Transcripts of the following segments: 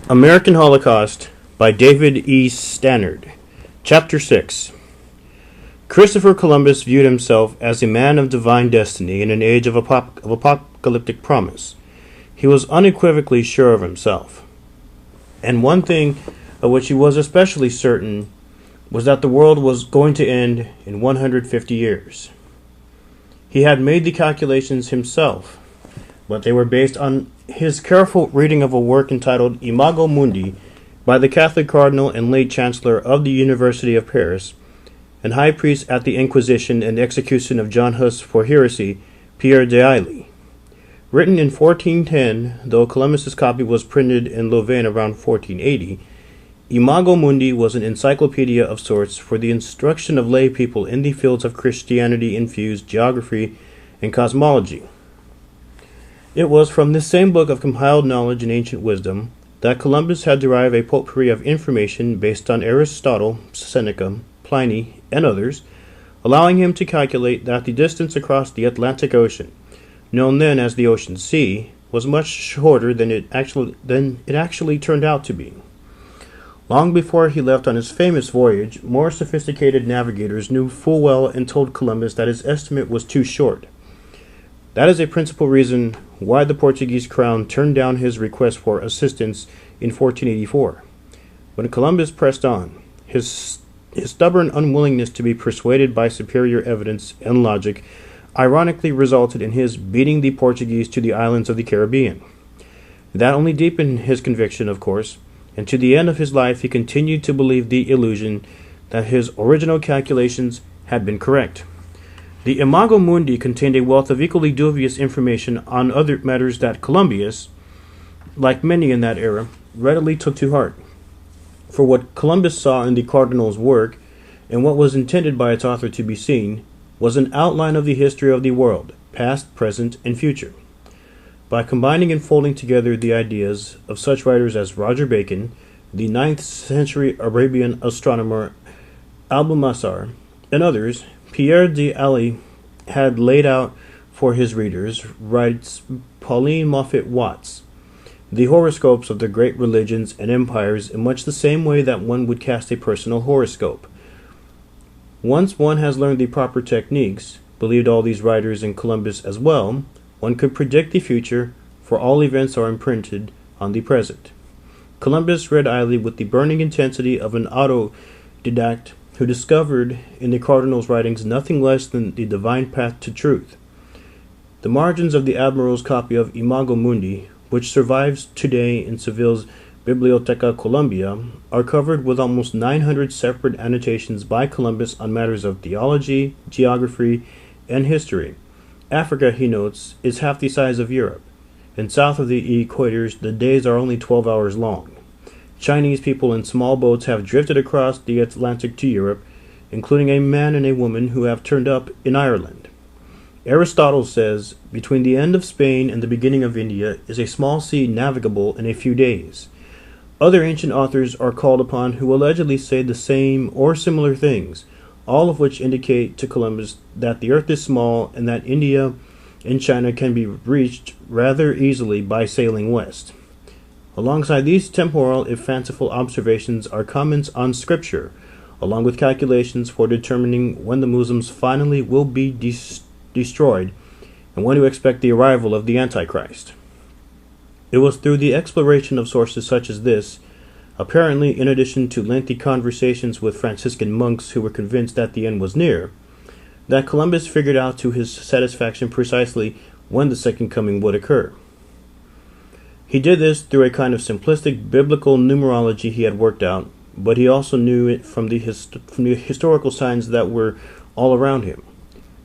American Holocaust by David E. Stannard. Chapter 6. Christopher Columbus viewed himself as a man of divine destiny in an age of apocalyptic promise. He was unequivocally sure of himself. And one thing of which he was especially certain was that the world was going to end in 150 years. He had made the calculations himself, but they were based on his careful reading of a work entitled Imago Mundi by the Catholic Cardinal and late Chancellor of the University of Paris and High Priest at the Inquisition and execution of John Hus for heresy, Pierre d'Ailly. Written in 1410, though Columbus's copy was printed in Louvain around 1480, Imago Mundi was an encyclopedia of sorts for the instruction of lay people in the fields of Christianity-infused geography and cosmology. It was from this same book of compiled knowledge and ancient wisdom that Columbus had derived a potpourri of information based on Aristotle, Seneca, Pliny, and others, allowing him to calculate that the distance across the Atlantic Ocean, known then as the Ocean Sea, was much shorter than it actually turned out to be. Long before he left on his famous voyage, more sophisticated navigators knew full well and told Columbus that his estimate was too short. That is a principal reason why the Portuguese crown turned down his request for assistance in 1484. When Columbus pressed on, his stubborn unwillingness to be persuaded by superior evidence and logic ironically resulted in his beating the Portuguese to the islands of the Caribbean. That only deepened his conviction, of course, and to the end of his life he continued to believe the illusion that his original calculations had been correct. The Imago Mundi contained a wealth of equally dubious information on other matters that Columbus, like many in that era, readily took to heart. For what Columbus saw in the Cardinal's work, and what was intended by its author to be seen, was an outline of the history of the world, past, present, and future. By combining and folding together the ideas of such writers as Roger Bacon, the 9th century Arabian astronomer Albumasar, and others, Pierre d'Ailly had laid out for his readers, writes Pauline Moffat Watts, the horoscopes of the great religions and empires in much the same way that one would cast a personal horoscope. Once one has learned the proper techniques, believed all these writers and Columbus as well, one could predict the future, for all events are imprinted on the present. Columbus read Ailly with the burning intensity of an autodidact who discovered in the Cardinal's writings nothing less than the divine path to truth. The margins of the Admiral's copy of Imago Mundi, which survives today in Seville's Biblioteca Columbia, are covered with almost 900 separate annotations by Columbus on matters of theology, geography, and history. Africa, he notes, is half the size of Europe, and south of the equators the days are only 12 hours long. Chinese people in small boats have drifted across the Atlantic to Europe, including a man and a woman who have turned up in Ireland. Aristotle says, between the end of Spain and the beginning of India is a small sea navigable in a few days. Other ancient authors are called upon who allegedly say the same or similar things, all of which indicate to Columbus that the earth is small and that India and China can be reached rather easily by sailing west. Alongside these temporal, if fanciful, observations are comments on Scripture, along with calculations for determining when the Muslims finally will be destroyed and when to expect the arrival of the Antichrist. It was through the exploration of sources such as this, apparently in addition to lengthy conversations with Franciscan monks who were convinced that the end was near, that Columbus figured out to his satisfaction precisely when the second coming would occur. He did this through a kind of simplistic biblical numerology he had worked out, but he also knew it from the historical signs that were all around him.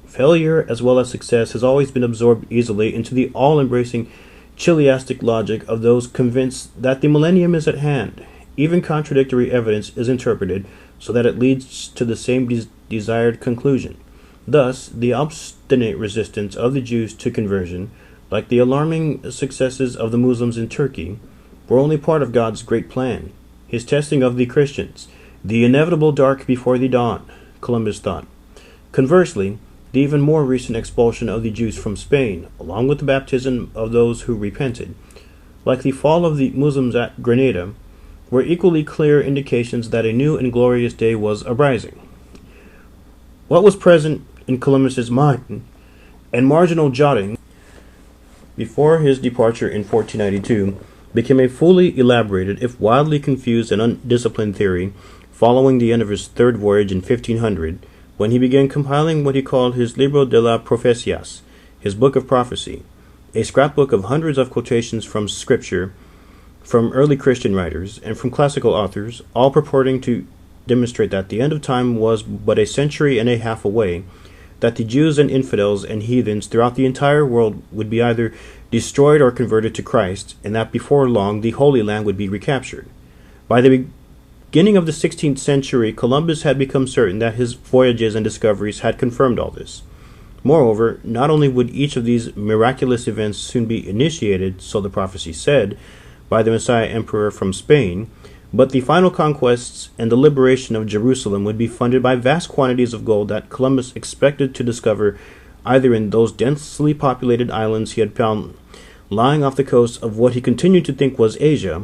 Failure as well as success has always been absorbed easily into the all-embracing chiliastic logic of those convinced that the millennium is at hand. Even contradictory evidence is interpreted so that it leads to the same desired conclusion. Thus, the obstinate resistance of the Jews to conversion, like the alarming successes of the Muslims in Turkey, were only part of God's great plan, his testing of the Christians, the inevitable dark before the dawn, Columbus thought. Conversely, the even more recent expulsion of the Jews from Spain, along with the baptism of those who repented, like the fall of the Muslims at Grenada, were equally clear indications that a new and glorious day was arising. What was present in Columbus's mind and marginal jotting before his departure in 1492 became a fully elaborated, if wildly confused and undisciplined theory following the end of his third voyage in 1500, when he began compiling what he called his Libro de la Profecias, his Book of Prophecy, a scrapbook of hundreds of quotations from Scripture, from early Christian writers, and from classical authors, all purporting to demonstrate that the end of time was but a century and a half away, that the Jews and infidels and heathens throughout the entire world would be either destroyed or converted to Christ, and that before long the Holy Land would be recaptured. By the beginning of the 16th century, Columbus had become certain that his voyages and discoveries had confirmed all this. Moreover, not only would each of these miraculous events soon be initiated, so the prophecy said, by the Messiah Emperor from Spain, but the final conquests and the liberation of Jerusalem would be funded by vast quantities of gold that Columbus expected to discover either in those densely populated islands he had found lying off the coast of what he continued to think was Asia,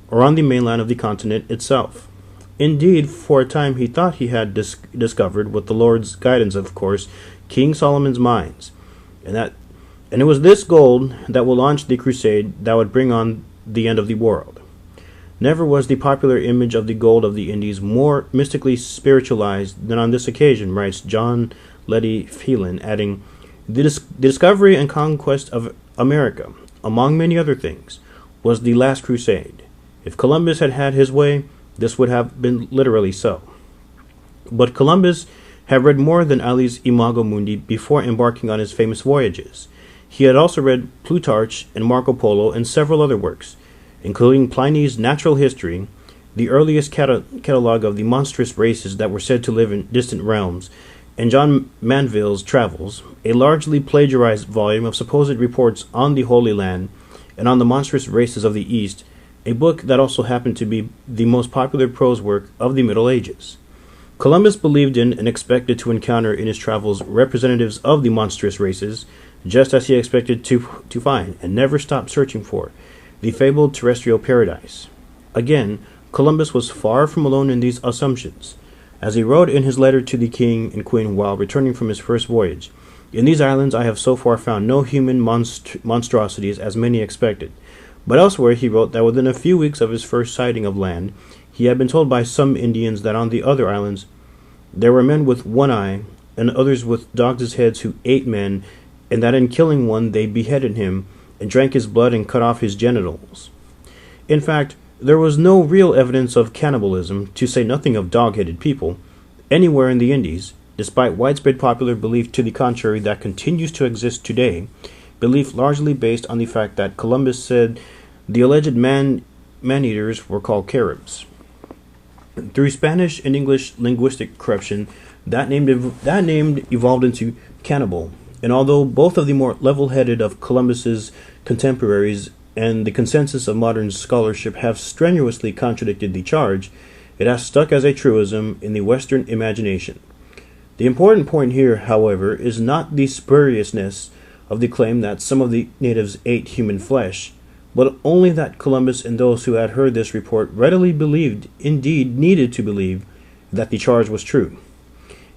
or on the mainland of the continent itself. Indeed, for a time he thought he had discovered, with the Lord's guidance of course, King Solomon's mines, and it was this gold that will launch the crusade that would bring on the end of the world. Never was the popular image of the gold of the Indies more mystically spiritualized than on this occasion, writes John Letty Phelan, adding, the discovery and conquest of America, among many other things, was the last crusade. If Columbus had had his way, this would have been literally so. But Columbus had read more than Ali's Imago Mundi before embarking on his famous voyages. He had also read Plutarch and Marco Polo and several other works, including Pliny's Natural History, the earliest catalogue of the monstrous races that were said to live in distant realms, and John Manville's Travels, a largely plagiarized volume of supposed reports on the Holy Land and on the monstrous races of the East, a book that also happened to be the most popular prose work of the Middle Ages. Columbus believed in and expected to encounter in his travels representatives of the monstrous races, just as he expected to find, and never stopped searching for, the fabled terrestrial paradise. Again, Columbus was far from alone in these assumptions. As he wrote in his letter to the king and queen while returning from his first voyage, "In these islands I have so far found no human monstrosities as many expected." But elsewhere he wrote that within a few weeks of his first sighting of land, he had been told by some Indians that on the other islands there were men with one eye, and others with dogs' heads who ate men, and that in killing one they beheaded him, and drank his blood and cut off his genitals. In fact, there was no real evidence of cannibalism, to say nothing of dog-headed people, anywhere in the Indies, despite widespread popular belief to the contrary that continues to exist today, belief largely based on the fact that Columbus said the alleged man-eaters were called Caribs. Through Spanish and English linguistic corruption, that name evolved into cannibal, and although both of the more level-headed of Columbus's contemporaries and the consensus of modern scholarship have strenuously contradicted the charge, it has stuck as a truism in the Western imagination. The important point here, however, is not the spuriousness of the claim that some of the natives ate human flesh, but only that Columbus and those who had heard this report readily believed, indeed needed to believe, that the charge was true.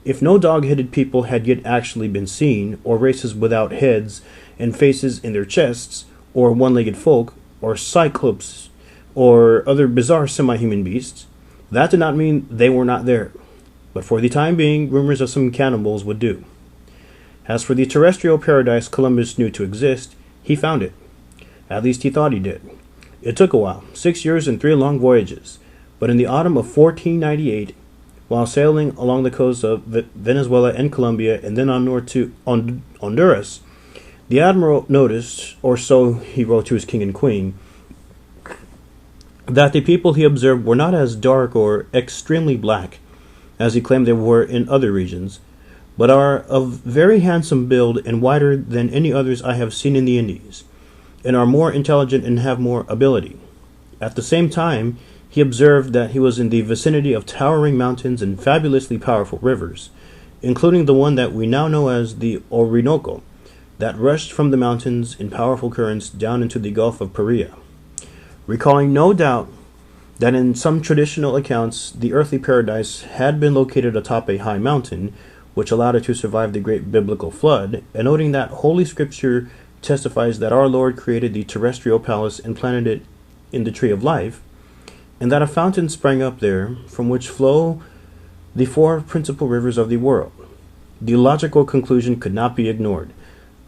If no dog-headed people had yet actually been seen, or races without heads and faces in their chests, or one-legged folk, or cyclops, or other bizarre semi-human beasts, that did not mean they were not there. But for the time being, rumors of some cannibals would do. As for the terrestrial paradise Columbus knew to exist, he found it. At least he thought he did. It took a while, 6 years and 3 long voyages, but in the autumn of 1498, while sailing along the coasts of Venezuela and Colombia and then on north to Honduras, the admiral noticed, or so he wrote to his king and queen, that the people he observed were not as dark or extremely black as he claimed they were in other regions, but are of very handsome build and whiter than any others I have seen in the Indies, and are more intelligent and have more ability. At the same time, he observed that he was in the vicinity of towering mountains and fabulously powerful rivers, including the one that we now know as the Orinoco, that rushed from the mountains in powerful currents down into the Gulf of Paria. recalling no doubt that in some traditional accounts the earthly paradise had been located atop a high mountain, which allowed it to survive the great biblical flood, and noting that Holy Scripture testifies that our Lord created the terrestrial palace and planted it in the tree of life, and that a fountain sprang up there from which flow the four principal rivers of the world. The logical conclusion could not be ignored.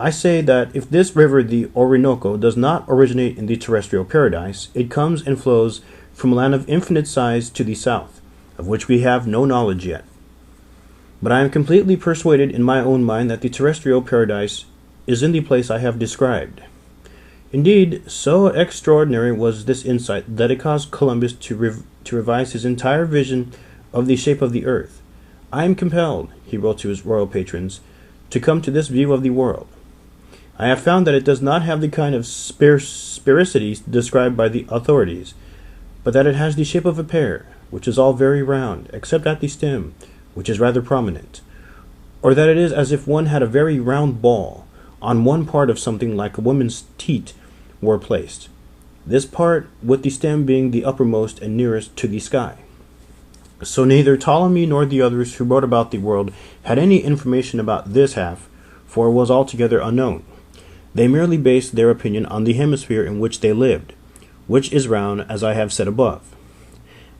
I say that if this river, the Orinoco, does not originate in the terrestrial paradise, it comes and flows from a land of infinite size to the south, of which we have no knowledge yet. But I am completely persuaded in my own mind that the terrestrial paradise is in the place I have described. Indeed, so extraordinary was this insight that it caused Columbus to revise his entire vision of the shape of the earth. I am compelled, he wrote to his royal patrons, to come to this view of the world. I have found that it does not have the kind of sphericity described by the authorities, but that it has the shape of a pear, which is all very round, except at the stem, which is rather prominent, or that it is as if one had a very round ball on one part of something like a woman's teat were placed, this part with the stem being the uppermost and nearest to the sky. So neither Ptolemy nor the others who wrote about the world had any information about this half, for it was altogether unknown. They merely based their opinion on the hemisphere in which they lived, which is round, as I have said above.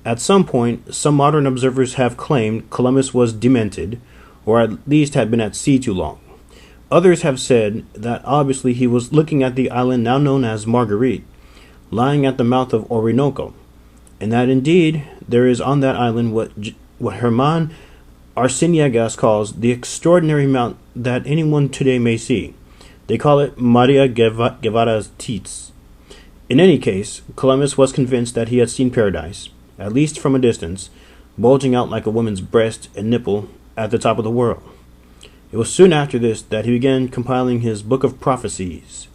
At some point, some modern observers have claimed Columbus was demented, or at least had been at sea too long. Others have said that obviously he was looking at the island now known as Marguerite, lying at the mouth of Orinoco, and that indeed there is on that island what Herman Arciniagas calls the extraordinary mount that anyone today may see. They call it Maria Guevara's teats. In any case, Columbus was convinced that he had seen paradise, at least from a distance, bulging out like a woman's breast and nipple at the top of the world. It was soon after this that he began compiling his Book of Prophecies,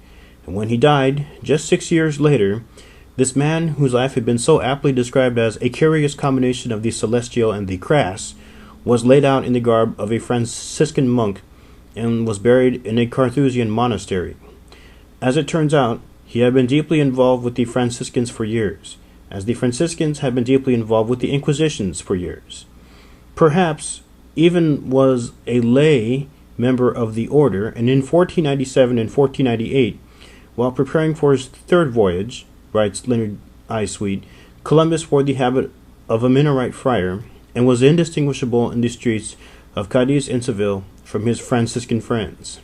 and when he died, just 6 years later, this man, whose life had been so aptly described as a curious combination of the celestial and the crass, was laid out in the garb of a Franciscan monk and was buried in a Carthusian monastery. As it turns out, he had been deeply involved with the Franciscans for years, as the Franciscans had been deeply involved with the Inquisitions for years. Perhaps even was a lay member of the order, and in 1497 and 1498, while preparing for his third voyage, writes Leonard I. Sweet, Columbus wore the habit of a Mennonite friar, and was indistinguishable in the streets of Cadiz and Seville from his Franciscan friends.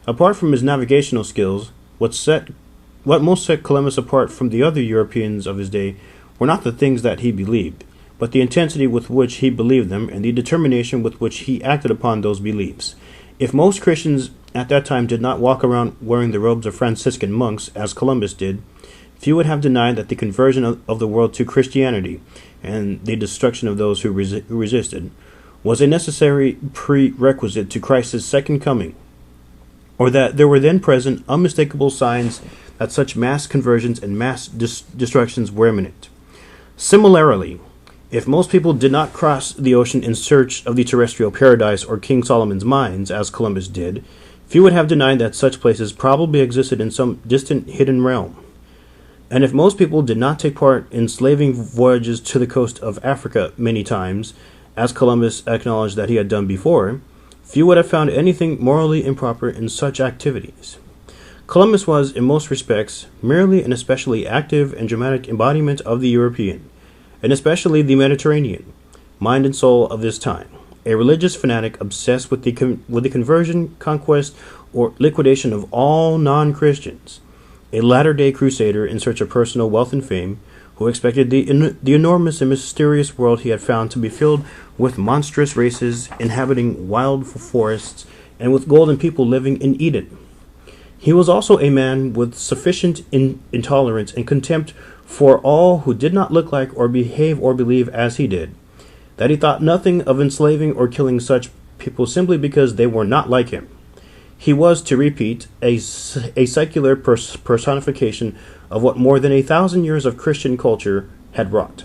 Apart from his navigational skills, what most set Columbus apart from the other Europeans of his day were not the things that he believed, but the intensity with which he believed them and the determination with which he acted upon those beliefs. If most Christians at that time did not walk around wearing the robes of Franciscan monks, as Columbus did, few would have denied that the conversion of the world to Christianity and the destruction of those who resisted was a necessary prerequisite to Christ's second coming, or that there were then present unmistakable signs that such mass conversions and mass destructions were imminent. Similarly, if most people did not cross the ocean in search of the terrestrial paradise or King Solomon's mines, as Columbus did, few would have denied that such places probably existed in some distant hidden realm. And if most people did not take part in slaving voyages to the coast of Africa many times, as Columbus acknowledged that he had done before, few would have found anything morally improper in such activities. Columbus was, in most respects, merely an especially active and dramatic embodiment of the European, and especially the Mediterranean, mind and soul of this time, a religious fanatic obsessed with the conversion, conquest, or liquidation of all non-Christians, a latter-day crusader in search of personal wealth and fame, who expected the enormous and mysterious world he had found to be filled with monstrous races inhabiting wild forests and with golden people living in Eden. He was also a man with sufficient intolerance and contempt for all who did not look like or behave or believe as he did, that he thought nothing of enslaving or killing such people simply because they were not like him. He was, to repeat, a secular personification of what more than 1,000 years of Christian culture had wrought.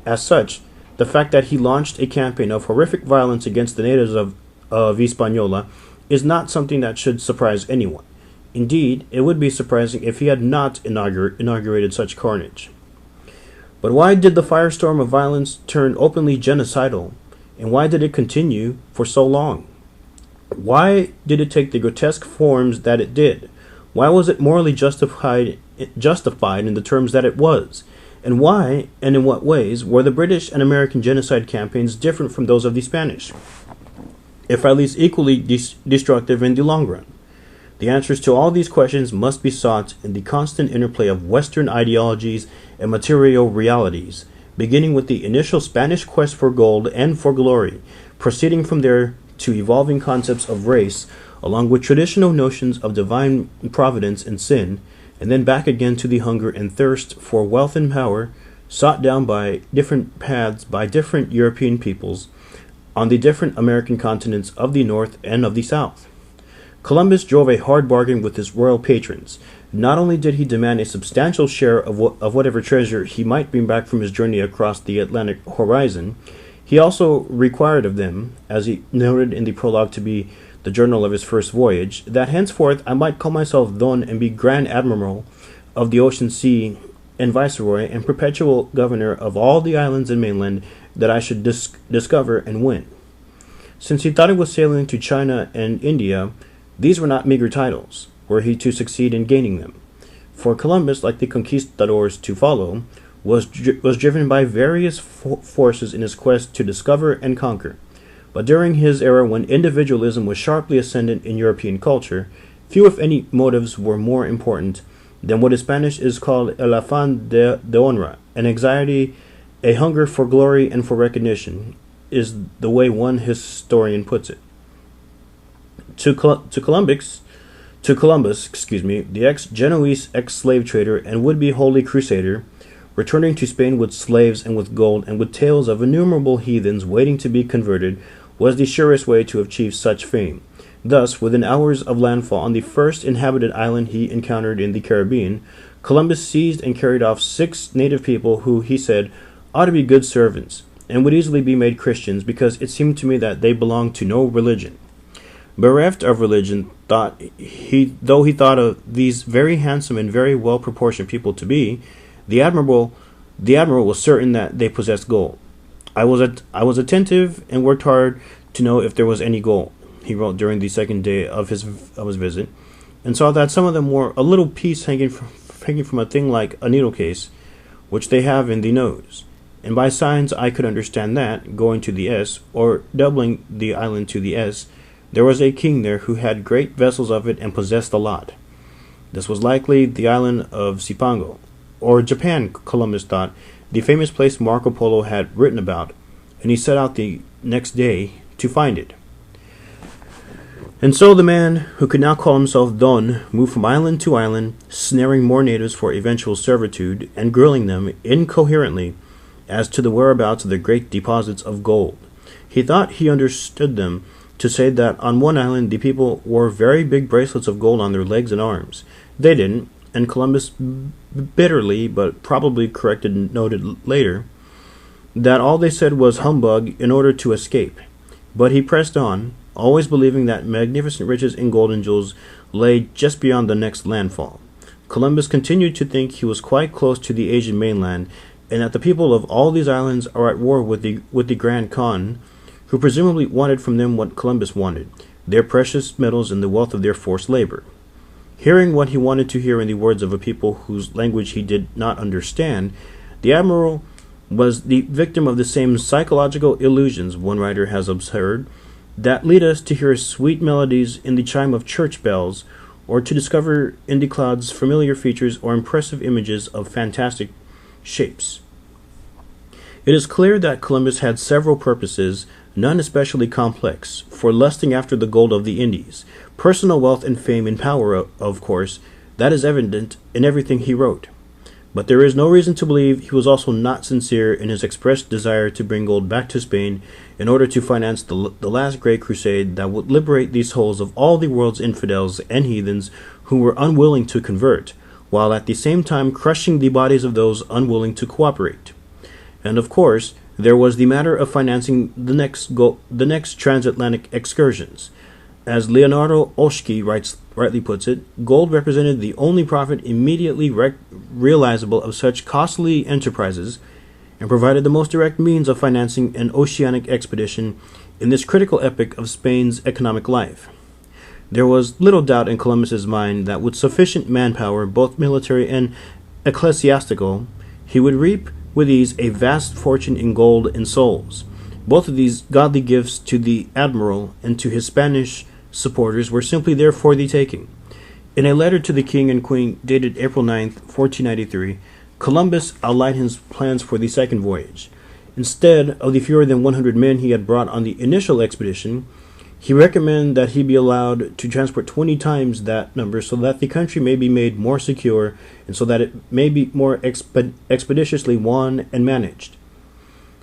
As such, the fact that he launched a campaign of horrific violence against the natives of Hispaniola is not something that should surprise anyone. Indeed, it would be surprising if he had not inaugurated such carnage. But why did the firestorm of violence turn openly genocidal, and why did it continue for so long? Why did it take the grotesque forms that it did? Why was it morally justified in the terms that it was? And why, and in what ways, were the British and American genocide campaigns different from those of the Spanish, if at least equally destructive in the long run? The answers to all these questions must be sought in the constant interplay of Western ideologies and material realities, beginning with the initial Spanish quest for gold and for glory, proceeding from there to evolving concepts of race, along with traditional notions of divine providence and sin, and then back again to the hunger and thirst for wealth and power, sought down by different paths by different European peoples on the different American continents of the North and of the South. Columbus drove a hard bargain with his royal patrons. Not only did he demand a substantial share of whatever treasure he might bring back from his journey across the Atlantic horizon, he also required of them, as he noted in the prologue to be the journal of his first voyage, that henceforth I might call myself Don and be Grand Admiral of the ocean sea and Viceroy and perpetual governor of all the islands and mainland that I should discover and win. Since he thought he was sailing to China and India, these were not meager titles, were he to succeed in gaining them. For Columbus, like the conquistadors to follow, was driven by various forces in his quest to discover and conquer. But during his era, when individualism was sharply ascendant in European culture, few if any motives were more important than what in Spanish is called el afán de honra, an anxiety, a hunger for glory and for recognition, is the way one historian puts it. To Columbus, the ex-Genoese ex-slave trader and would-be holy crusader, returning to Spain with slaves and with gold and with tales of innumerable heathens waiting to be converted, was the surest way to achieve such fame. Thus, within hours of landfall on the first inhabited island he encountered in the Caribbean, Columbus seized and carried off 6 native people who, he said, ought to be good servants, and would easily be made Christians, because it seemed to me that they belonged to no religion. Bereft of religion, though he thought of these very handsome and very well-proportioned people to be, the admiral was certain that they possessed gold. I was attentive and worked hard to know if there was any gold, he wrote during the second day of his visit, and saw that some of them wore a little piece hanging from a thing like a needle case, which they have in the nose. And by signs I could understand that, going to the S, or doubling the island to the S, there was a king there who had great vessels of it and possessed a lot. This was likely the island of Cipango, or Japan, Columbus thought, the famous place Marco Polo had written about, and he set out the next day to find it. And so the man, who could now call himself Don, moved from island to island, snaring more natives for eventual servitude, and grilling them incoherently as to the whereabouts of the great deposits of gold. He thought he understood them to say that on one island the people wore very big bracelets of gold on their legs and arms. They didn't, and Columbus bitterly, but probably corrected and noted later, that all they said was humbug in order to escape. But he pressed on, always believing that magnificent riches in gold and jewels lay just beyond the next landfall. Columbus continued to think he was quite close to the Asian mainland, and that the people of all these islands are at war with the Grand Khan, who presumably wanted from them what Columbus wanted, their precious metals and the wealth of their forced labor. Hearing what he wanted to hear in the words of a people whose language he did not understand, the admiral was the victim of the same psychological illusions, one writer has observed, that lead us to hear sweet melodies in the chime of church bells, or to discover in the clouds familiar features or impressive images of fantastic shapes. It is clear that Columbus had several purposes, none especially complex, for lusting after the gold of the Indies. Personal wealth and fame and power, of course, that is evident in everything he wrote. But there is no reason to believe he was also not sincere in his expressed desire to bring gold back to Spain in order to finance the last great crusade that would liberate these souls of all the world's infidels and heathens who were unwilling to convert, while at the same time crushing the bodies of those unwilling to cooperate. And of course, there was the matter of financing the next transatlantic excursions. As Leonardo Oshki rightly puts it, gold represented the only profit immediately realizable of such costly enterprises and provided the most direct means of financing an oceanic expedition in this critical epoch of Spain's economic life. There was little doubt in Columbus's mind that with sufficient manpower, both military and ecclesiastical, he would reap with ease a vast fortune in gold and souls. Both of these godly gifts to the admiral and to his Spanish supporters were simply there for the taking. In a letter to the king and queen dated April 9, 1493, Columbus outlined his plans for the second voyage. Instead of the fewer than 100 men he had brought on the initial expedition, he recommended that he be allowed to transport 20 times that number so that the country may be made more secure and so that it may be more expeditiously won and managed.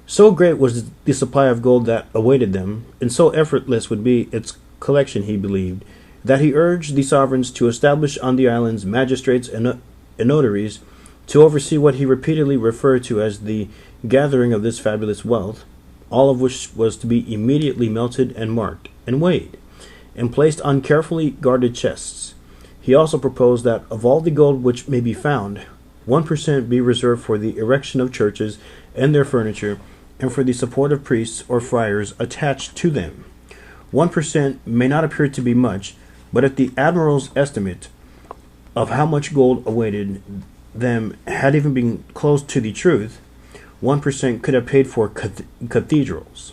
So great was the supply of gold that awaited them, and so effortless would be its collection, he believed, that he urged the sovereigns to establish on the islands magistrates and notaries to oversee what he repeatedly referred to as the gathering of this fabulous wealth, all of which was to be immediately melted and marked and weighed and placed on carefully guarded chests. He also proposed that of all the gold which may be found, 1% be reserved for the erection of churches and their furniture, and for the support of priests or friars attached to them. 1% may not appear to be much, but if the admiral's estimate of how much gold awaited them had even been close to the truth, 1% could have paid for cathedrals.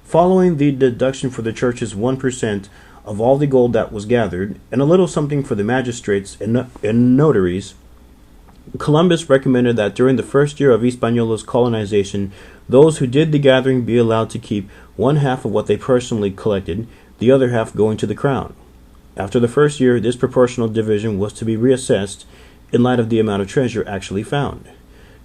Following the deduction for the churches 1% of all the gold that was gathered, and a little something for the magistrates and notaries, Columbus recommended that during the first year of Hispaniola colonization, those who did the gathering be allowed to keep one half of what they personally collected, the other half going to the crown. After the first year, this proportional division was to be reassessed in light of the amount of treasure actually found.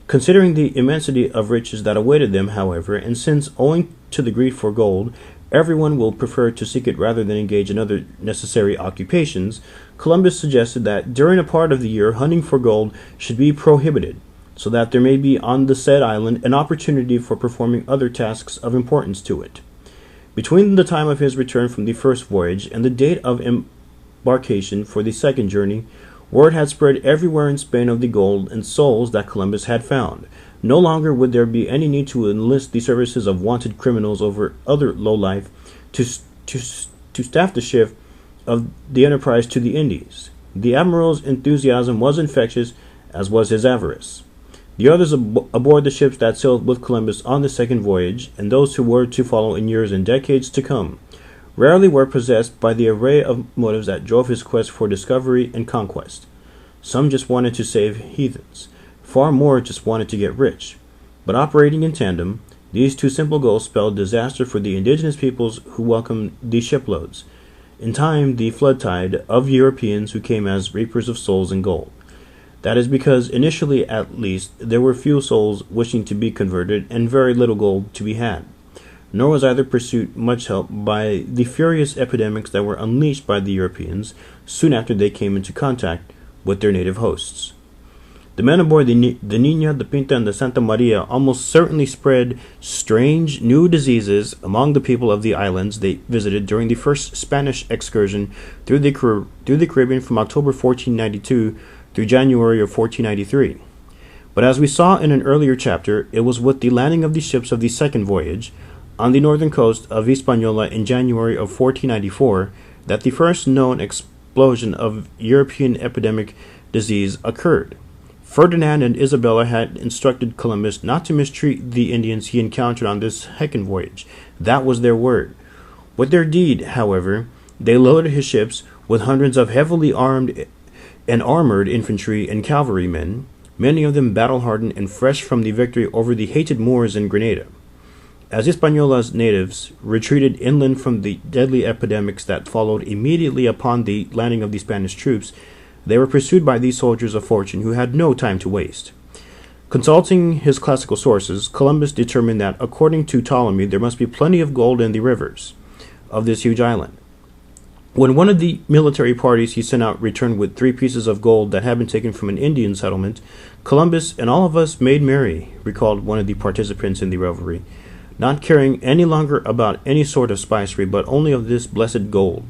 Considering the immensity of riches that awaited them, however, and since, owing to the greed for gold, everyone will prefer to seek it rather than engage in other necessary occupations, Columbus suggested that during a part of the year hunting for gold should be prohibited, so that there may be on the said island an opportunity for performing other tasks of importance to it. Between the time of his return from the first voyage and the date of embarkation for the second journey, word had spread everywhere in Spain of the gold and souls that Columbus had found. No longer would there be any need to enlist the services of wanted criminals over other lowlife to staff the ship of the enterprise to the Indies. The admiral's enthusiasm was infectious, as was his avarice. The others aboard the ships that sailed with Columbus on the second voyage, and those who were to follow in years and decades to come, rarely were possessed by the array of motives that drove his quest for discovery and conquest. Some just wanted to save heathens. Far more just wanted to get rich. But operating in tandem, these two simple goals spelled disaster for the indigenous peoples who welcomed these shiploads. In time, the flood tide of Europeans who came as reapers of souls and gold. That is because, initially at least, there were few souls wishing to be converted and very little gold to be had. Nor was either pursuit much helped by the furious epidemics that were unleashed by the Europeans soon after they came into contact with their native hosts. The men aboard the Niña, the Pinta, and the Santa Maria almost certainly spread strange new diseases among the people of the islands they visited during the first Spanish excursion through the Caribbean from October 1492 through January of 1493. But as we saw in an earlier chapter, it was with the landing of the ships of the second voyage on the northern coast of Hispaniola in January of 1494 that the first known explosion of European epidemic disease occurred. Ferdinand and Isabella had instructed Columbus not to mistreat the Indians he encountered on this second voyage. That was their word. With their deed, however, they loaded his ships with hundreds of heavily armed and armored infantry and cavalrymen, many of them battle-hardened and fresh from the victory over the hated Moors in Grenada. As Hispaniola's natives retreated inland from the deadly epidemics that followed immediately upon the landing of the Spanish troops, they were pursued by these soldiers of fortune who had no time to waste. Consulting his classical sources, Columbus determined that, according to Ptolemy, there must be plenty of gold in the rivers of this huge island. When one of the military parties he sent out returned with 3 pieces of gold that had been taken from an Indian settlement, Columbus and all of us made merry, recalled one of the participants in the revelry, not caring any longer about any sort of spicery, but only of this blessed gold.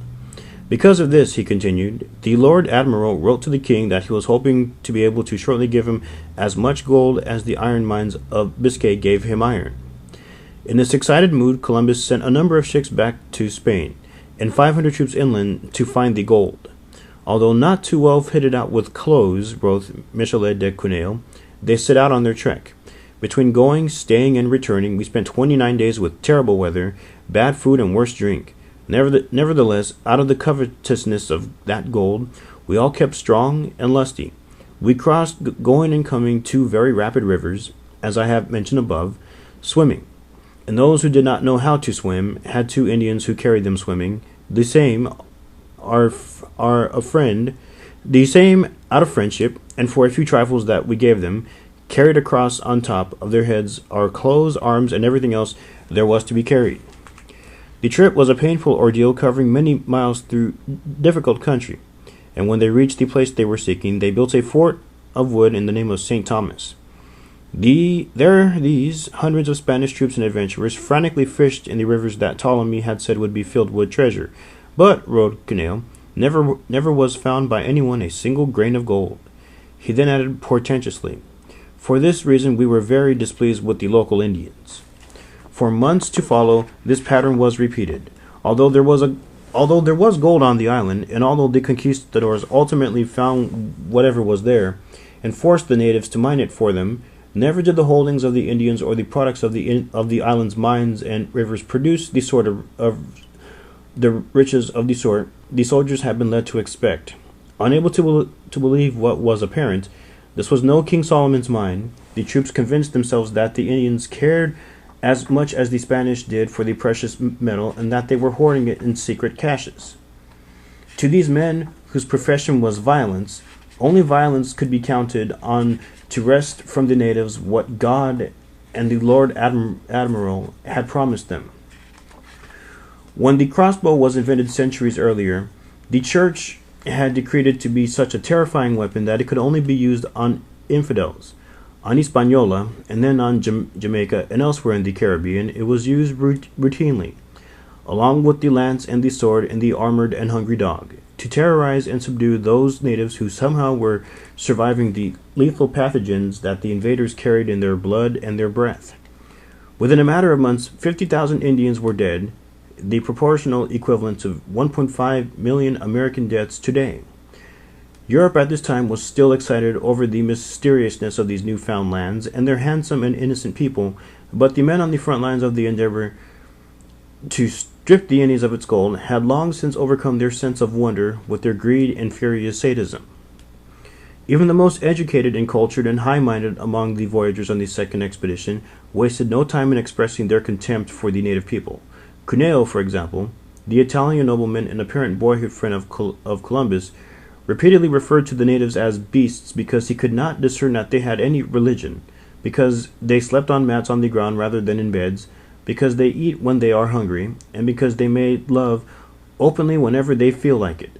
Because of this, he continued, the Lord Admiral wrote to the king that he was hoping to be able to shortly give him as much gold as the iron mines of Biscay gave him iron. In this excited mood, Columbus sent a number of ships back to Spain, and 500 troops inland to find the gold. Although not too well fitted out with clothes, wrote Michelet de Cuneo, they set out on their trek. Between going, staying, and returning, we spent 29 days with terrible weather, bad food, and worse drink. Nevertheless, out of the covetousness of that gold, we all kept strong and lusty. We crossed, going and coming, 2 very rapid rivers, as I have mentioned above, swimming. And those who did not know how to swim had 2 Indians who carried them swimming. The same are a friend, the same out of friendship, and for a few trifles that we gave them, carried across on top of their heads our clothes, arms, and everything else there was to be carried. The trip was a painful ordeal, covering many miles through difficult country, and when they reached the place they were seeking, they built a fort of wood in the name of St. Thomas. These hundreds of Spanish troops and adventurers frantically fished in the rivers that Ptolemy had said would be filled with treasure, but, wrote Cuneo, never was found by anyone a single grain of gold. He then added portentously, for this reason we were very displeased with the local Indians. For months to follow, this pattern was repeated. Although there was gold on the island, and although the conquistadors ultimately found whatever was there, and forced the natives to mine it for them, never did the holdings of the Indians or the products of the island's mines and rivers produce the sort of the riches of the sort the soldiers had been led to expect. Unable to believe what was apparent, this was no King Solomon's mine. The troops convinced themselves that the Indians cared as much as the Spanish did for the precious metal, and that they were hoarding it in secret caches. To these men, whose profession was violence, only violence could be counted on to wrest from the natives what God and the Lord Admiral had promised them. When the crossbow was invented centuries earlier, the Church had decreed it to be such a terrifying weapon that it could only be used on infidels. On Hispaniola, and then on Jamaica and elsewhere in the Caribbean, it was used routinely, along with the lance and the sword and the armored and hungry dog, to terrorize and subdue those natives who somehow were surviving the lethal pathogens that the invaders carried in their blood and their breath. Within a matter of months, 50,000 Indians were dead, the proportional equivalent of 1.5 million American deaths today. Europe at this time was still excited over the mysteriousness of these newfound lands and their handsome and innocent people, but the men on the front lines of the endeavor to strip the Indies of its gold had long since overcome their sense of wonder with their greed and furious sadism. Even the most educated and cultured and high-minded among the voyagers on the second expedition wasted no time in expressing their contempt for the native people. Cuneo, for example, the Italian nobleman and apparent boyhood friend of Columbus, repeatedly referred to the natives as beasts because he could not discern that they had any religion, because they slept on mats on the ground rather than in beds, because they eat when they are hungry, and because they make love openly whenever they feel like it.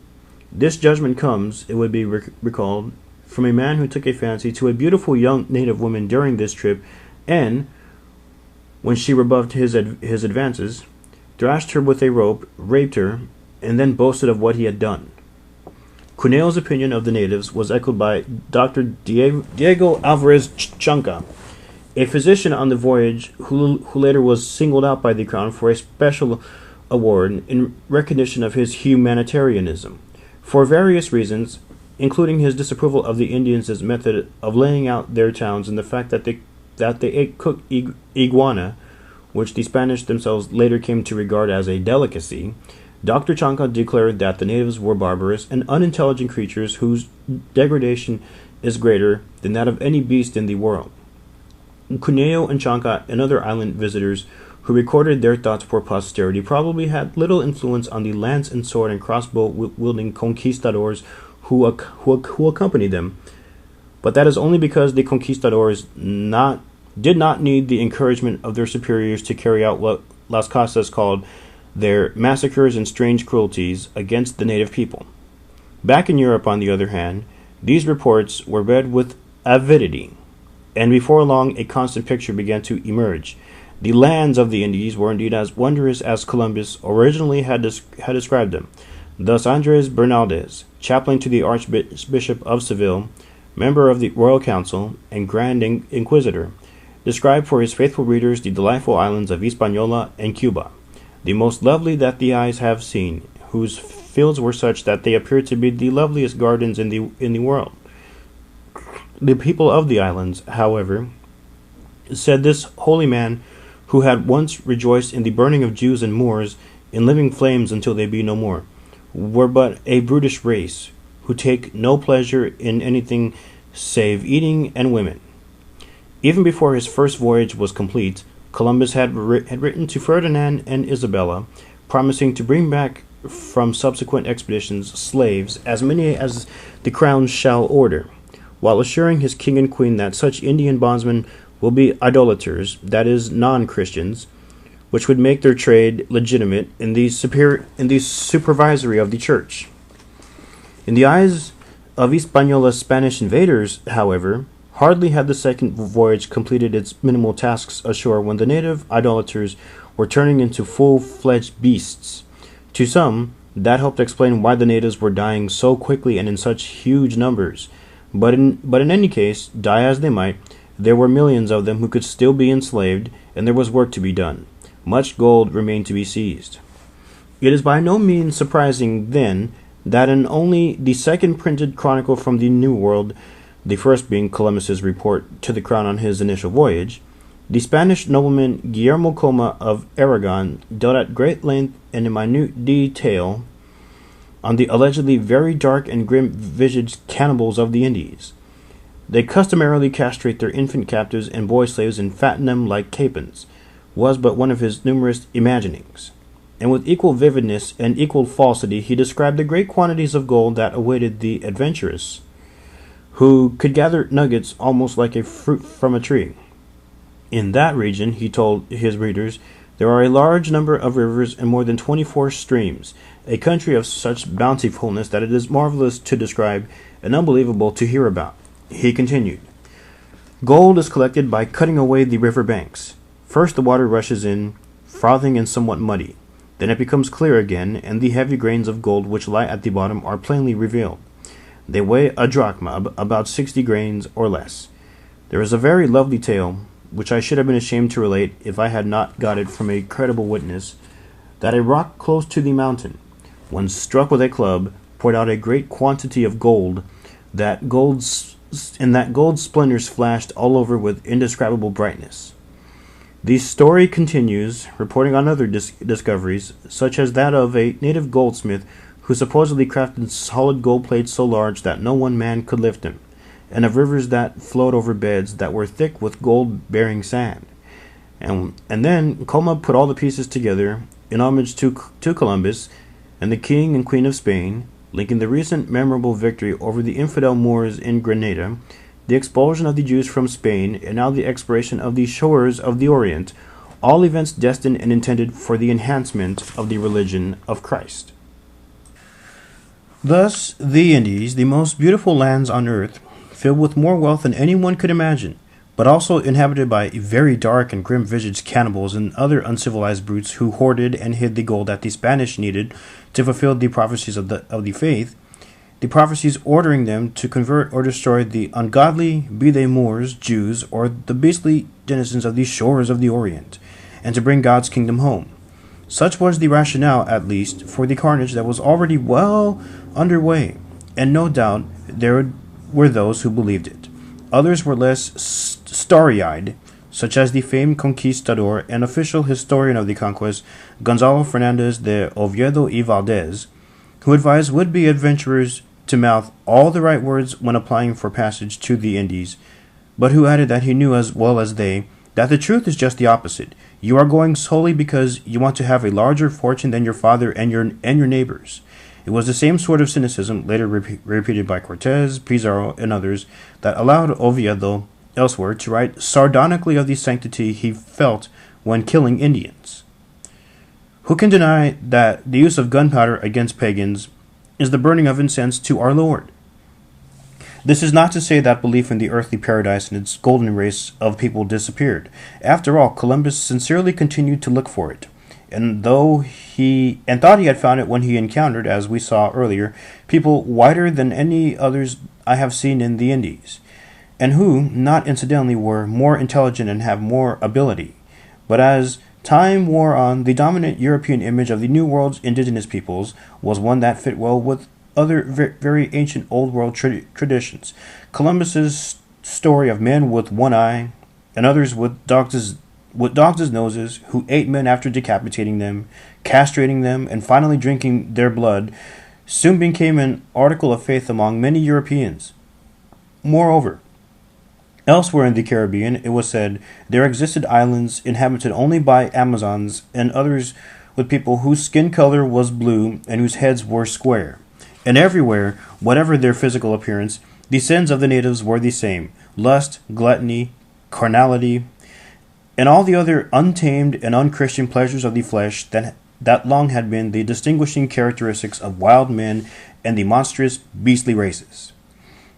This judgment comes, it would be recalled, from a man who took a fancy to a beautiful young native woman during this trip, and, when she rebuffed his advances, thrashed her with a rope, raped her, and then boasted of what he had done. Cuneo's opinion of the natives was echoed by Dr. Diego Alvarez Chanca, a physician on the voyage who later was singled out by the Crown for a special award in recognition of his humanitarianism. For various reasons, including his disapproval of the Indians' method of laying out their towns and the fact that they ate cooked iguana, which the Spanish themselves later came to regard as a delicacy, Dr. Chanca declared that the natives were barbarous and unintelligent creatures whose degradation is greater than that of any beast in the world. Cuneo and Chanca and other island visitors who recorded their thoughts for posterity probably had little influence on the lance and sword and crossbow wielding conquistadors who accompanied them, but that is only because the conquistadors did not need the encouragement of their superiors to carry out what Las Casas called their massacres and strange cruelties against the native people. Back in Europe, on the other hand, these reports were read with avidity, and before long a constant picture began to emerge. The lands of the Indies were indeed as wondrous as Columbus originally had described them. Thus Andres Bernaldez, chaplain to the Archbishop of Seville, member of the Royal Council, and Grand Inquisitor, described for his faithful readers the delightful islands of Hispaniola and Cuba, the most lovely that the eyes have seen, whose fields were such that they appeared to be the loveliest gardens in the world. The people of the islands, however, said this holy man, who had once rejoiced in the burning of Jews and Moors in living flames until they be no more, were but a brutish race, who take no pleasure in anything save eating and women. Even before his first voyage was complete, Columbus had written to Ferdinand and Isabella, promising to bring back from subsequent expeditions slaves, as many as the crown shall order, while assuring his king and queen that such Indian bondsmen will be idolaters, that is, non-Christians, which would make their trade legitimate in the supervisory of the church. In the eyes of Hispaniola's Spanish invaders, however, hardly had the second voyage completed its minimal tasks ashore when the native idolaters were turning into full-fledged beasts. To some, that helped explain why the natives were dying so quickly and in such huge numbers. But in any case, die as they might, there were millions of them who could still be enslaved, and there was work to be done. Much gold remained to be seized. It is by no means surprising, then, that in only the second printed chronicle from the New World, the first being Columbus's report to the crown on his initial voyage, the Spanish nobleman Guillermo Coma of Aragon dealt at great length and in minute detail on the allegedly very dark and grim-visaged cannibals of the Indies. They customarily castrate their infant captives and boy slaves and fatten them like capons, was but one of his numerous imaginings. And with equal vividness and equal falsity he described the great quantities of gold that awaited the adventurous, who could gather nuggets almost like a fruit from a tree. In that region, he told his readers, there are a large number of rivers and more than 24 streams, a country of such bountifulness that it is marvelous to describe and unbelievable to hear about. He continued, gold is collected by cutting away the river banks. First the water rushes in, frothing and somewhat muddy. Then it becomes clear again, and the heavy grains of gold which lie at the bottom are plainly revealed. They weigh a drachma, about 60 grains or less. There is a very lovely tale, which I should have been ashamed to relate if I had not got it from a credible witness, that a rock close to the mountain, when struck with a club, poured out a great quantity of gold, that gold splendors flashed all over with indescribable brightness. The story continues, reporting on other discoveries, such as that of a native goldsmith who supposedly crafted solid gold plates so large that no one man could lift them, and of rivers that flowed over beds that were thick with gold-bearing sand. And then Coma put all the pieces together in homage to Columbus and the King and Queen of Spain, linking the recent memorable victory over the infidel Moors in Grenada, the expulsion of the Jews from Spain, and now the exploration of the shores of the Orient, all events destined and intended for the enhancement of the religion of Christ. Thus, the Indies, the most beautiful lands on earth, filled with more wealth than anyone could imagine, but also inhabited by very dark and grim-visaged cannibals and other uncivilized brutes who hoarded and hid the gold that the Spanish needed to fulfill the prophecies of the faith, the prophecies ordering them to convert or destroy the ungodly, be they Moors, Jews, or the beastly denizens of the shores of the Orient, and to bring God's kingdom home. Such was the rationale, at least, for the carnage that was already well underway, and no doubt there were those who believed it. Others were less starry-eyed, such as the famed conquistador and official historian of the conquest, Gonzalo Fernandez de Oviedo y Valdez, who advised would-be adventurers to mouth all the right words when applying for passage to the Indies, but who added that he knew as well as they that the truth is just the opposite. You are going solely because you want to have a larger fortune than your father and your neighbors. It was the same sort of cynicism, later repeated by Cortez, Pizarro, and others, that allowed Oviedo elsewhere to write sardonically of the sanctity he felt when killing Indians. Who can deny that the use of gunpowder against pagans is the burning of incense to our Lord? This is not to say that belief in the earthly paradise and its golden race of people disappeared. After all, Columbus sincerely continued to look for it. and thought he had found it when he encountered, as we saw earlier, people whiter than any others I have seen in the Indies, and who, not incidentally, were more intelligent and have more ability. But as time wore on, the dominant European image of the New World's indigenous peoples was one that fit well with other very ancient Old World traditions. Columbus's story of men with one eye, and others with dogs' noses, who ate men after decapitating them, castrating them, and finally drinking their blood, soon became an article of faith among many Europeans. Moreover, elsewhere in the Caribbean, it was said, there existed islands inhabited only by Amazons and others with people whose skin color was blue and whose heads were square. And everywhere, whatever their physical appearance, the sins of the natives were the same: lust, gluttony, carnality, and all the other untamed and unchristian pleasures of the flesh that long had been the distinguishing characteristics of wild men and the monstrous beastly races.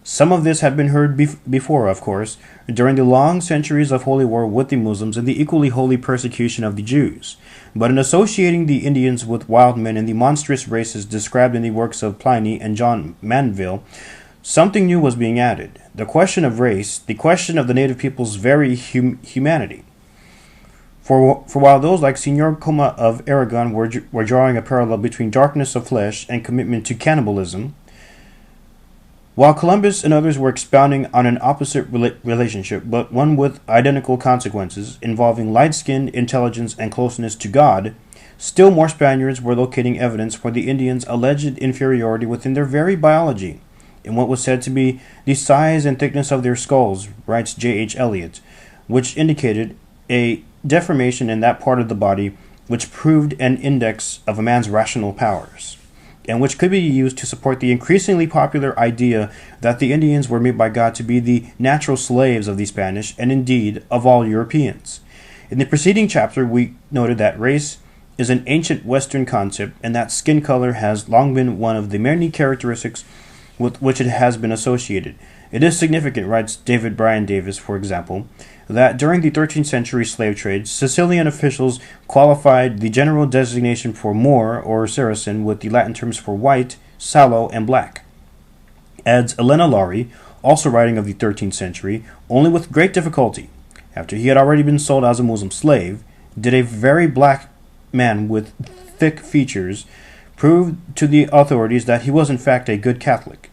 Some of this had been heard before, of course, during the long centuries of holy war with the Muslims and the equally holy persecution of the Jews. But in associating the Indians with wild men and the monstrous races described in the works of Pliny and John Mandeville, something new was being added: the question of race, the question of the native people's very humanity. For while those like Signor Coma of Aragon were drawing a parallel between darkness of flesh and commitment to cannibalism, while Columbus and others were expounding on an opposite relationship, but one with identical consequences, involving light-skinned intelligence and closeness to God, still more Spaniards were locating evidence for the Indians' alleged inferiority within their very biology, in what was said to be the size and thickness of their skulls, writes J.H. Eliot, which indicated a deformation in that part of the body which proved an index of a man's rational powers, and which could be used to support the increasingly popular idea that the Indians were made by God to be the natural slaves of the Spanish, and indeed of all Europeans. In the preceding chapter, we noted that race is an ancient Western concept, and that skin color has long been one of the many characteristics with which it has been associated. It is significant, writes David Bryan Davis, for example, that during the 13th century slave trade, Sicilian officials qualified the general designation for Moor or Saracen with the Latin terms for white, sallow, and black. Adds Elena Lari, also writing of the 13th century, only with great difficulty, after he had already been sold as a Muslim slave, did a very black man with thick features prove to the authorities that he was in fact a good Catholic.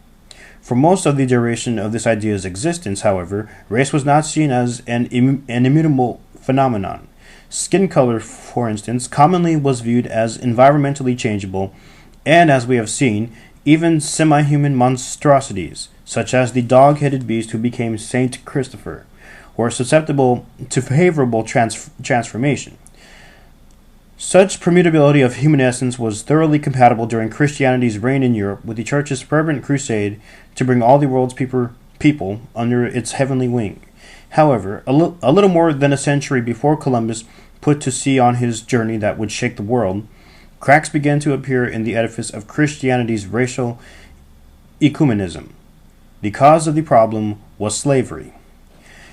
For most of the duration of this idea's existence, however, race was not seen as an immutable phenomenon. Skin color, for instance, commonly was viewed as environmentally changeable, and, as we have seen, even semi-human monstrosities, such as the dog-headed beast who became Saint Christopher, were susceptible to favorable transformation. Such permutability of human essence was thoroughly compatible during Christianity's reign in Europe with the Church's fervent crusade to bring all the world's people under its heavenly wing. However, a little more than a century before Columbus put to sea on his journey that would shake the world, cracks began to appear in the edifice of Christianity's racial ecumenism. The cause of the problem was slavery.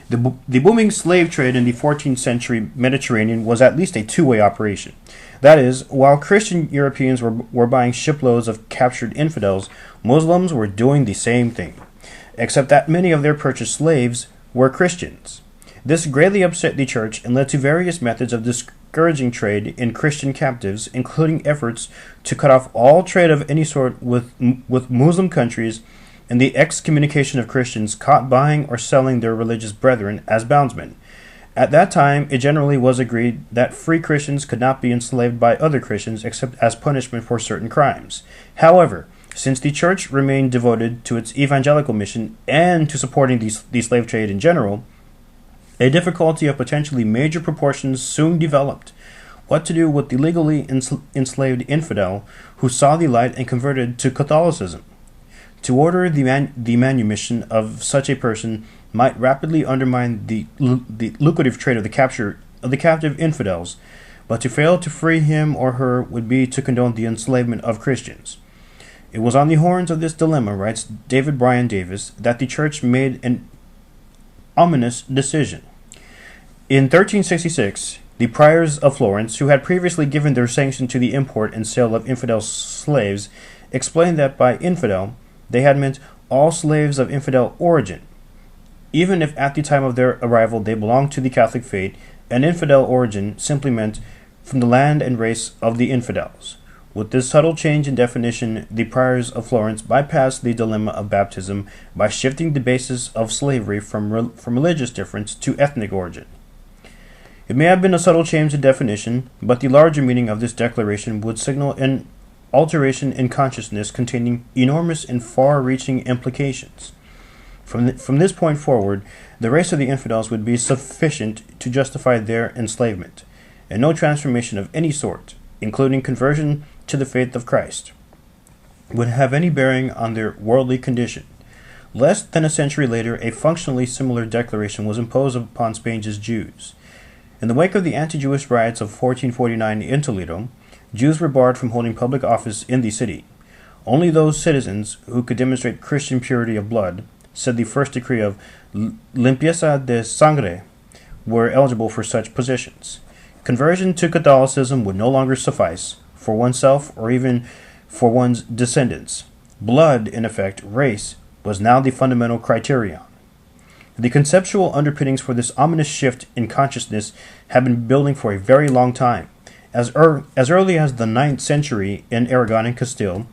The booming slave trade in the 14th century Mediterranean was at least a two-way operation. That is, while Christian Europeans were buying shiploads of captured infidels, Muslims were doing the same thing, except that many of their purchased slaves were Christians. This greatly upset the church and led to various methods of discouraging trade in Christian captives, including efforts to cut off all trade of any sort with Muslim countries and the excommunication of Christians caught buying or selling their religious brethren as bondsmen. At that time, it generally was agreed that free Christians could not be enslaved by other Christians except as punishment for certain crimes. However, since the church remained devoted to its evangelical mission and to supporting the slave trade in general, a difficulty of potentially major proportions soon developed: what to do with the legally enslaved infidel who saw the light and converted to Catholicism. To order the manumission of such a person might rapidly undermine the lucrative trade of the capture of the captive infidels, but to fail to free him or her would be to condone the enslavement of Christians. It was on the horns of this dilemma, writes David Bryan Davis, that the church made an ominous decision. In 1366, The priors of Florence, who had previously given their sanction to the import and sale of infidel slaves, explained that by infidel they had meant all slaves of infidel origin. Even if at the time of their arrival they belonged to the Catholic faith, an infidel origin simply meant from the land and race of the infidels. With this subtle change in definition, the priors of Florence bypassed the dilemma of baptism by shifting the basis of slavery from religious difference to ethnic origin. It may have been a subtle change in definition, but the larger meaning of this declaration would signal an alteration in consciousness containing enormous and far-reaching implications. From this point forward, the race of the infidels would be sufficient to justify their enslavement, and no transformation of any sort, including conversion to the faith of Christ, would have any bearing on their worldly condition. Less than a century later, a functionally similar declaration was imposed upon Spain's Jews. In the wake of the anti-Jewish riots of 1449 in Toledo, Jews were barred from holding public office in the city. Only those citizens who could demonstrate Christian purity of blood, said the first decree of limpieza de sangre, were eligible for such positions. Conversion to Catholicism would no longer suffice for oneself or even for one's descendants. Blood, in effect, race, was now the fundamental criterion. The conceptual underpinnings for this ominous shift in consciousness had been building for a very long time. As early as the 9th century in Aragon and Castile,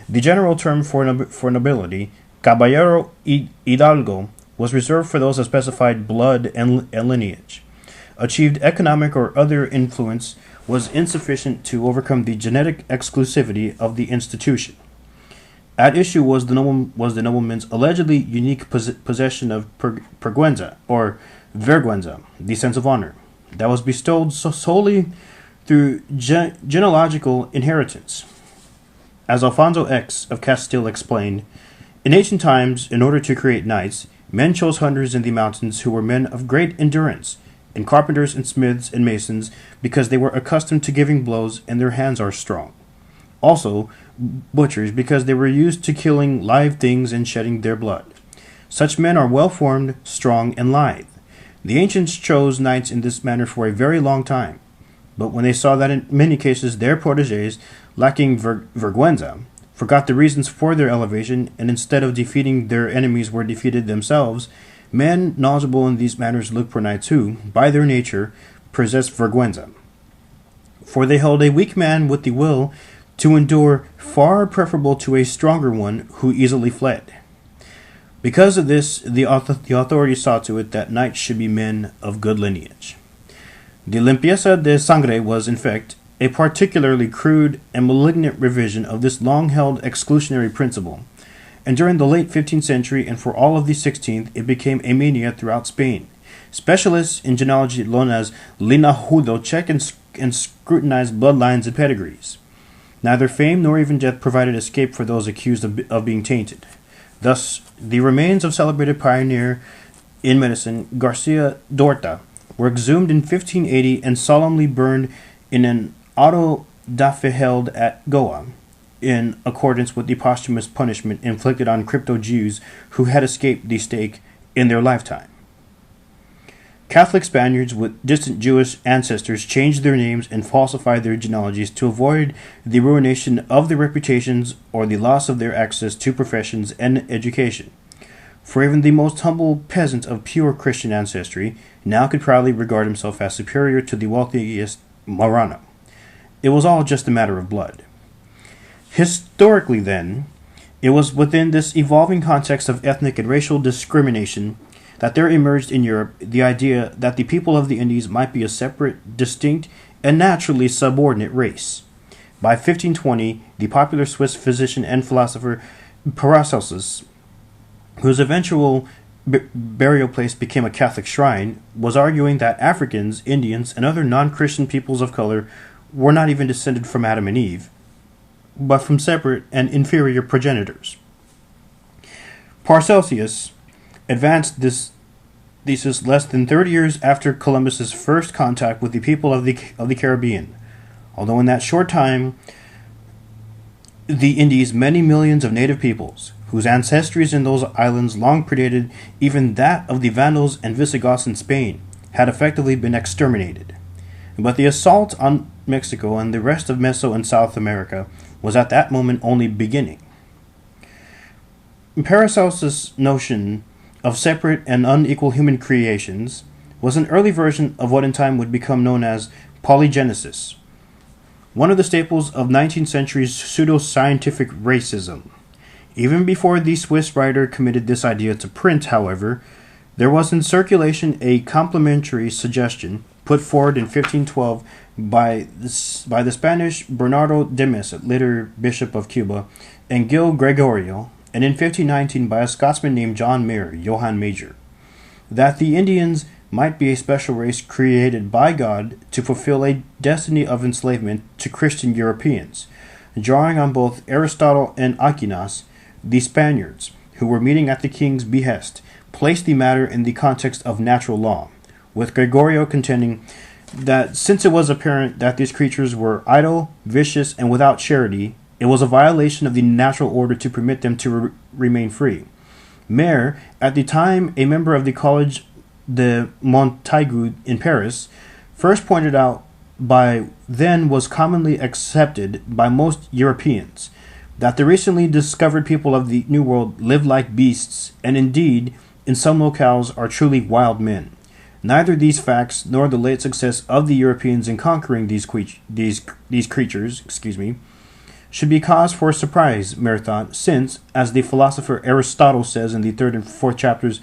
the general term for nobility, caballero hidalgo, was reserved for those of specified blood and lineage. Achieved economic or other influence was insufficient to overcome the genetic exclusivity of the institution. At issue was the nobleman's allegedly unique possession of perguenza, or vergüenza, the sense of honor, that was bestowed solely through genealogical inheritance. As Alfonso X of Castile explained, in ancient times, in order to create knights, men chose hunters in the mountains who were men of great endurance, and carpenters and smiths and masons, because they were accustomed to giving blows and their hands are strong. Also, butchers, because they were used to killing live things and shedding their blood. Such men are well-formed, strong, and lithe. The ancients chose knights in this manner for a very long time, but when they saw that in many cases their protégés, lacking vergüenza, forgot the reasons for their elevation, and instead of defeating their enemies were defeated themselves, men knowledgeable in these matters looked for knights who, by their nature, possessed vergüenza. For they held a weak man with the will to endure far preferable to a stronger one who easily fled. Because of this, the authorities saw to it that knights should be men of good lineage. The limpieza de sangre was, in fact, a particularly crude and malignant revision of this long-held exclusionary principle, and during the late 15th century and for all of the 16th, it became a mania throughout Spain. Specialists in genealogy known as linajudo check and scrutinize bloodlines and pedigrees. Neither fame nor even death provided escape for those accused of being tainted. Thus, the remains of celebrated pioneer in medicine Garcia Dorta were exhumed in 1580 and solemnly burned in an auto da fe held at Goa, in accordance with the posthumous punishment inflicted on crypto-Jews who had escaped the stake in their lifetime. Catholic Spaniards with distant Jewish ancestors changed their names and falsified their genealogies to avoid the ruination of their reputations or the loss of their access to professions and education. For even the most humble peasant of pure Christian ancestry now could proudly regard himself as superior to the wealthiest Marrano. It was all just a matter of blood. Historically, then, it was within this evolving context of ethnic and racial discrimination that there emerged in Europe the idea that the people of the Indies might be a separate, distinct, and naturally subordinate race. By 1520, the popular Swiss physician and philosopher Paracelsus, whose eventual burial place became a Catholic shrine, was arguing that Africans, Indians, and other non-Christian peoples of color were not even descended from Adam and Eve, but from separate and inferior progenitors. Paracelsus advanced this thesis less than 30 years after Columbus's first contact with the people of the Caribbean, although in that short time the Indies' many millions of native peoples, whose ancestries in those islands long predated even that of the Vandals and Visigoths in Spain, had effectively been exterminated. But the assault on Mexico and the rest of Meso and South America was at that moment only beginning. Paracelsus' notion of separate and unequal human creations was an early version of what in time would become known as polygenesis, one of the staples of 19th century's pseudo-scientific racism. Even before the Swiss writer committed this idea to print, however, there was in circulation a complementary suggestion put forward in 1512 by the Spanish Bernardo de Mesa, later Bishop of Cuba, and Gil Gregorio, and in 1519 by a Scotsman named John Mayer, Johann Major, that the Indians might be a special race created by God to fulfill a destiny of enslavement to Christian Europeans, drawing on both Aristotle and Aquinas. The Spaniards, who were meeting at the king's behest, placed the matter in the context of natural law, with Gregorio contending that since it was apparent that these creatures were idle, vicious, and without charity, it was a violation of the natural order to permit them to remain free. Mayer, at the time a member of the College de Montaigu in Paris, first pointed out by then was commonly accepted by most Europeans, that the recently discovered people of the New World live like beasts, and indeed, in some locales, are truly wild men. Neither these facts nor the late success of the Europeans in conquering these creatures, should be cause for surprise, Mayer thought, since, as the philosopher Aristotle says in the 3rd and 4th chapters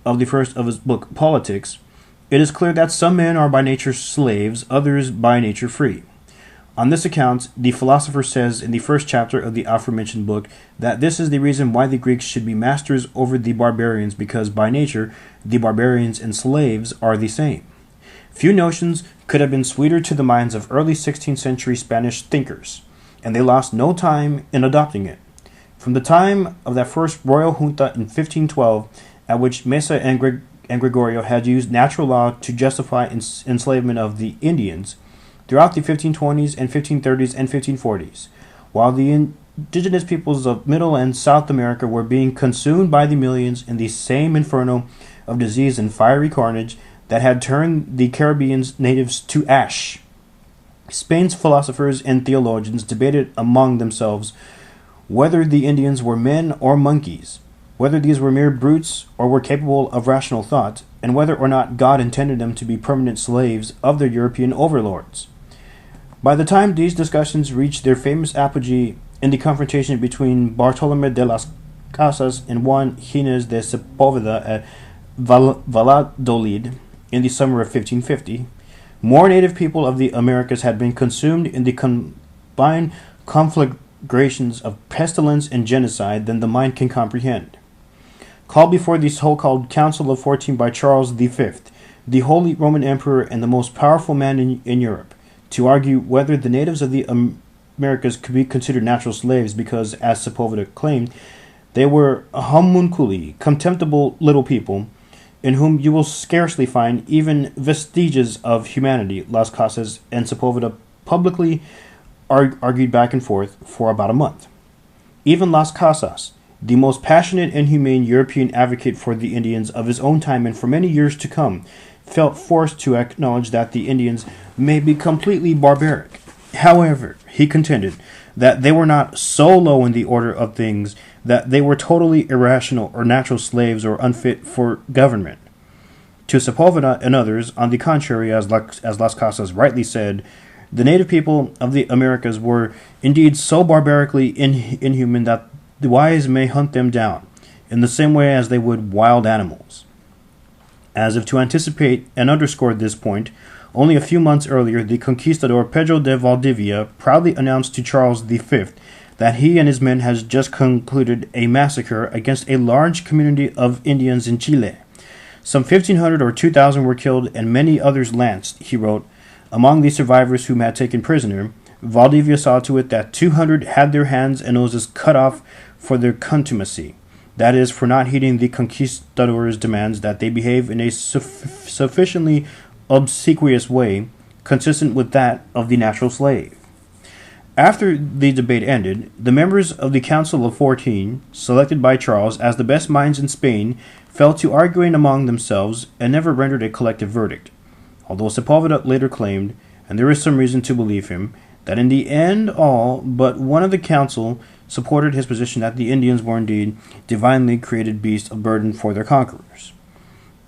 of the first of his book, Politics, it is clear that some men are by nature slaves, others by nature free. On this account, the philosopher says in the 1st chapter of the aforementioned book that this is the reason why the Greeks should be masters over the barbarians, because by nature the barbarians and slaves are the same. Few notions could have been sweeter to the minds of early 16th century Spanish thinkers, and they lost no time in adopting it. From the time of that first royal junta in 1512, at which Mesa and Gregorio had used natural law to justify enslavement of the Indians, throughout the 1520s and 1530s and 1540s, while the indigenous peoples of Middle and South America were being consumed by the millions in the same inferno of disease and fiery carnage that had turned the Caribbean's natives to ash. Spain's philosophers and theologians debated among themselves whether the Indians were men or monkeys, whether these were mere brutes or were capable of rational thought, and whether or not God intended them to be permanent slaves of their European overlords. By the time these discussions reached their famous apogee in the confrontation between Bartolomé de las Casas and Juan Gines de Sepúlveda at Valladolid in the summer of 1550, more native people of the Americas had been consumed in the combined conflagrations of pestilence and genocide than the mind can comprehend. Called before the so-called Council of 14 by Charles V, the Holy Roman Emperor and the most powerful man in Europe, to argue whether the natives of the Americas could be considered natural slaves because, as Sepúlveda claimed, they were homunculi, contemptible little people, in whom you will scarcely find even vestiges of humanity. Las Casas and Sepúlveda publicly argued back and forth for about a month. Even Las Casas, the most passionate and humane European advocate for the Indians of his own time and for many years to come, felt forced to acknowledge that the Indians may be completely barbaric. However, he contended that they were not so low in the order of things that they were totally irrational or natural slaves or unfit for government. To Sepúlveda and others, on the contrary, as Las Casas rightly said, the native people of the Americas were indeed so barbarically inhuman that the wise may hunt them down, in the same way as they would wild animals. As if to anticipate and underscore this point, only a few months earlier, the conquistador Pedro de Valdivia proudly announced to Charles V that he and his men had just concluded a massacre against a large community of Indians in Chile. Some 1,500 or 2,000 were killed and many others lanced, he wrote. Among the survivors whom had taken prisoner, Valdivia saw to it that 200 had their hands and noses cut off for their contumacy, that is, for not heeding the conquistador's demands that they behave in a sufficiently obsequious way, consistent with that of the natural slave. After the debate ended, the members of the Council of 14, selected by Charles as the best minds in Spain, fell to arguing among themselves and never rendered a collective verdict. although Sepulveda later claimed, and there is some reason to believe him, that in the end all but one of the council supported his position that the Indians were indeed divinely created beasts of burden for their conquerors.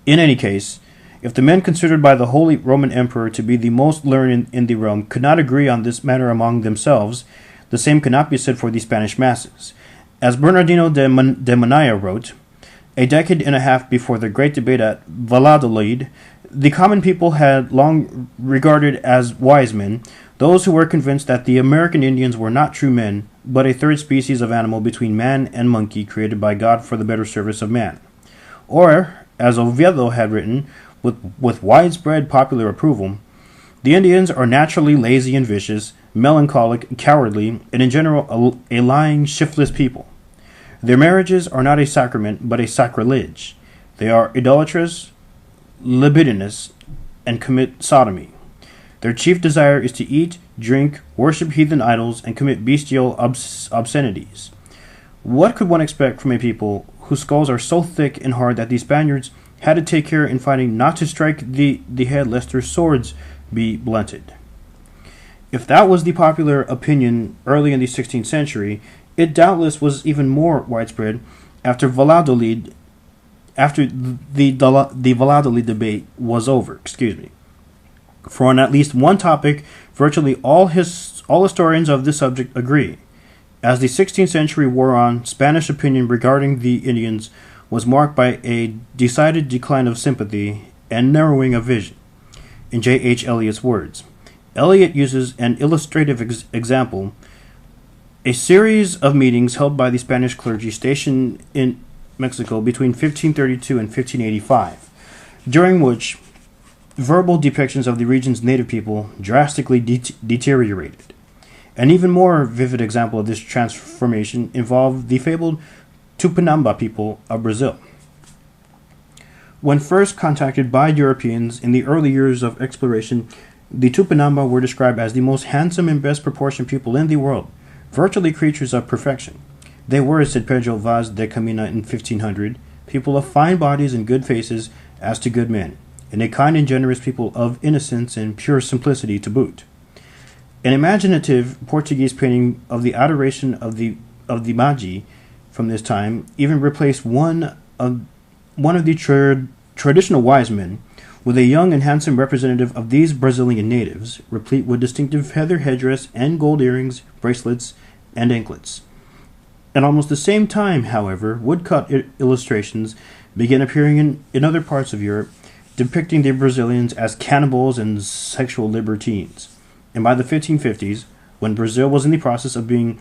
In any case, if the men considered by the Holy Roman Emperor to be the most learned in the realm could not agree on this matter among themselves, the same could not be said for the Spanish masses. As Bernardino de Monaya wrote, a decade and a half before the great debate at Valladolid, the common people had long regarded as wise men those who were convinced that the American Indians were not true men, but a third species of animal between man and monkey created by God for the better service of man. Or, as Oviedo had written, with widespread popular approval, the Indians are naturally lazy and vicious, melancholic, cowardly, and in general a lying, shiftless people. Their marriages are not a sacrament, but a sacrilege. They are idolatrous, libidinous, and commit sodomy. Their chief desire is to eat, drink, worship heathen idols, and commit bestial obscenities. What could one expect from a people whose skulls are so thick and hard that the Spaniards had to take care in fighting not to strike the head lest their swords be blunted? If that was the popular opinion early in the 16th century, it doubtless was even more widespread after Valladolid, after the Valladolid debate was over. For on at least one topic, virtually all historians of this subject agree. As the 16th century wore on, Spanish opinion regarding the Indians was marked by a decided decline of sympathy and narrowing of vision. In J. H. Eliot's words, Eliot uses an illustrative example: a series of meetings held by the Spanish clergy stationed in Mexico between 1532 and 1585, during which verbal depictions of the region's native people drastically deteriorated. An even more vivid example of this transformation involved the fabled Tupinamba people of Brazil. When first contacted by Europeans in the early years of exploration, the Tupinamba were described as the most handsome and best proportioned people in the world, virtually creatures of perfection. They were, said Pedro Vaz de Camina in 1500, people of fine bodies and good faces as to good men, and a kind and generous people of innocence and pure simplicity to boot. An imaginative Portuguese painting of the adoration of the Magi from this time even replaced one of the traditional wise men with a young and handsome representative of these Brazilian natives, replete with distinctive feather headdress and gold earrings, bracelets, and anklets. At almost the same time, however, woodcut illustrations began appearing in other parts of Europe, depicting the Brazilians as cannibals and sexual libertines. And by the 1550s, when Brazil was in the process of being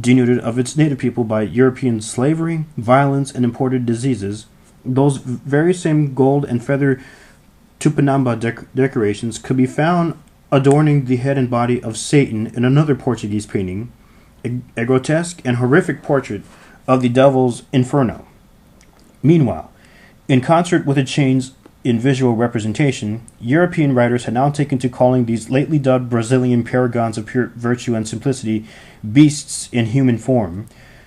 denuded of its native people by European slavery, violence, and imported diseases, those very same gold and feather Tupinamba decorations could be found adorning the head and body of Satan in another Portuguese painting, a grotesque and horrific portrait of the devil's inferno. Meanwhile, in concert with a change in visual representation, European writers had now taken to calling these lately dubbed Brazilian paragons of pure virtue and simplicity beasts in human form,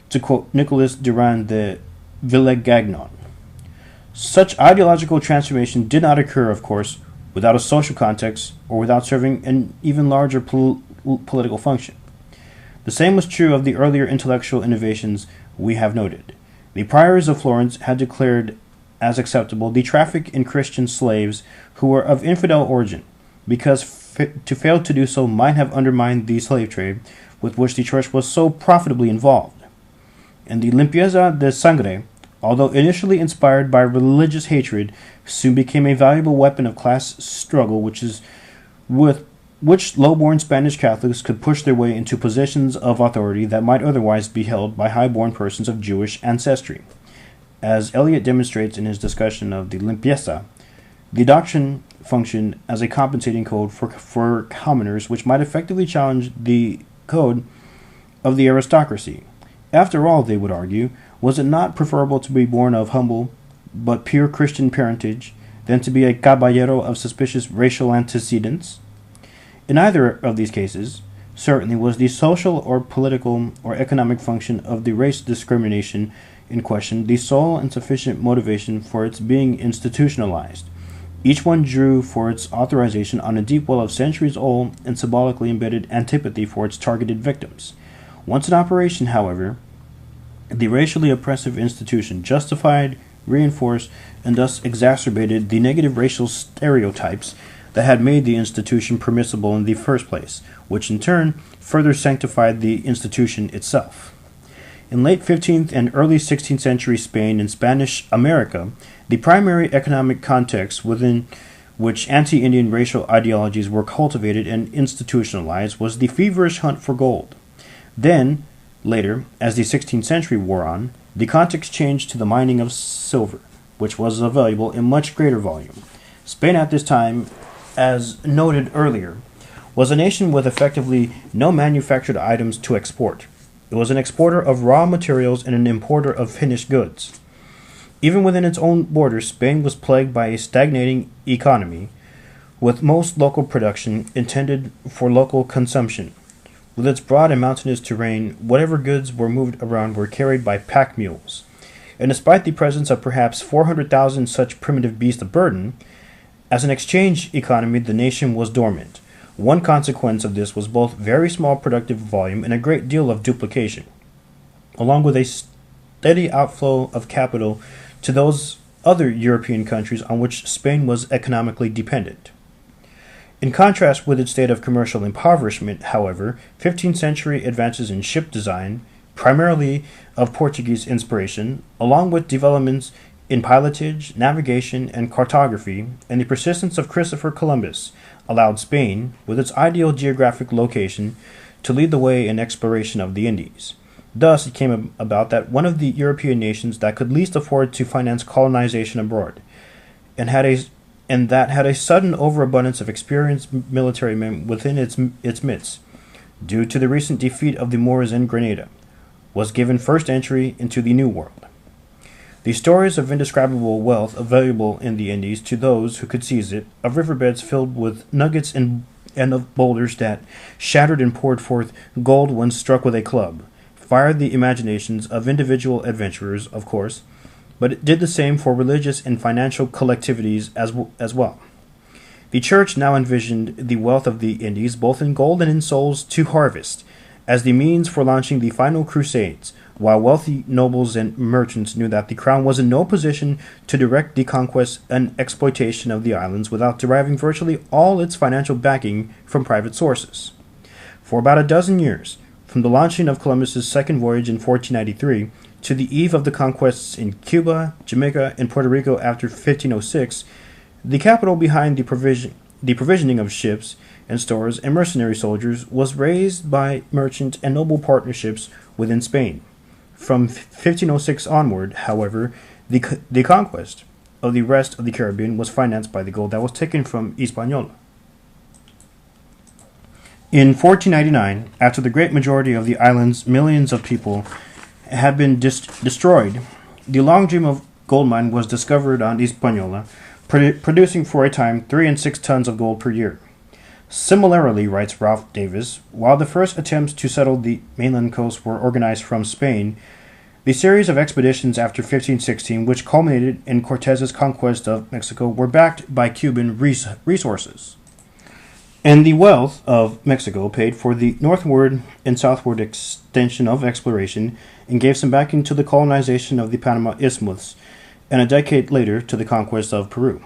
to quote Nicolas Durand de Villegagnon. Such ideological transformation did not occur, of course, without a social context or without serving an even larger political function. The same was true of the earlier intellectual innovations we have noted. The priors of Florence had declared as acceptable the traffic in Christian slaves who were of infidel origin, because to fail to do so might have undermined the slave trade with which the church was so profitably involved. And the limpieza de sangre, although initially inspired by religious hatred, soon became a valuable weapon of class struggle with which low-born Spanish Catholics could push their way into positions of authority that might otherwise be held by high-born persons of Jewish ancestry. As Eliot demonstrates in his discussion of the limpieza, the doctrine functioned as a compensating code for commoners which might effectively challenge the code of the aristocracy. After all, they would argue, was it not preferable to be born of humble but pure Christian parentage than to be a caballero of suspicious racial antecedents? In either of these cases, certainly was the social or political or economic function of the race discrimination in question the sole and sufficient motivation for its being institutionalized, Each one drew for its authorization on a deep well of centuries-old and symbolically embedded antipathy for its targeted victims. Once in operation, however, the racially oppressive institution justified, reinforced, and thus exacerbated the negative racial stereotypes that had made the institution permissible in the first place, which in turn further sanctified the institution itself. In late 15th and early 16th century Spain and Spanish America, the primary economic context within which anti-Indian racial ideologies were cultivated and institutionalized was the feverish hunt for gold. Then, later, as the 16th century wore on, the context changed to the mining of silver, which was available in much greater volume. Spain at this time, as noted earlier, was a nation with effectively no manufactured items to export. It was an exporter of raw materials and an importer of finished goods. Even within its own borders, Spain was plagued by a stagnating economy, with most local production intended for local consumption. With its broad and mountainous terrain, whatever goods were moved around were carried by pack mules. And despite the presence of perhaps 400,000 such primitive beasts of burden, as an exchange economy the nation was dormant. One consequence of this was both very small productive volume and a great deal of duplication, along with a steady outflow of capital to those other European countries on which Spain was economically dependent. In contrast with its state of commercial impoverishment, however, 15th century advances in ship design, primarily of Portuguese inspiration, along with developments in pilotage, navigation, and cartography, and the persistence of Christopher Columbus, allowed Spain, with its ideal geographic location, to lead the way in exploration of the Indies. Thus, it came about that one of the European nations that could least afford to finance colonization abroad, and that had a sudden overabundance of experienced military men within its midst, due to the recent defeat of the Moors in Grenada, was given first entry into the New World. The stories of indescribable wealth available in the Indies to those who could seize it, of riverbeds filled with nuggets and of boulders that shattered and poured forth gold when struck with a club, fired the imaginations of individual adventurers, of course, but it did the same for religious and financial collectivities as well. The Church now envisioned the wealth of the Indies, both in gold and in souls to harvest, as the means for launching the final crusades, while wealthy nobles and merchants knew that the crown was in no position to direct the conquest and exploitation of the islands without deriving virtually all its financial backing from private sources. For about a dozen years, from the launching of Columbus's second voyage in 1493 to the eve of the conquests in Cuba, Jamaica, and Puerto Rico after 1506, the capital behind the provisioning of ships and stores and mercenary soldiers was raised by merchant and noble partnerships within Spain. From 1506 onward, however, the conquest of the rest of the Caribbean was financed by the gold that was taken from Hispaniola. In 1499, after the great majority of the island's millions of people had been destroyed, the long dream of gold mine was discovered on Hispaniola, producing for a time 3 and 6 tons of gold per year. Similarly, writes Ralph Davis, while the first attempts to settle the mainland coast were organized from Spain, the series of expeditions after 1516, which culminated in Cortez's conquest of Mexico, were backed by Cuban resources. And the wealth of Mexico paid for the northward and southward extension of exploration and gave some backing to the colonization of the Panama Isthmus, and a decade later to the conquest of Peru.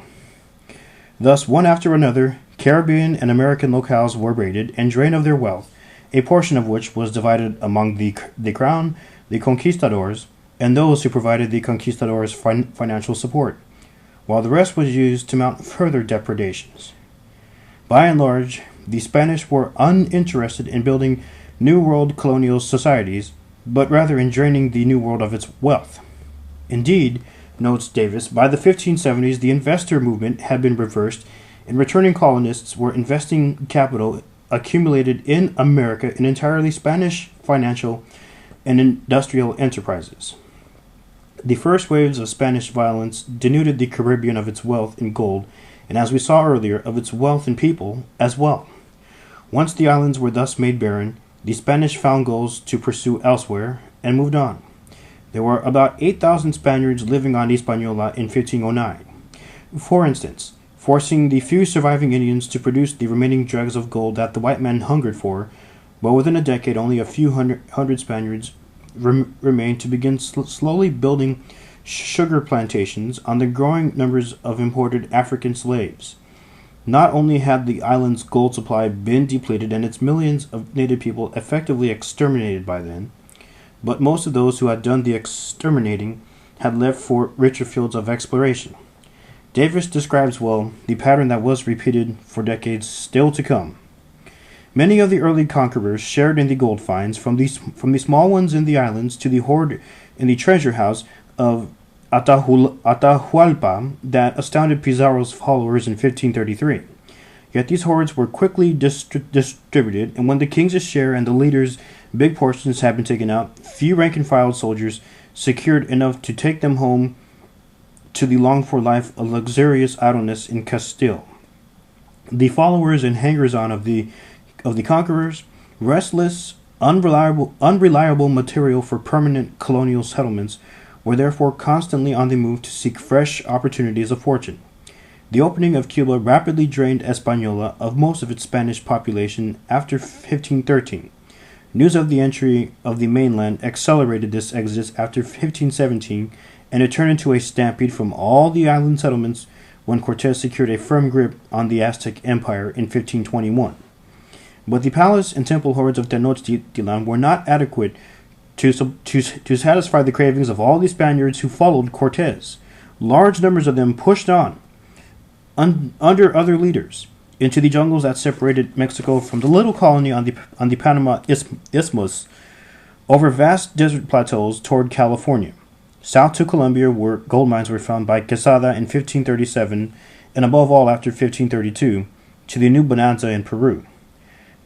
Thus, one after another, Caribbean and American locales were raided and drained of their wealth, a portion of which was divided among the Crown, the conquistadors, and those who provided the conquistadors financial support, while the rest was used to mount further depredations. By and large, the Spanish were uninterested in building New World colonial societies, but rather in draining the New World of its wealth. Indeed, notes Davis, by the 1570s the investor movement had been reversed, and returning colonists were investing capital accumulated in America in entirely Spanish financial and industrial enterprises. The first waves of Spanish violence denuded the Caribbean of its wealth in gold, and as we saw earlier, of its wealth in people as well. Once the islands were thus made barren, the Spanish found goals to pursue elsewhere and moved on. There were about 8,000 Spaniards living on Hispaniola in 1509. For instance, forcing the few surviving Indians to produce the remaining dregs of gold that the white man hungered for. But within a decade, only a few hundred Spaniards remained to begin slowly building sugar plantations on the growing numbers of imported African slaves. Not only had the island's gold supply been depleted and its millions of native people effectively exterminated by then, but most of those who had done the exterminating had left for richer fields of exploration. Davis describes well the pattern that was repeated for decades still to come. Many of the early conquerors shared in the gold finds, from the small ones in the islands to the hoard in the treasure house of Atahualpa that astounded Pizarro's followers in 1533. Yet these hoards were quickly distributed, and when the king's share and the leaders' big portions had been taken out, few rank-and-file soldiers secured enough to take them home to the longed-for life of luxurious idleness in Castile. The followers and hangers-on of the conquerors, restless, unreliable material for permanent colonial settlements, were therefore constantly on the move to seek fresh opportunities of fortune. The opening of Cuba rapidly drained Hispaniola of most of its Spanish population after 1513. News of the entry of the mainland accelerated this exodus after 1517, and it turned into a stampede from all the island settlements when Cortés secured a firm grip on the Aztec Empire in 1521. But the palace and temple hoards of Tenochtitlan were not adequate to satisfy the cravings of all the Spaniards who followed Cortés. Large numbers of them pushed on, under other leaders, into the jungles that separated Mexico from the little colony on the Panama Isthmus, over vast desert plateaus toward California. South to Colombia, where gold mines were found by Quesada in 1537, and above all after 1532, to the New Bonanza in Peru.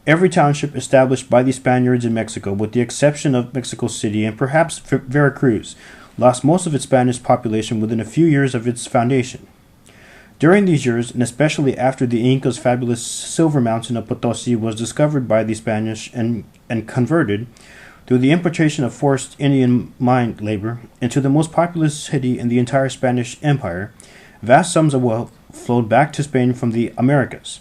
Every township established by the Spaniards in Mexico, with the exception of Mexico City and perhaps Veracruz, lost most of its Spanish population within a few years of its foundation. During these years, and especially after the Incas' fabulous silver mountain of Potosi was discovered by the Spanish and converted, through the importation of forced Indian mine labor, into the most populous city in the entire Spanish Empire, vast sums of wealth flowed back to Spain from the Americas.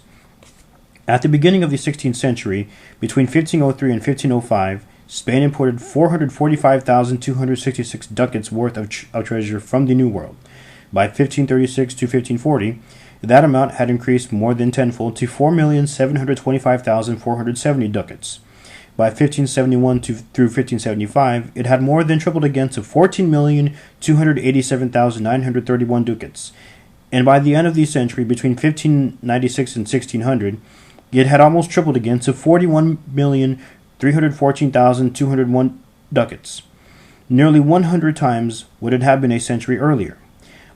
At the beginning of the 16th century, between 1503 and 1505, Spain imported 445,266 ducats worth of treasure from the New World. By 1536 to 1540, that amount had increased more than tenfold to 4,725,470 ducats. By 1571 through 1575, it had more than tripled again to 14,287,931 ducats. And by the end of the century, between 1596 and 1600, it had almost tripled again to 41,314,201 ducats, nearly 100 times what it had been a century earlier.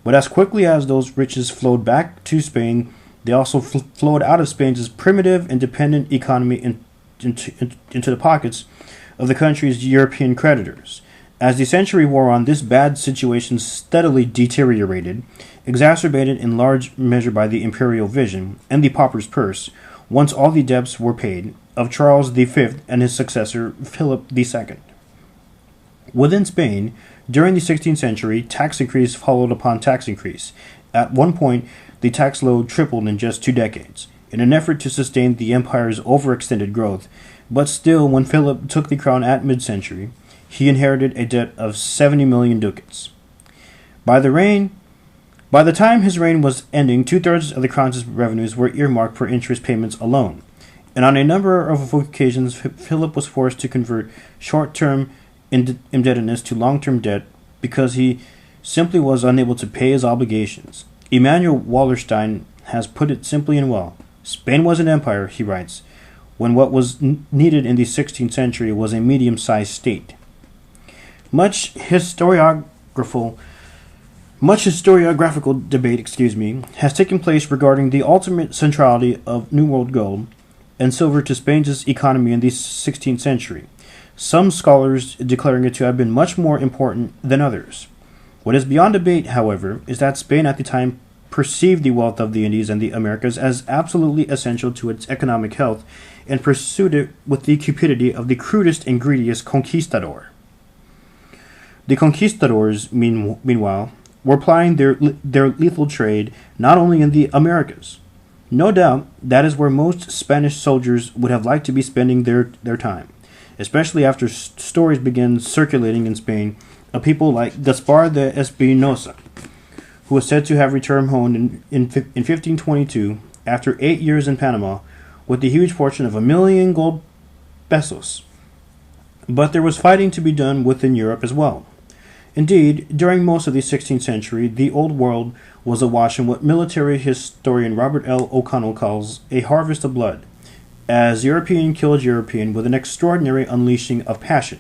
But as quickly as those riches flowed back to Spain, they also flowed out of Spain's primitive and dependent economy into the pockets of the country's European creditors. As the century wore on, this bad situation steadily deteriorated, exacerbated in large measure by the imperial vision and the pauper's purse, once all the debts were paid, of Charles V and his successor, Philip II. Within Spain, during the 16th century, tax increase followed upon tax increase. At one point, the tax load tripled in just 2 decades, in an effort to sustain the empire's overextended growth. But still, when Philip took the crown at mid-century, he inherited a debt of 70 million ducats. By the time his reign was ending, 2/3 of the crown's revenues were earmarked for interest payments alone, and on a number of occasions Philip was forced to convert short-term indebtedness to long-term debt because he simply was unable to pay his obligations. Emanuel Wallerstein has put it simply and well. Spain was an empire, he writes, when what was needed in the 16th century was a medium-sized state. Much historiographical debate, has taken place regarding the ultimate centrality of New World gold and silver to Spain's economy in the 16th century, some scholars declaring it to have been much more important than others. What is beyond debate, however, is that Spain at the time perceived the wealth of the Indies and the Americas as absolutely essential to its economic health and pursued it with the cupidity of the crudest and greediest conquistador. The conquistadors, meanwhile, were plying their lethal trade not only in the Americas. No doubt that is where most Spanish soldiers would have liked to be spending their time, especially after stories began circulating in Spain of people like Gaspar de Espinosa, who was said to have returned home in 1522 after 8 years in Panama with the huge fortune of 1,000,000 gold pesos. But there was fighting to be done within Europe as well. Indeed, during most of the 16th century, the Old World was awash in what military historian Robert L. O'Connell calls a harvest of blood, as European killed European with an extraordinary unleashing of passion.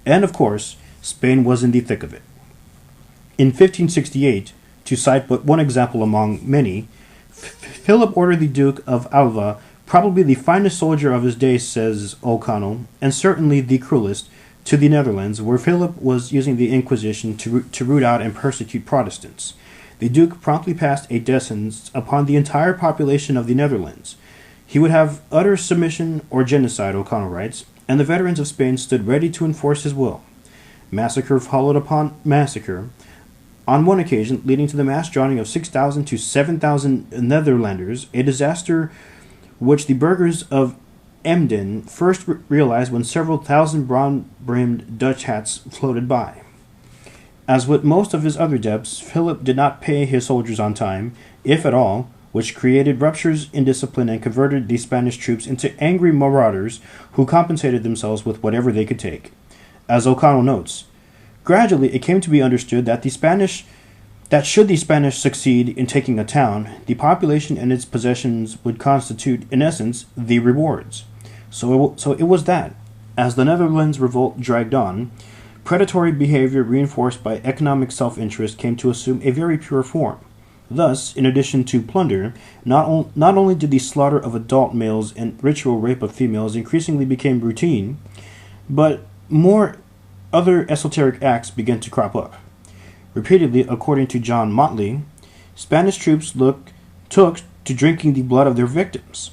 And, of course, Spain was in the thick of it. In 1568, to cite but one example among many, Philip ordered the Duke of Alva, probably the finest soldier of his day, says O'Connell, and certainly the cruelest, to the Netherlands, where Philip was using the Inquisition to root out and persecute Protestants. The Duke promptly passed a sentence upon the entire population of the Netherlands. He would have utter submission or genocide, O'Connell writes, and the veterans of Spain stood ready to enforce his will. Massacre followed upon massacre, on one occasion leading to the mass drowning of 6,000 to 7,000 Netherlanders, a disaster which the burghers of Emden first realized when several thousand brown-brimmed Dutch hats floated by. As with most of his other debts, Philip did not pay his soldiers on time, if at all, which created ruptures in discipline and converted the Spanish troops into angry marauders who compensated themselves with whatever they could take. As O'Connell notes, gradually it came to be understood that should the Spanish succeed in taking a town, the population and its possessions would constitute, in essence, the rewards. So it was that, as the Netherlands revolt dragged on, predatory behavior reinforced by economic self-interest came to assume a very pure form. Thus, in addition to plunder, not only did the slaughter of adult males and ritual rape of females increasingly become routine, but more other esoteric acts began to crop up. Repeatedly, according to John Motley, Spanish troops took to drinking the blood of their victims.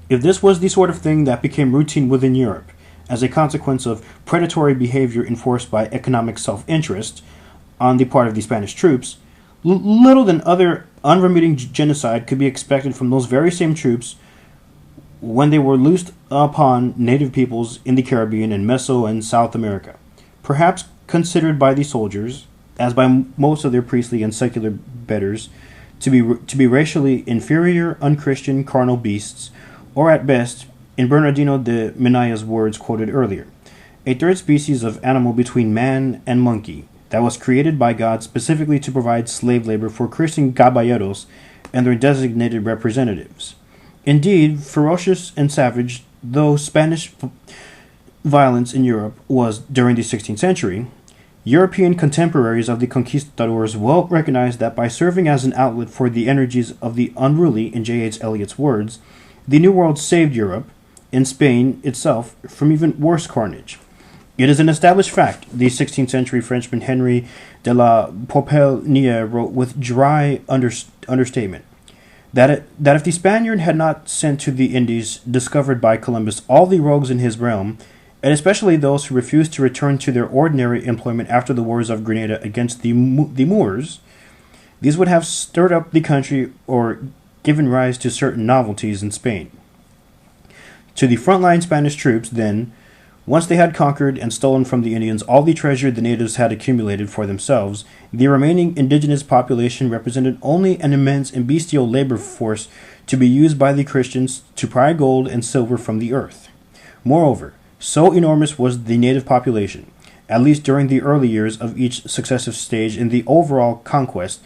If this was the sort of thing that became routine within Europe, as a consequence of predatory behavior enforced by economic self-interest on the part of the Spanish troops, little than other unremitting genocide could be expected from those very same troops when they were loosed upon native peoples in the Caribbean and Meso and South America, perhaps considered by the soldiers, as by most of their priestly and secular betters, to be racially inferior, unchristian, carnal beasts, or at best, in Bernardino de Menaya's words quoted earlier, a third species of animal between man and monkey that was created by God specifically to provide slave labor for Christian caballeros and their designated representatives. Indeed, ferocious and savage though Spanish violence in Europe was during the 16th century, European contemporaries of the conquistadors well recognized that by serving as an outlet for the energies of the unruly, in J. H. Eliot's words, the New World saved Europe, in Spain itself, from even worse carnage. It is an established fact, the 16th century Frenchman Henry de la Popelnier wrote with dry understatement, that if the Spaniard had not sent to the Indies, discovered by Columbus, all the rogues in his realm, and especially those who refused to return to their ordinary employment after the wars of Grenada against the Moors, these would have stirred up the country or given rise to certain novelties in Spain. To the frontline Spanish troops, then, once they had conquered and stolen from the Indians all the treasure the natives had accumulated for themselves, the remaining indigenous population represented only an immense and bestial labor force to be used by the Christians to pry gold and silver from the earth. Moreover, so enormous was the native population, at least during the early years of each successive stage in the overall conquest,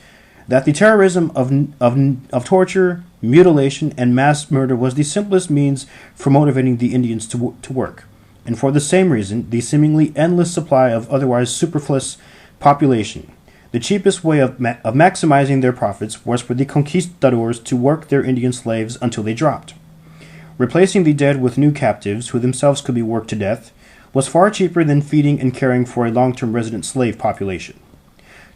that the terrorism of torture, mutilation, and mass murder was the simplest means for motivating the Indians to work. And for the same reason, the seemingly endless supply of otherwise superfluous population, the cheapest way of maximizing their profits was for the conquistadors to work their Indian slaves until they dropped. Replacing the dead with new captives, who themselves could be worked to death, was far cheaper than feeding and caring for a long-term resident slave population.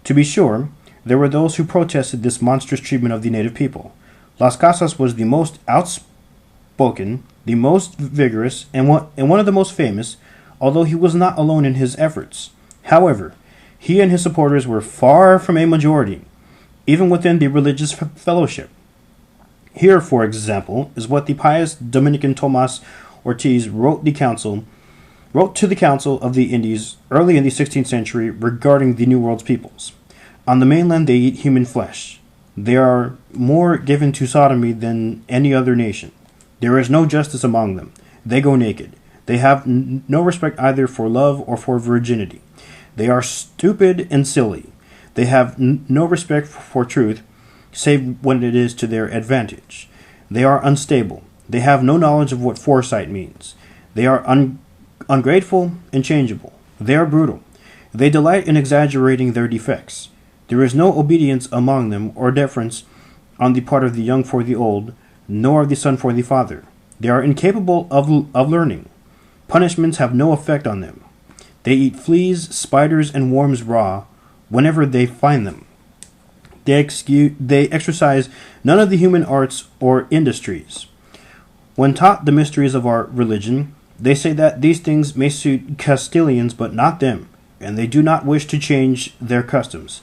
To be sure, there were those who protested this monstrous treatment of the native people. Las Casas was the most outspoken, the most vigorous, and one of the most famous, although he was not alone in his efforts. However, He and his supporters were far from a majority, even within the religious fellowship. Here, for example, is what the pious Dominican Tomas Ortiz wrote to the Council of the Indies early in the 16th century regarding the New World's peoples. On the mainland they eat human flesh. They are more given to sodomy than any other nation. There is no justice among them. They go naked. They have no respect either for love or for virginity. They are stupid and silly. They have no respect for truth, save when it is to their advantage. They are unstable. They have no knowledge of what foresight means. They are ungrateful and changeable. They are brutal. They delight in exaggerating their defects. There is no obedience among them or deference on the part of the young for the old, nor of the son for the father. They are incapable of learning. Punishments have no effect on them. They eat fleas, spiders, and worms raw whenever they find them. They exercise none of the human arts or industries. When taught the mysteries of our religion, they say that these things may suit Castilians but not them, and they do not wish to change their customs.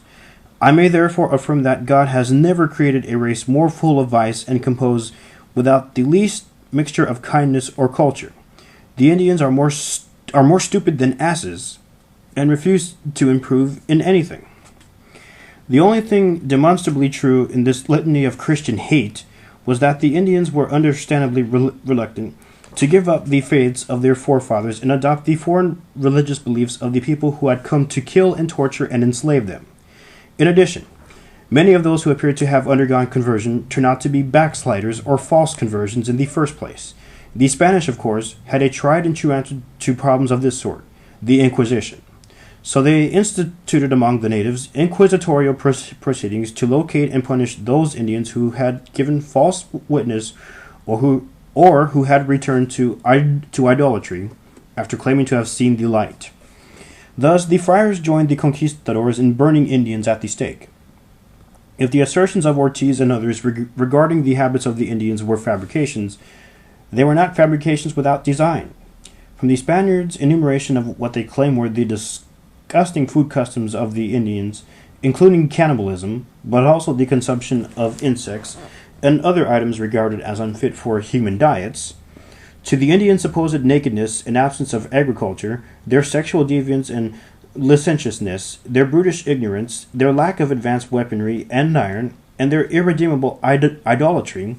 I may therefore affirm that God has never created a race more full of vice and composed without the least mixture of kindness or culture. The Indians are more stupid than asses, and refuse to improve in anything. The only thing demonstrably true in this litany of Christian hate was that the Indians were understandably reluctant to give up the faiths of their forefathers and adopt the foreign religious beliefs of the people who had come to kill and torture and enslave them. In addition, many of those who appeared to have undergone conversion turned out to be backsliders or false conversions in the first place. The Spanish, of course, had a tried and true answer to problems of this sort, the Inquisition. So they instituted among the natives inquisitorial proceedings to locate and punish those Indians who had given false witness or who had returned to idolatry after claiming to have seen the light. Thus, the friars joined the conquistadors in burning Indians at the stake. If the assertions of Ortiz and others regarding the habits of the Indians were fabrications, they were not fabrications without design. From the Spaniards' enumeration of what they claim were the disgusting food customs of the Indians, including cannibalism, but also the consumption of insects and other items regarded as unfit for human diets, to the Indians' supposed nakedness and absence of agriculture, their sexual deviance and licentiousness, their brutish ignorance, their lack of advanced weaponry and iron, and their irredeemable idolatry,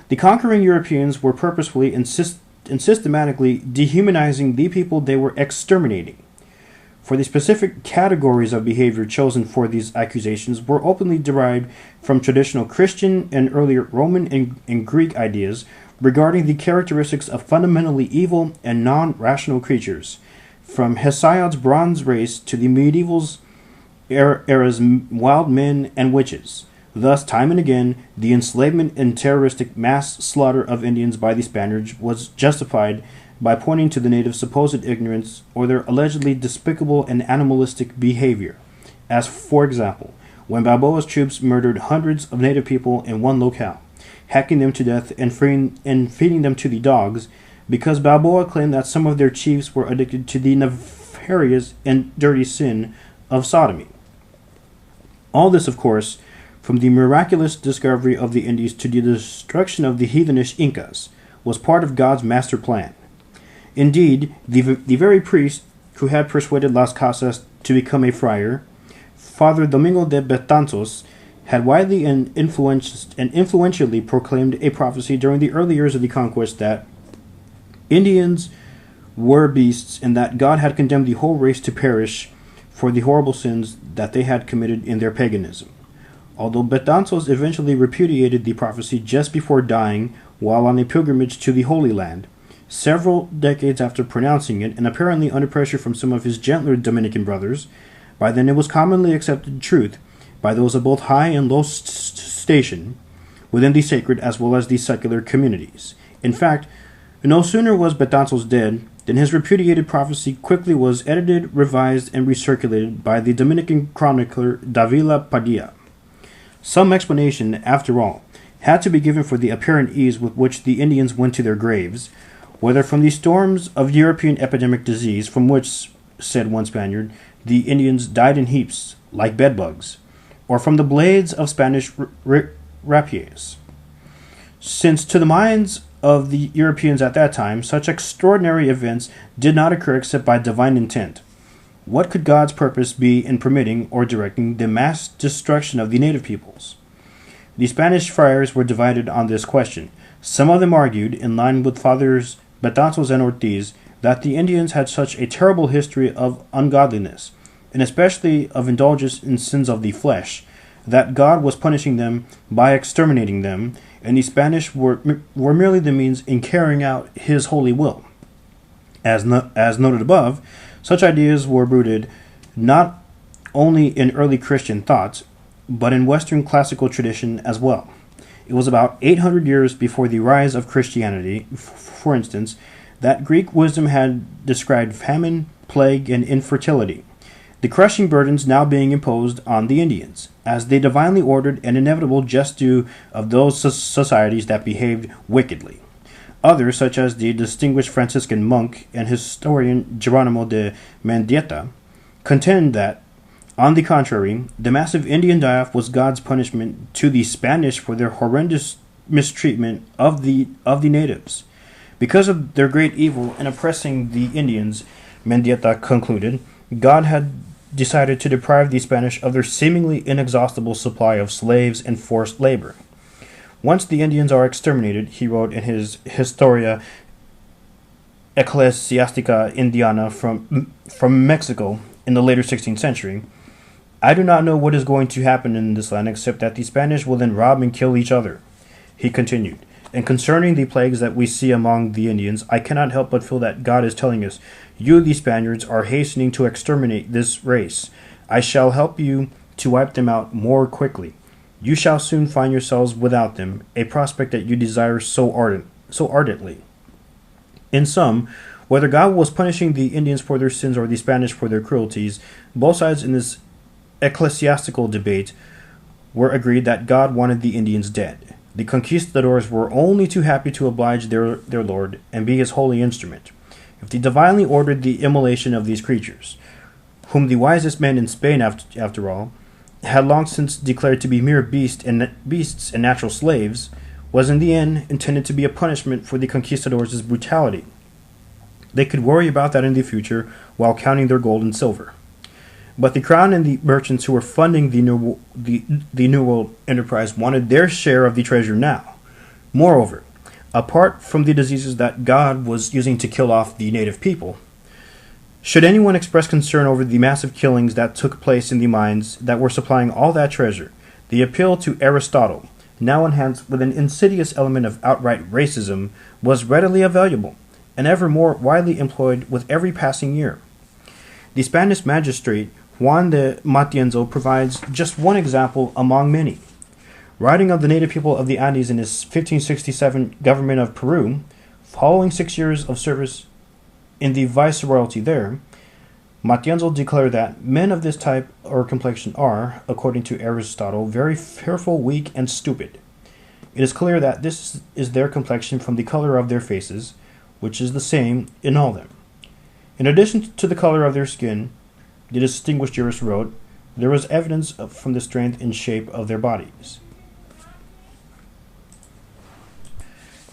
the conquering Europeans were purposefully and systematically dehumanizing the people they were exterminating. For the specific categories of behavior chosen for these accusations were openly derived from traditional Christian and earlier Roman and Greek ideas regarding the characteristics of fundamentally evil and non-rational creatures, from Hesiod's Bronze Race to the medieval's era's wild men and witches. Thus, time and again, the enslavement and terroristic mass slaughter of Indians by the Spaniards was justified by pointing to the natives' supposed ignorance or their allegedly despicable and animalistic behavior, as, for example, when Balboa's troops murdered hundreds of native people in one locale, hacking them to death and feeding them to the dogs, because Balboa claimed that some of their chiefs were addicted to the nefarious and dirty sin of sodomy. All this, of course, from the miraculous discovery of the Indies to the destruction of the heathenish Incas, was part of God's master plan. Indeed, the very priest who had persuaded Las Casas to become a friar, Father Domingo de Betanzos, had widely and influentially proclaimed a prophecy during the early years of the conquest that Indians were beasts and that God had condemned the whole race to perish for the horrible sins that they had committed in their paganism. Although Betanzos eventually repudiated the prophecy just before dying while on a pilgrimage to the Holy Land, several decades after pronouncing it, and apparently under pressure from some of his gentler Dominican brothers, by then it was commonly accepted truth by those of both high and low station within the sacred as well as the secular communities. In fact, no sooner was Betanzos dead than his repudiated prophecy quickly was edited, revised, and recirculated by the Dominican chronicler Davila Padilla. Some explanation, after all, had to be given for the apparent ease with which the Indians went to their graves, whether from the storms of European epidemic disease, from which, said one Spaniard, the Indians died in heaps, like bedbugs, or from the blades of Spanish rapiers. Since to the minds of the Europeans at that time, such extraordinary events did not occur except by divine intent, what could God's purpose be in permitting or directing the mass destruction of the native peoples? The Spanish friars were divided on this question. Some of them argued, in line with Fathers Betanzos and Ortiz, that the Indians had such a terrible history of ungodliness, and especially of indulgence in sins of the flesh, that God was punishing them by exterminating them, and the Spanish were merely the means in carrying out his holy will. As noted above, such ideas were rooted not only in early Christian thoughts, but in Western classical tradition as well. It was about 800 years before the rise of Christianity, for instance, that Greek wisdom had described famine, plague, and infertility, the crushing burdens now being imposed on the Indians, as they divinely ordered and inevitable just due of those societies that behaved wickedly. Others, such as the distinguished Franciscan monk and historian Geronimo de Mendieta, contend that, on the contrary, the massive Indian die-off was God's punishment to the Spanish for their horrendous mistreatment of the natives. Because of their great evil in oppressing the Indians, Mendieta concluded, God had decided to deprive the Spanish of their seemingly inexhaustible supply of slaves and forced labor. Once the Indians are exterminated, he wrote in his Historia Ecclesiastica Indiana from Mexico in the later 16th century, I do not know what is going to happen in this land except that the Spanish will then rob and kill each other. He continued, and concerning the plagues that we see among the Indians, I cannot help but feel that God is telling us, you, the Spaniards, are hastening to exterminate this race. I shall help you to wipe them out more quickly. You shall soon find yourselves without them, a prospect that you desire so ardently. In sum, whether God was punishing the Indians for their sins or the Spanish for their cruelties, both sides in this ecclesiastical debate were agreed that God wanted the Indians dead. The conquistadors were only too happy to oblige their lord and be his holy instrument. If they divinely ordered the immolation of these creatures, whom the wisest men in Spain, after all, had long since declared to be mere beasts and natural slaves, was in the end intended to be a punishment for the conquistadors' brutality. They could worry about that in the future while counting their gold and silver. But the crown and the merchants who were funding the New World enterprise wanted their share of the treasure now. Moreover, apart from the diseases that God was using to kill off the native people, should anyone express concern over the massive killings that took place in the mines that were supplying all that treasure, the appeal to Aristotle, now enhanced with an insidious element of outright racism, was readily available, and ever more widely employed with every passing year. The Spanish magistrate Juan de Matienzo provides just one example among many. Writing of the native people of the Andes in his 1567 government of Peru, following 6 years of service in the viceroyalty there, Matienzo declared that men of this type or complexion are, according to Aristotle, very fearful, weak, and stupid. It is clear that this is their complexion from the color of their faces, which is the same in all them. In addition to the color of their skin, the distinguished jurist wrote, there was evidence from the strength and shape of their bodies.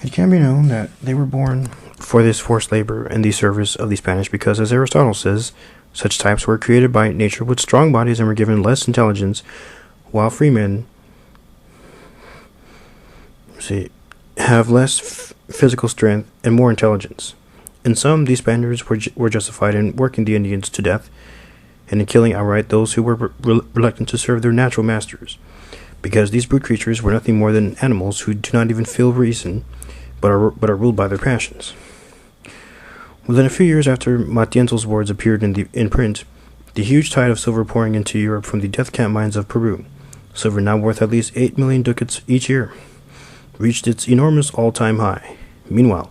It can be known that they were born for this forced labor and the service of the Spanish because, as Aristotle says, such types were created by nature with strong bodies and were given less intelligence, while free men have less physical strength and more intelligence. In sum, these Spaniards were justified in working the Indians to death and in killing outright those who were reluctant to serve their natural masters, because these brute creatures were nothing more than animals who do not even feel reason, but are ruled by their passions. Within a few years after Matienzo's words appeared in print, the huge tide of silver pouring into Europe from the death camp mines of Peru, silver now worth at least 8 million ducats each year, reached its enormous all-time high. Meanwhile,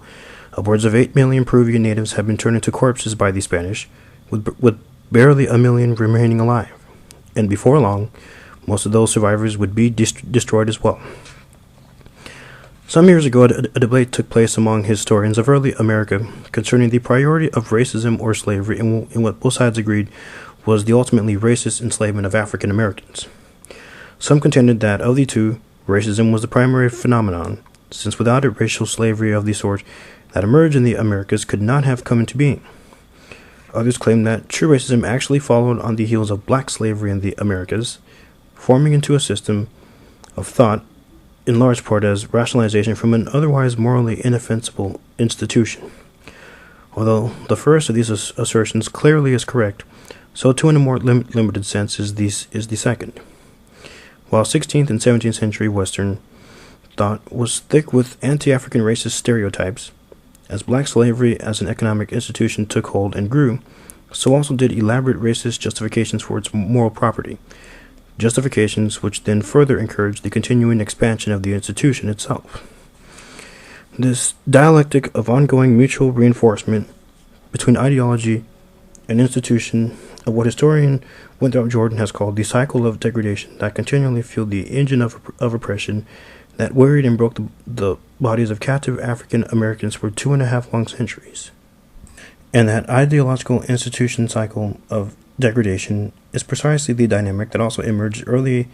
upwards of 8 million Peruvian natives have been turned into corpses by the Spanish, with barely a million remaining alive, and before long, most of those survivors would be destroyed as well. Some years ago, a debate took place among historians of early America concerning the priority of racism or slavery, in what both sides agreed was the ultimately racist enslavement of African Americans. Some contended that of the two, racism was the primary phenomenon, since without it, racial slavery of the sort that emerged in the Americas could not have come into being. Others claimed that true racism actually followed on the heels of black slavery in the Americas, forming into a system of thought in large part as rationalization from an otherwise morally indefensible institution. Although the first of these assertions clearly is correct, so too in a more limited sense is the second. While 16th and 17th century Western thought was thick with anti-African racist stereotypes, as black slavery as an economic institution took hold and grew, so also did elaborate racist justifications for its moral property, justifications which then further encouraged the continuing expansion of the institution itself. This dialectic of ongoing mutual reinforcement between ideology and institution of what historian Winthrop Jordan has called the cycle of degradation that continually fueled the engine of oppression that worried and broke the bodies of captive African Americans for 2.5 long centuries. And that ideological institution cycle of degradation is precisely the dynamic that also emerged early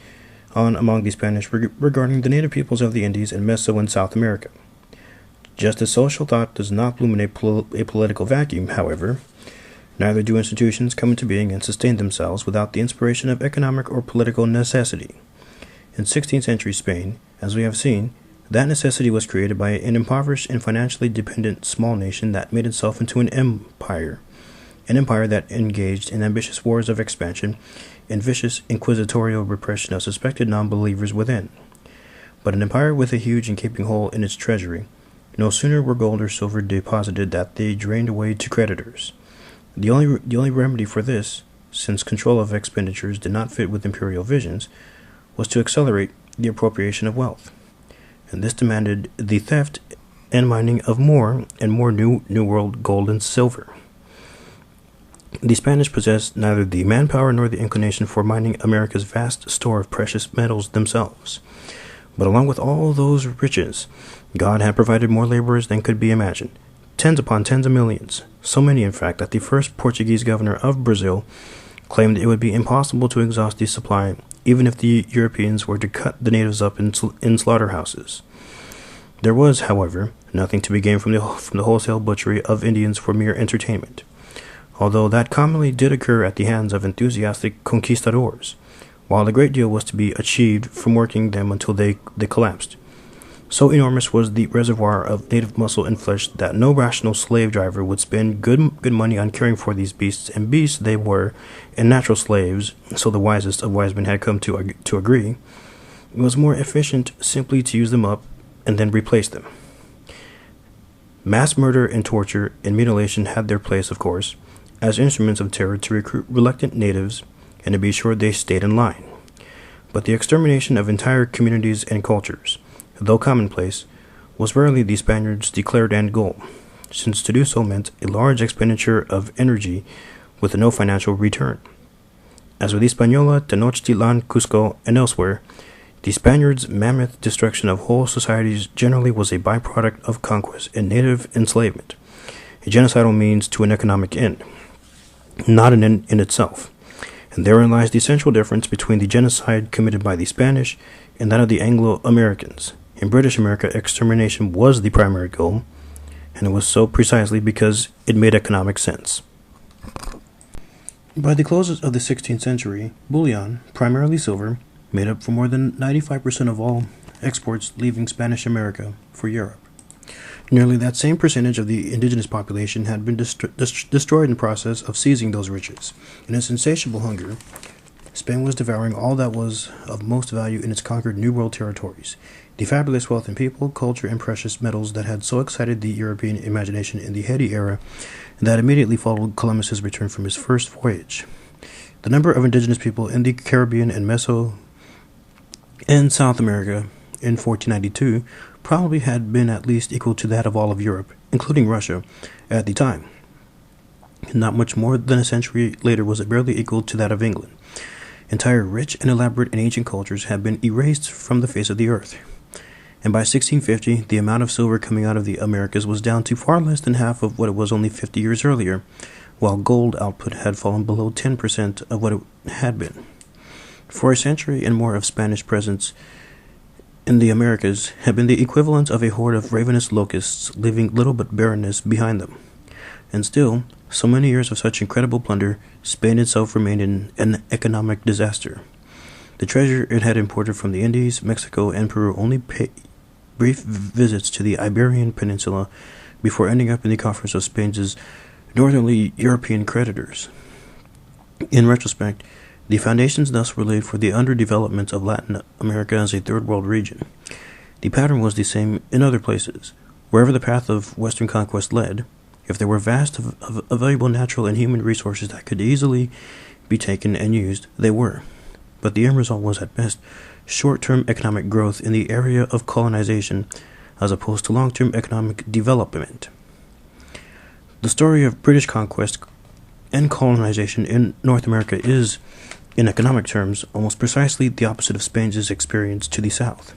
on among the Spanish regarding the native peoples of the Indies and Meso and South America. Just as social thought does not bloom in a political vacuum, however, neither do institutions come into being and sustain themselves without the inspiration of economic or political necessity. In 16th century Spain, as we have seen, that necessity was created by an impoverished and financially dependent small nation that made itself into an empire that engaged in ambitious wars of expansion and vicious inquisitorial repression of suspected non-believers within. But an empire with a huge and gaping hole in its treasury. No sooner were gold or silver deposited that they drained away to creditors. The only remedy for this, since control of expenditures did not fit with imperial visions, was to accelerate the appropriation of wealth. And this demanded the theft and mining of more and more New World gold and silver. The Spanish possessed neither the manpower nor the inclination for mining America's vast store of precious metals themselves. But along with all those riches, God had provided more laborers than could be imagined, tens upon tens of millions, so many in fact that the first Portuguese governor of Brazil claimed it would be impossible to exhaust the supply even if the Europeans were to cut the natives up in slaughterhouses. There was, however, nothing to be gained from the wholesale butchery of Indians for mere entertainment, although that commonly did occur at the hands of enthusiastic conquistadors, while a great deal was to be achieved from working them until they collapsed. So enormous was the reservoir of native muscle and flesh that no rational slave driver would spend good money on caring for these beasts, and beasts they were, and natural slaves, so the wisest of wise men had come to agree. It was more efficient simply to use them up and then replace them. Mass murder and torture and mutilation had their place, of course, as instruments of terror to recruit reluctant natives and to be sure they stayed in line. But the extermination of entire communities and cultures, though commonplace, was rarely the Spaniards' declared end goal, since to do so meant a large expenditure of energy with no financial return. As with Hispaniola, Tenochtitlan, Cusco, and elsewhere, the Spaniards' mammoth destruction of whole societies generally was a byproduct of conquest and native enslavement, a genocidal means to an economic end, not an end in itself. And therein lies the central difference between the genocide committed by the Spanish and that of the Anglo-Americans. In British America, extermination was the primary goal, and it was so precisely because it made economic sense. By the close of the 16th century, bullion, primarily silver, made up for more than 95% of all exports leaving Spanish America for Europe. Nearly that same percentage of the indigenous population had been destroyed in the process of seizing those riches. In its insatiable hunger, Spain was devouring all that was of most value in its conquered New World territories, the fabulous wealth in people, culture, and precious metals that had so excited the European imagination in the heady era that immediately followed Columbus's return from his first voyage. The number of indigenous people in the Caribbean and Meso and South America in 1492 probably had been at least equal to that of all of Europe, including Russia, at the time. Not much more than a century later was it barely equal to that of England. Entire rich and elaborate and ancient cultures had been erased from the face of the earth. And by 1650, the amount of silver coming out of the Americas was down to far less than half of what it was only 50 years earlier, while gold output had fallen below 10% of what it had been. For a century and more of Spanish presence in the Americas had been the equivalent of a horde of ravenous locusts, leaving little but barrenness behind them. And still, so many years of such incredible plunder, Spain itself remained in an economic disaster. The treasure it had imported from the Indies, Mexico, and Peru only paid brief visits to the Iberian Peninsula before ending up in the coffers of Spain's northerly European creditors. In retrospect, the foundations thus were laid for the underdevelopment of Latin America as a third world region. The pattern was the same in other places. Wherever the path of Western conquest led, if there were vast available natural and human resources that could easily be taken and used, they were. But the end result was at best short-term economic growth in the area of colonization as opposed to long-term economic development. The story of British conquest and colonization in North America is, in economic terms, almost precisely the opposite of Spain's experience to the south.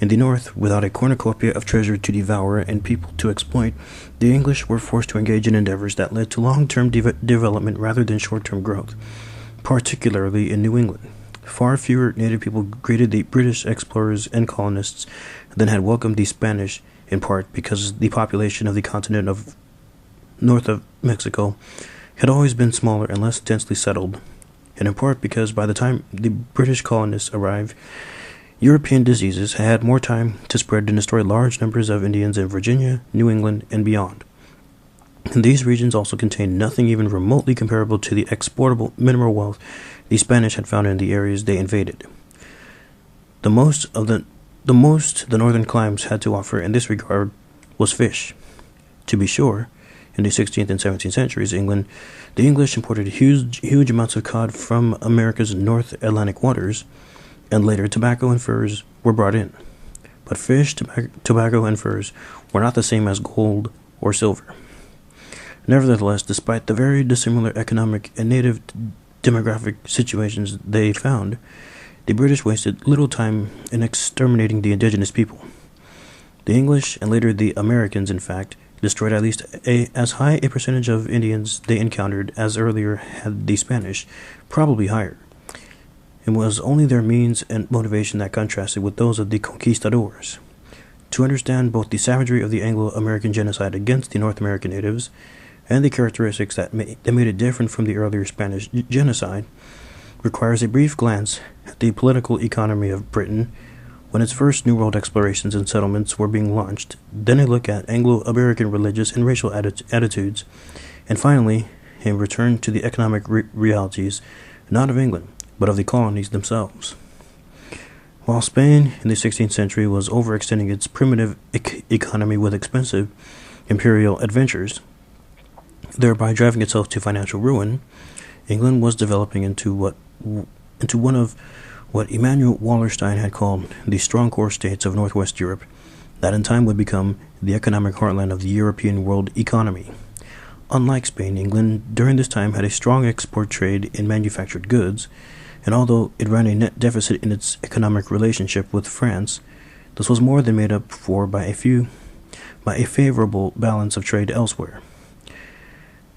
In the north, without a cornucopia of treasure to devour and people to exploit, the English were forced to engage in endeavors that led to long-term development rather than short-term growth, particularly in New England. Far fewer native people greeted the British explorers and colonists than had welcomed the Spanish, in part because the population of the continent of north of Mexico had always been smaller and less densely settled, and in part because by the time the British colonists arrived, European diseases had more time to spread and destroy large numbers of Indians in Virginia, New England, and beyond. And these regions also contained nothing even remotely comparable to the exportable mineral wealth the Spanish had found in the areas they invaded. The most the northern climes had to offer in this regard was fish. To be sure, in the 16th and 17th centuries, the English imported huge amounts of cod from America's North Atlantic waters, and later tobacco and furs were brought in. But fish, tobacco, and furs were not the same as gold or silver. Nevertheless, despite the very dissimilar economic and native demographic situations they found, the British wasted little time in exterminating the indigenous people. The English, and later the Americans, in fact, destroyed at least as high a percentage of Indians they encountered as earlier had the Spanish, probably higher. It was only their means and motivation that contrasted with those of the conquistadors. To understand both the savagery of the Anglo-American genocide against the North American natives and the characteristics that made it different from the earlier Spanish genocide requires a brief glance at the political economy of Britain when its first New World explorations and settlements were being launched, then a look at Anglo-American religious and racial attitudes, and finally a return to the economic realities not of England, but of the colonies themselves. While Spain in the 16th century was overextending its primitive economy with expensive imperial adventures, thereby driving itself to financial ruin, England was developing into one of what Emanuel Wallerstein had called the strong core states of Northwest Europe, that in time would become the economic heartland of the European world economy. Unlike Spain, England during this time had a strong export trade in manufactured goods, and although it ran a net deficit in its economic relationship with France, this was more than made up for by a favorable balance of trade elsewhere.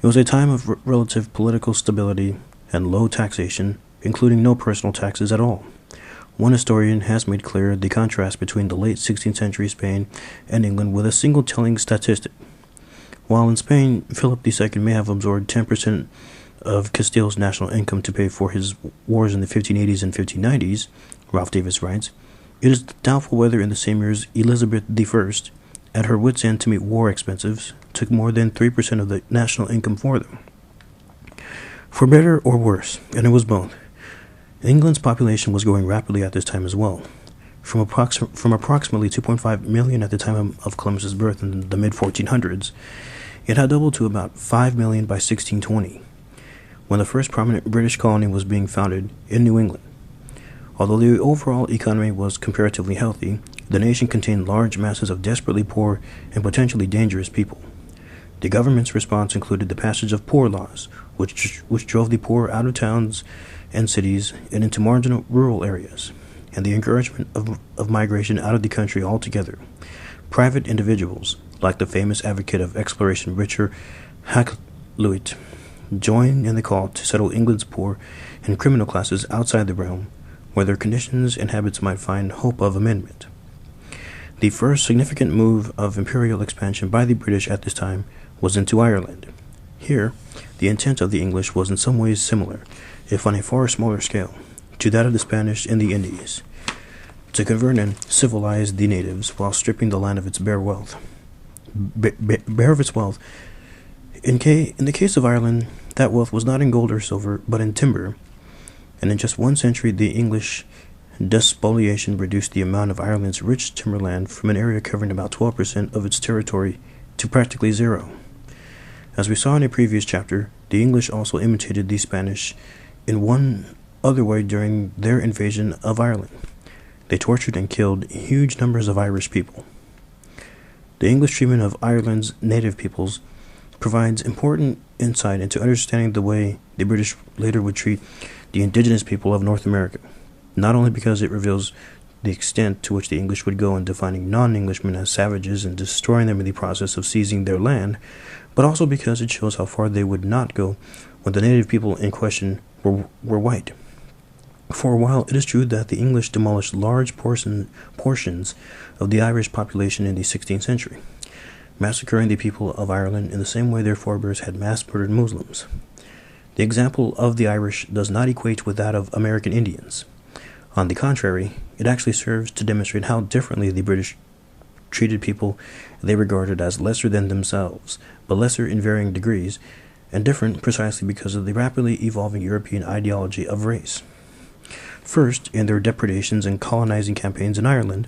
It was a time of relative political stability and low taxation, including no personal taxes at all. One historian has made clear the contrast between the late 16th century Spain and England with a single telling statistic. While in Spain, Philip II may have absorbed 10% of Castile's national income to pay for his wars in the 1580s and 1590s, Ralph Davis writes, it is doubtful whether in the same years Elizabeth I, at her wits' end to meet war expenses, took more than 3% of the national income for them. For better or worse, and it was both, England's population was growing rapidly at this time as well. From approximately 2.5 million at the time of Columbus's birth in the mid-1400s, it had doubled to about 5 million by 1620, when the first prominent British colony was being founded in New England. Although the overall economy was comparatively healthy, the nation contained large masses of desperately poor and potentially dangerous people. The government's response included the passage of poor laws, which drove the poor out of towns and cities and into marginal rural areas, and the encouragement of migration out of the country altogether. Private individuals, like the famous advocate of exploration Richard Hakluyt, join in the call to settle England's poor and criminal classes outside the realm where their conditions and habits might find hope of amendment. The first significant move of imperial expansion by the British at this time was into Ireland. Here, the intent of the English was in some ways similar, if on a far smaller scale, to that of the Spanish in the Indies, to convert and civilize the natives while stripping the land of its bare wealth. Bare of its wealth. In the case of Ireland, that wealth was not in gold or silver, but in timber, and in just 1 century the English despoliation reduced the amount of Ireland's rich timberland from an area covering about 12% of its territory to practically zero. As we saw in a previous chapter, the English also imitated the Spanish in one other way during their invasion of Ireland. They tortured and killed huge numbers of Irish people. The English treatment of Ireland's native peoples provides important insight into understanding the way the British later would treat the indigenous people of North America, not only because it reveals the extent to which the English would go in defining non-Englishmen as savages and destroying them in the process of seizing their land, but also because it shows how far they would not go when the native people in question were white. For a while, it is true that the English demolished large portions of the Irish population in the 16th century, massacring the people of Ireland in the same way their forebears had mass murdered Muslims. The example of the Irish does not equate with that of American Indians. On the contrary, it actually serves to demonstrate how differently the British treated people they regarded as lesser than themselves, but lesser in varying degrees, and different precisely because of the rapidly evolving European ideology of race. First, in their depredations and colonizing campaigns in Ireland,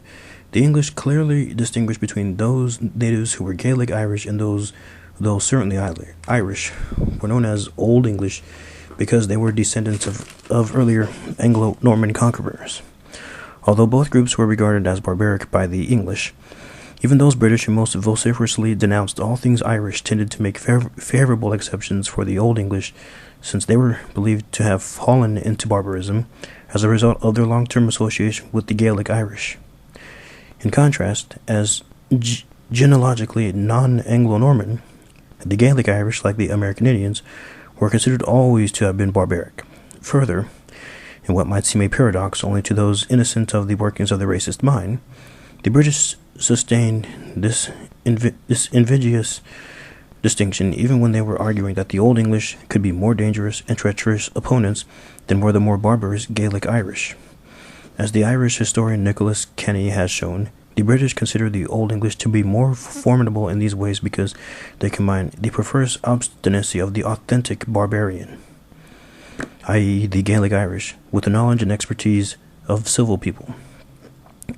the English clearly distinguished between those natives who were Gaelic Irish and those, though certainly Irish, were known as Old English because they were descendants of earlier Anglo-Norman conquerors. Although both groups were regarded as barbaric by the English, even those British who most vociferously denounced all things Irish tended to make favorable exceptions for the Old English, since they were believed to have fallen into barbarism as a result of their long-term association with the Gaelic Irish. In contrast, as genealogically non-Anglo-Norman, the Gaelic Irish, like the American Indians, were considered always to have been barbaric. Further, in what might seem a paradox only to those innocent of the workings of the racist mind, the British sustained this invidious distinction even when they were arguing that the Old English could be more dangerous and treacherous opponents than were the more barbarous Gaelic Irish. As the Irish historian Nicholas Kenny has shown, the British consider the Old English to be more formidable in these ways because they combine the perverse obstinacy of the authentic barbarian, i.e. the Gaelic Irish, with the knowledge and expertise of civil people.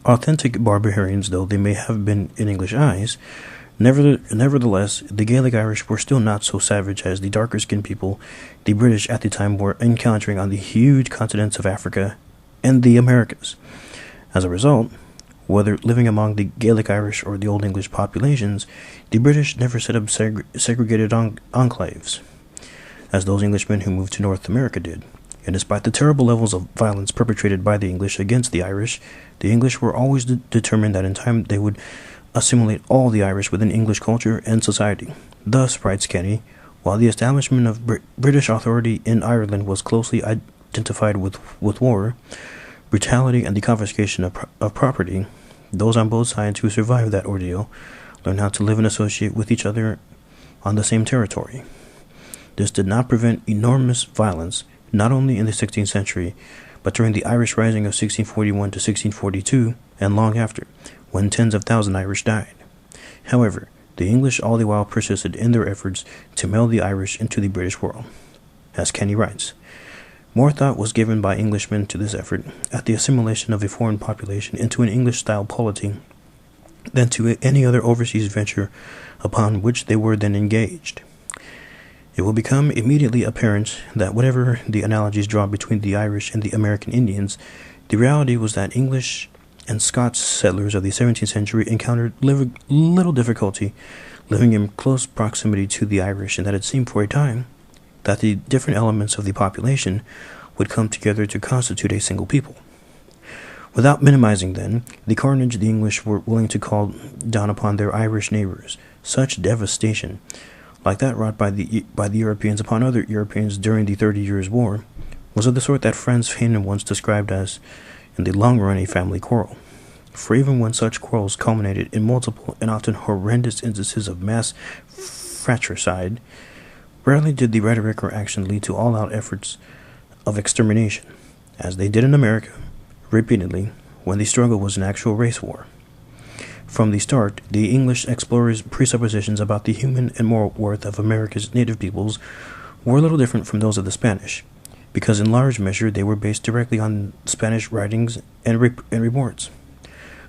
Authentic barbarians, though they may have been in English eyes, nevertheless, the Gaelic Irish were still not so savage as the darker-skinned people the British at the time were encountering on the huge continents of Africa and the Americas. As a result, whether living among the Gaelic Irish or the Old English populations, the British never set up segregated enclaves, as those Englishmen who moved to North America did. And despite the terrible levels of violence perpetrated by the English against the English were always determined that in time they would assimilate all the Irish within English culture and society. Thus, writes Kenny, while the establishment of British authority in Ireland was closely identified with war, brutality, and the confiscation of property, those on both sides who survived that ordeal learned how to live and associate with each other on the same territory. This did not prevent enormous violence, not only in the 16th century, but during the Irish Rising of 1641 to 1642, and long after, when tens of thousands of Irish died. However, the English all the while persisted in their efforts to meld the Irish into the British world. As Kenny writes, more thought was given by Englishmen to this effort at the assimilation of a foreign population into an English-style polity than to any other overseas venture upon which they were then engaged. It will become immediately apparent that whatever the analogies drawn between the Irish and the American Indians, the reality was that English and Scots settlers of the 17th century encountered little difficulty living in close proximity to the Irish, and that it seemed for a time that the different elements of the population would come together to constitute a single people. Without minimizing, then, the carnage the English were willing to call down upon their Irish neighbors, such devastation, like that wrought by the Europeans upon other Europeans during the 30 Years' War, was of the sort that Franz Fanon once described as, in the long run, a family quarrel. For even when such quarrels culminated in multiple and often horrendous instances of mass fratricide, rarely did the rhetoric or action lead to all-out efforts of extermination, as they did in America, repeatedly, when the struggle was an actual race war. From the start, the English explorers' presuppositions about the human and moral worth of America's native peoples were a little different from those of the Spanish, because in large measure they were based directly on Spanish writings and reports.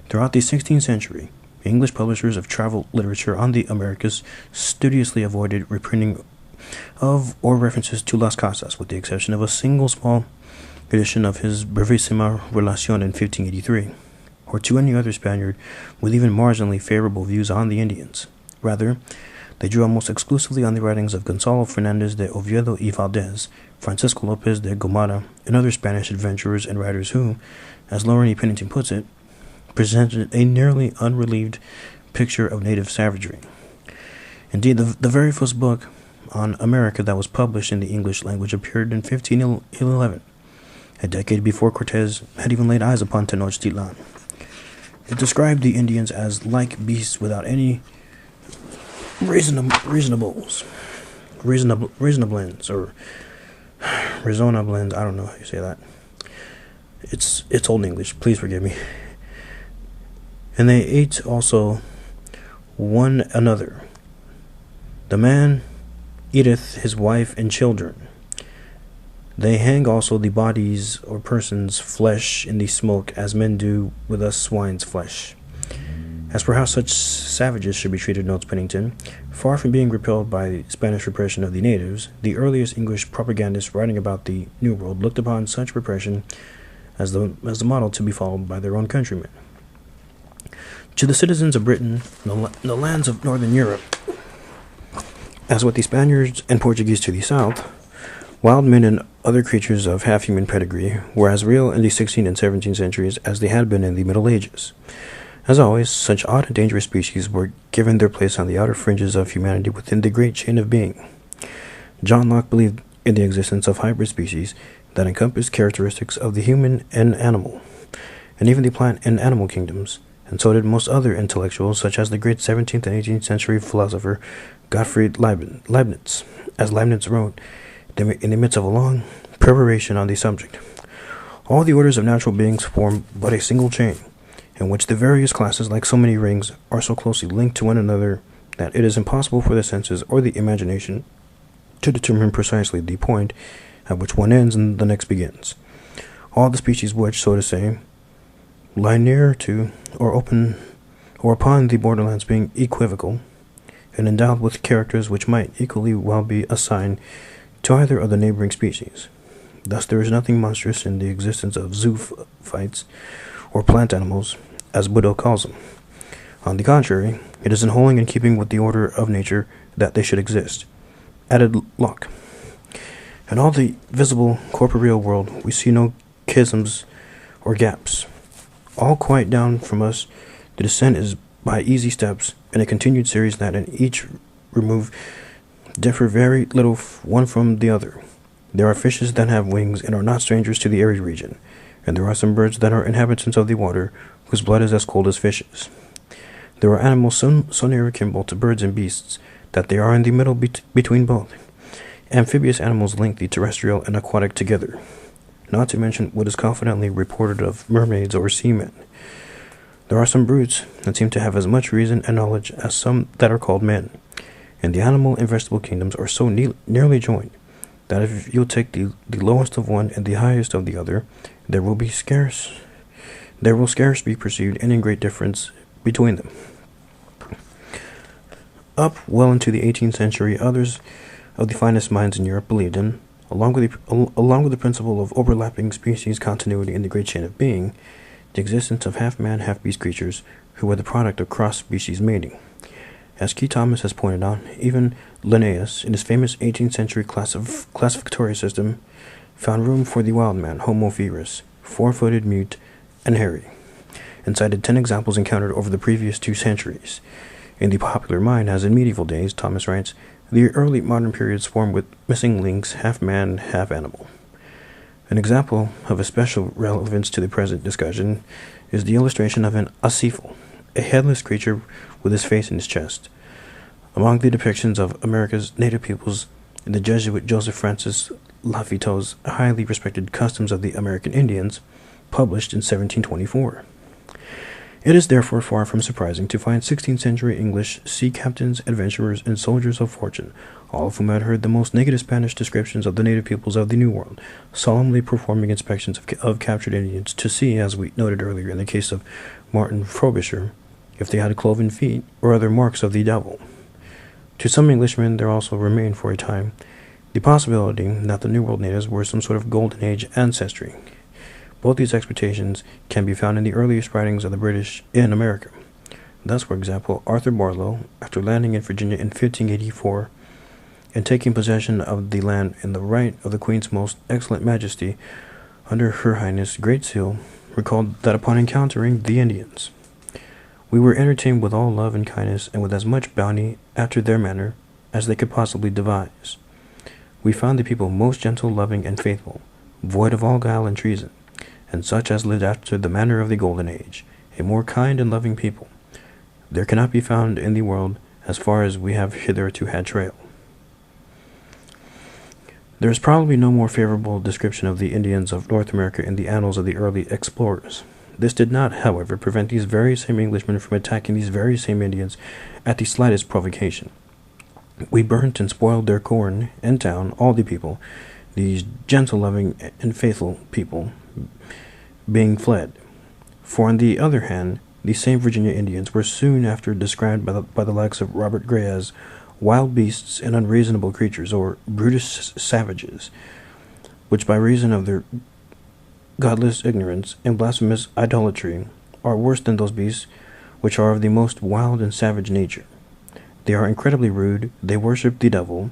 Throughout the 16th century, English publishers of travel literature on the Americas studiously avoided reprinting of or references to Las Casas, with the exception of a single small edition of his Brevissima Relación in 1583, or to any other Spaniard with even marginally favorable views on the Indians. Rather, they drew almost exclusively on the writings of Gonzalo Fernández de Oviedo y Valdez, Francisco López de Gomara, and other Spanish adventurers and writers who, as Lauren E. Pennington puts it, presented a nearly unrelieved picture of native savagery. Indeed, the very first book on America that was published in the English language appeared in 1511, a decade before Cortez had even laid eyes upon Tenochtitlan. It described the Indians as like beasts without any reasonablins, or reasonablins, I don't know how you say that. It's Old English, please forgive me. And they ate also one another. The man eateth his wife and children. They hang also the bodies or persons' flesh in the smoke, as men do with us swine's flesh. As for how such savages should be treated, notes Pennington, far from being repelled by Spanish repression of the natives, the earliest English propagandists writing about the New World looked upon such repression as the model to be followed by their own countrymen. To the citizens of Britain, the lands of northern Europe, as with the Spaniards and Portuguese to the south, wild men and other creatures of half-human pedigree were as real in the 16th and 17th centuries as they had been in the Middle Ages. As always, such odd and dangerous species were given their place on the outer fringes of humanity within the great chain of being. John Locke believed in the existence of hybrid species that encompassed characteristics of the human and animal, and even the plant and animal kingdoms, and so did most other intellectuals, such as the great 17th and 18th century philosopher Gottfried Leibniz. As Leibniz wrote, in the midst of a long peroration on the subject, all the orders of natural beings form but a single chain, in which the various classes, like so many rings, are so closely linked to one another that it is impossible for the senses or the imagination to determine precisely the point at which one ends and the next begins. All the species which, so to say, lie near to or open or upon the borderlands being equivocal and endowed with characters which might equally well be assigned to either of the neighboring species. Thus there is nothing monstrous in the existence of zoophytes, or plant animals, as Buddha calls them. On the contrary, it is in wholly in keeping with the order of nature that they should exist, added Locke. In all the visible corporeal world we see no chasms or gaps. All quite down from us, the descent is by easy steps, in a continued series that in each remove differ very little one from the other. There are fishes that have wings and are not strangers to the arid region, and there are some birds that are inhabitants of the water, whose blood is as cold as fishes. There are animals so near akin to birds and beasts that they are in the middle between both. Amphibious animals link the terrestrial and aquatic together, not to mention what is confidently reported of mermaids or seamen. There are some brutes that seem to have as much reason and knowledge as some that are called men, and the animal and vegetable kingdoms are so nearly joined that if you'll take the lowest of one and the highest of the other, there will scarce be perceived any great difference between them. Up well into the 18th century, others of the finest minds in Europe believed in, along with the principle of overlapping species continuity in the great chain of being, the existence of half-man, half-beast creatures who were the product of cross-species mating. As Key Thomas has pointed out, even Linnaeus, in his famous 18th century classificatory system, found room for the wild man, Homo virus, four-footed, mute, and hairy, and cited 10 examples encountered over the previous 2 centuries. in the popular mind as in medieval days, Thomas writes, the early modern period swarmed with missing links, half man, half animal. An example of a special relevance to the present discussion is the illustration of an asifal, a headless creature with his face in his chest. Among the depictions of America's native peoples in the Jesuit Joseph Francis Lafitaux's highly respected Customs of the American Indians, published in 1724. It is therefore far from surprising to find 16th century English sea captains, adventurers, and soldiers of fortune, all of whom had heard the most negative Spanish descriptions of the native peoples of the New World, solemnly performing inspections of captured Indians to see, as we noted earlier in the case of Martin Frobisher, if they had cloven feet or other marks of the devil. To some Englishmen there also remained for a time the possibility that the New World natives were some sort of Golden Age ancestry. Both these expectations can be found in the earliest writings of the British in America. Thus, for example, Arthur Barlow, after landing in Virginia in 1584 and taking possession of the land in the right of the Queen's most excellent Majesty under Her Highness Great Seal, recalled that upon encountering the Indians, we were entertained with all love and kindness and with as much bounty after their manner as they could possibly devise. We found the people most gentle, loving, and faithful, void of all guile and treason, and such as lived after the manner of the Golden Age, a more kind and loving people. There cannot be found in the world as far as we have hitherto had trail. There is probably no more favorable description of the Indians of North America in the annals of the early explorers. This did not, however, prevent these very same Englishmen from attacking these very same Indians at the slightest provocation. We burnt and spoiled their corn and town, all the people, these gentle, loving, and faithful people, being fled. For on the other hand, these same Virginia Indians were soon after described by the likes of Robert Gray as wild beasts and unreasonable creatures, or brutish savages, which by reason of their godless ignorance and blasphemous idolatry are worse than those beasts which are of the most wild and savage nature. They are incredibly rude, they worship the devil,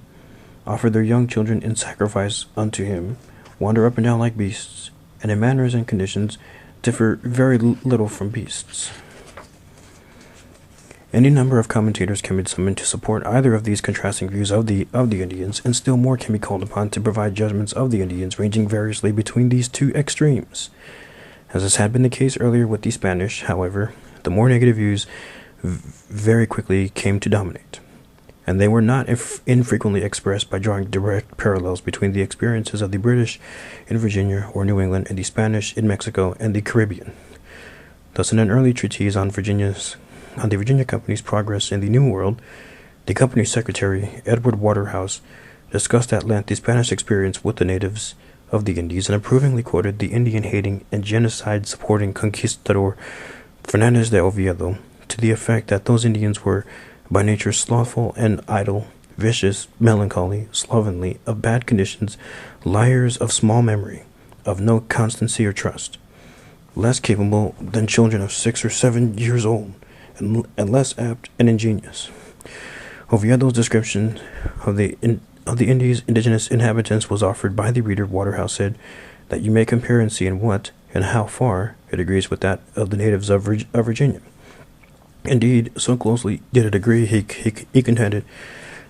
offer their young children in sacrifice unto him, wander up and down like beasts, and in manners and conditions differ very little from beasts. Any number of commentators can be summoned to support either of these contrasting views of the Indians, and still more can be called upon to provide judgments of the Indians ranging variously between these two extremes. As this had been the case earlier with the Spanish, however, the more negative views very quickly came to dominate, and they were not infrequently expressed by drawing direct parallels between the experiences of the British in Virginia or New England and the Spanish in Mexico and the Caribbean. Thus, in an early treatise on the Virginia Company's progress in the New World, the company's secretary, Edward Waterhouse, discussed at length the Spanish experience with the natives of the Indies and approvingly quoted the Indian-hating and genocide-supporting conquistador Fernandez de Oviedo to the effect that those Indians were by nature slothful and idle, vicious, melancholy, slovenly, of bad conditions, liars of small memory, of no constancy or trust, less capable than children of 6 or 7 years old, and less apt and ingenious. Oviedo's description of the Indies' indigenous inhabitants was offered by the reader. Waterhouse said that you may compare and see in what and how far it agrees with that of the natives of Virginia. Indeed, so closely did it agree, he contended,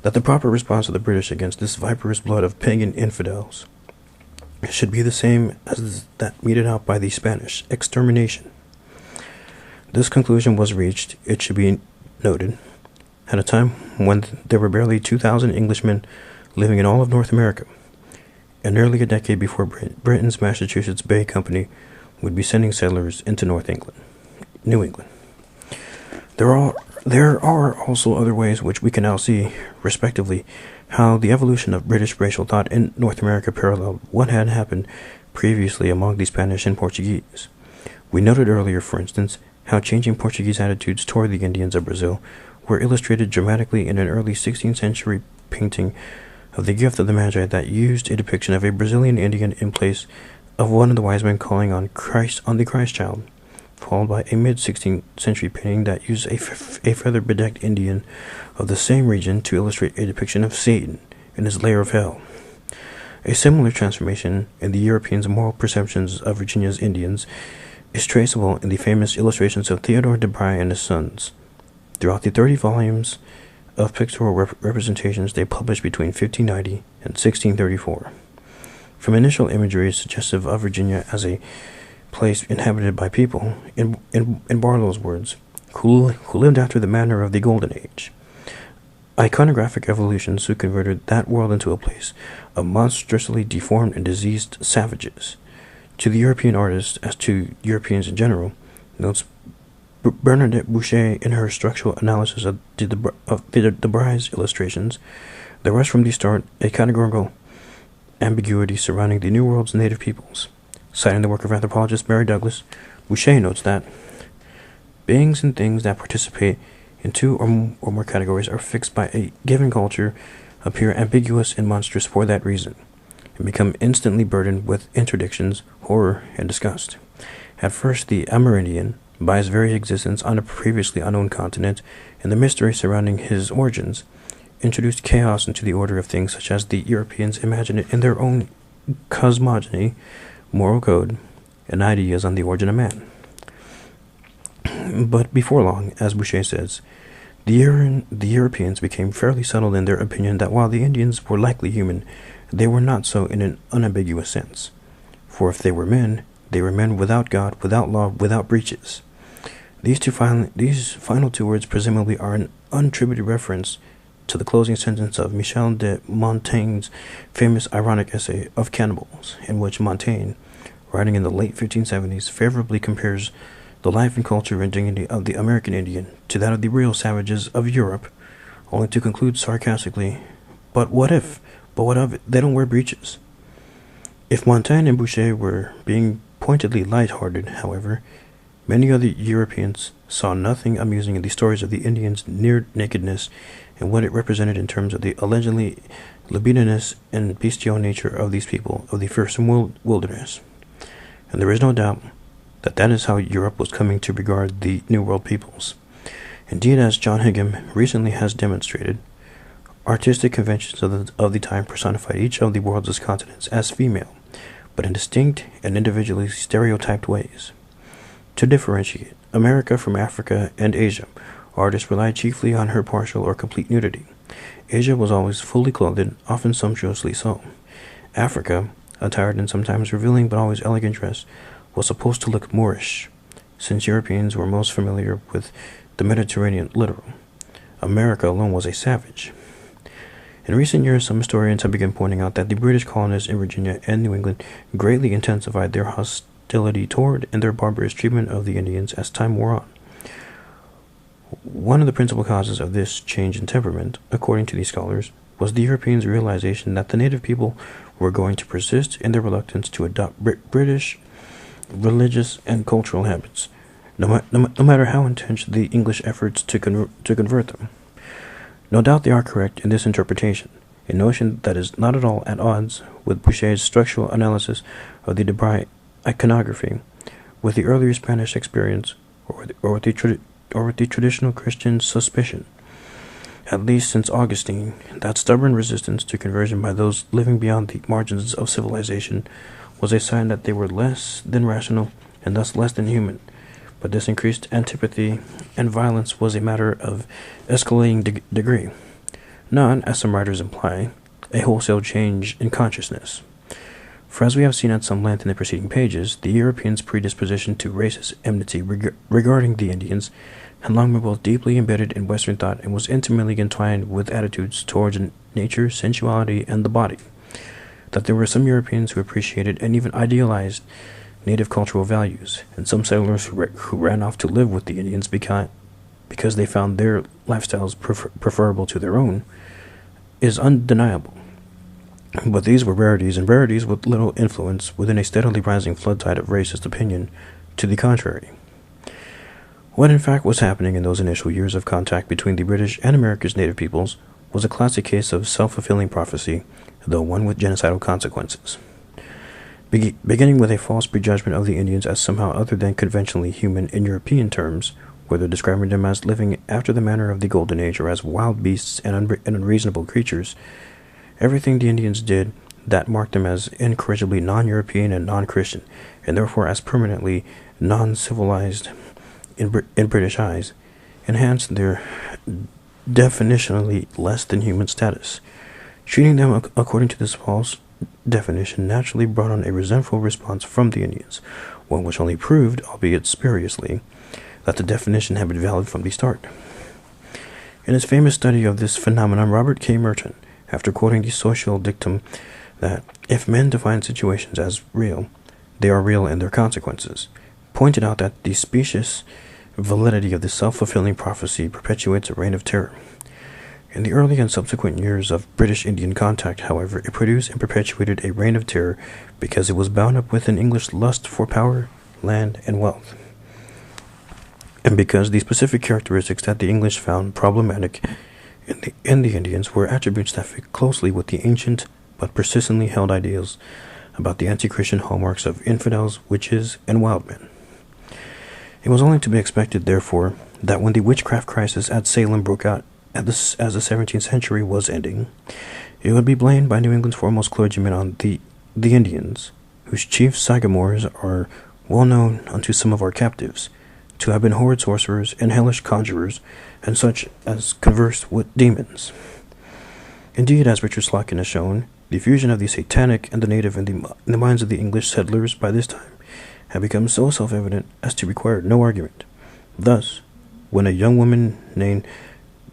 that the proper response of the British against this viperous blood of pagan infidels should be the same as that meted out by the Spanish, extermination. This conclusion was reached, it should be noted, at a time when there were barely 2,000 Englishmen living in all of North America, and nearly a decade before Britain's Massachusetts Bay Company would be sending settlers into New England. There are also other ways which we can now see, respectively, how the evolution of British racial thought in North America paralleled what had happened previously among the Spanish and Portuguese. We noted earlier, for instance, how changing Portuguese attitudes toward the Indians of Brazil were illustrated dramatically in an early 16th century painting of the Gift of the Magi that used a depiction of a Brazilian Indian in place of one of the wise men calling on the Christ child, followed by a mid-16th century painting that used a feather-bedecked Indian of the same region to illustrate a depiction of Satan in his lair of hell. A similar transformation in the Europeans' moral perceptions of Virginia's Indians is traceable in the famous illustrations of Theodore de Bry and his sons, throughout the 30 volumes of pictorial representations they published between 1590 and 1634. From initial imagery suggestive of Virginia as a place inhabited by people, in Barlow's words, who lived after the manner of the Golden Age. Iconographic evolutions who converted that world into a place of monstrously deformed and diseased savages. To the European artist, as to Europeans in general, notes Bernadette Boucher in her structural analysis of the Debris illustrations, there was from the start a categorical ambiguity surrounding the New World's native peoples. Citing the work of anthropologist Mary Douglas, Boucher notes that beings and things that participate in two or more categories are fixed by a given culture, appear ambiguous and monstrous for that reason, and become instantly burdened with interdictions, horror, and disgust. At first, the Amerindian, by his very existence on a previously unknown continent, and the mystery surrounding his origins, introduced chaos into the order of things such as the Europeans imagined it in their own cosmogony, moral code, and ideas on the origin of man. But before long, as Boucher says, the Europeans became fairly settled in their opinion that while the Indians were likely human, they were not so in an unambiguous sense. For if they were men without God, without law, without breaches. These final two words presumably are an untributed reference to the closing sentence of Michel de Montaigne's famous ironic essay of Cannibals, in which Montaigne, writing in the late 1570s, favorably compares the life and culture and dignity of the American Indian to that of the real savages of Europe, only to conclude sarcastically, but what of it, they don't wear breeches. If Montaigne and Boucher were being pointedly light-hearted, however, many other Europeans saw nothing amusing in the stories of the Indians' near nakedness and what it represented in terms of the allegedly libidinous and bestial nature of these people of the fearsome wilderness. And there is no doubt that is how Europe was coming to regard the New World peoples. Indeed, as John Higham recently has demonstrated, artistic conventions of the time personified each of the world's continents as female, but in distinct and individually stereotyped ways. To differentiate America from Africa and Asia, artists relied chiefly on her partial or complete nudity. Asia was always fully clothed, often sumptuously so. Africa, attired in sometimes revealing but always elegant dress, was supposed to look Moorish, since Europeans were most familiar with the Mediterranean littoral. America alone was a savage. In recent years, some historians have begun pointing out that the British colonists in Virginia and New England greatly intensified their hostility toward and their barbarous treatment of the Indians as time wore on. One of the principal causes of this change in temperament, according to these scholars, was the Europeans' realization that the native people were going to persist in their reluctance to adopt British religious and cultural habits, no matter how intense the English efforts to convert them. No doubt they are correct in this interpretation, a notion that is not at all at odds with Boucher's structural analysis of the Debris iconography, with the earlier Spanish experience, or with the traditional Christian suspicion, at least since Augustine, that stubborn resistance to conversion by those living beyond the margins of civilization was a sign that they were less than rational and thus less than human. But this increased antipathy and violence was a matter of escalating degree, not, as some writers imply, a wholesale change in consciousness. For as we have seen at some length in the preceding pages, the Europeans' predisposition to racist enmity regarding the Indians had long been both deeply embedded in Western thought and was intimately entwined with attitudes towards nature, sensuality, and the body. That there were some Europeans who appreciated and even idealized native cultural values, and some settlers who ran off to live with the Indians because they found their lifestyles preferable to their own, is undeniable. But these were rarities, and rarities with little influence within a steadily rising flood tide of racist opinion to the contrary. What in fact was happening in those initial years of contact between the British and America's native peoples was a classic case of self-fulfilling prophecy, though one with genocidal consequences. Beginning with a false prejudgment of the Indians as somehow other than conventionally human in European terms, whether describing them as living after the manner of the Golden Age or as wild beasts and unreasonable creatures, everything the Indians did that marked them as incorrigibly non-European and non-Christian, and therefore as permanently non-civilized in British eyes, enhanced their definitionally less than human status. Treating them according to this false definition naturally brought on a resentful response from the Indians, one which only proved, albeit spuriously, that the definition had been valid from the start. In his famous study of this phenomenon, Robert K. Merton, after quoting the social dictum that if men define situations as real, they are real in their consequences, pointed out that the specious validity of this self-fulfilling prophecy perpetuates a reign of terror. In the early and subsequent years of British-Indian contact, however, it produced and perpetuated a reign of terror because it was bound up with an English lust for power, land, and wealth, and because the specific characteristics that the English found problematic in the Indians were attributes that fit closely with the ancient but persistently held ideals about the anti-Christian hallmarks of infidels, witches, and wild men. It was only to be expected, therefore, that when the witchcraft crisis at Salem broke out as the 17th century was ending, it would be blamed by New England's foremost clergymen on the Indians, whose chief sagamores are well known unto some of our captives, to have been horrid sorcerers and hellish conjurers, and such as conversed with demons. Indeed, as Richard Slotkin has shown, the fusion of the satanic and the native in the minds of the English settlers by this time had become so self-evident as to require no argument. Thus, when a young woman named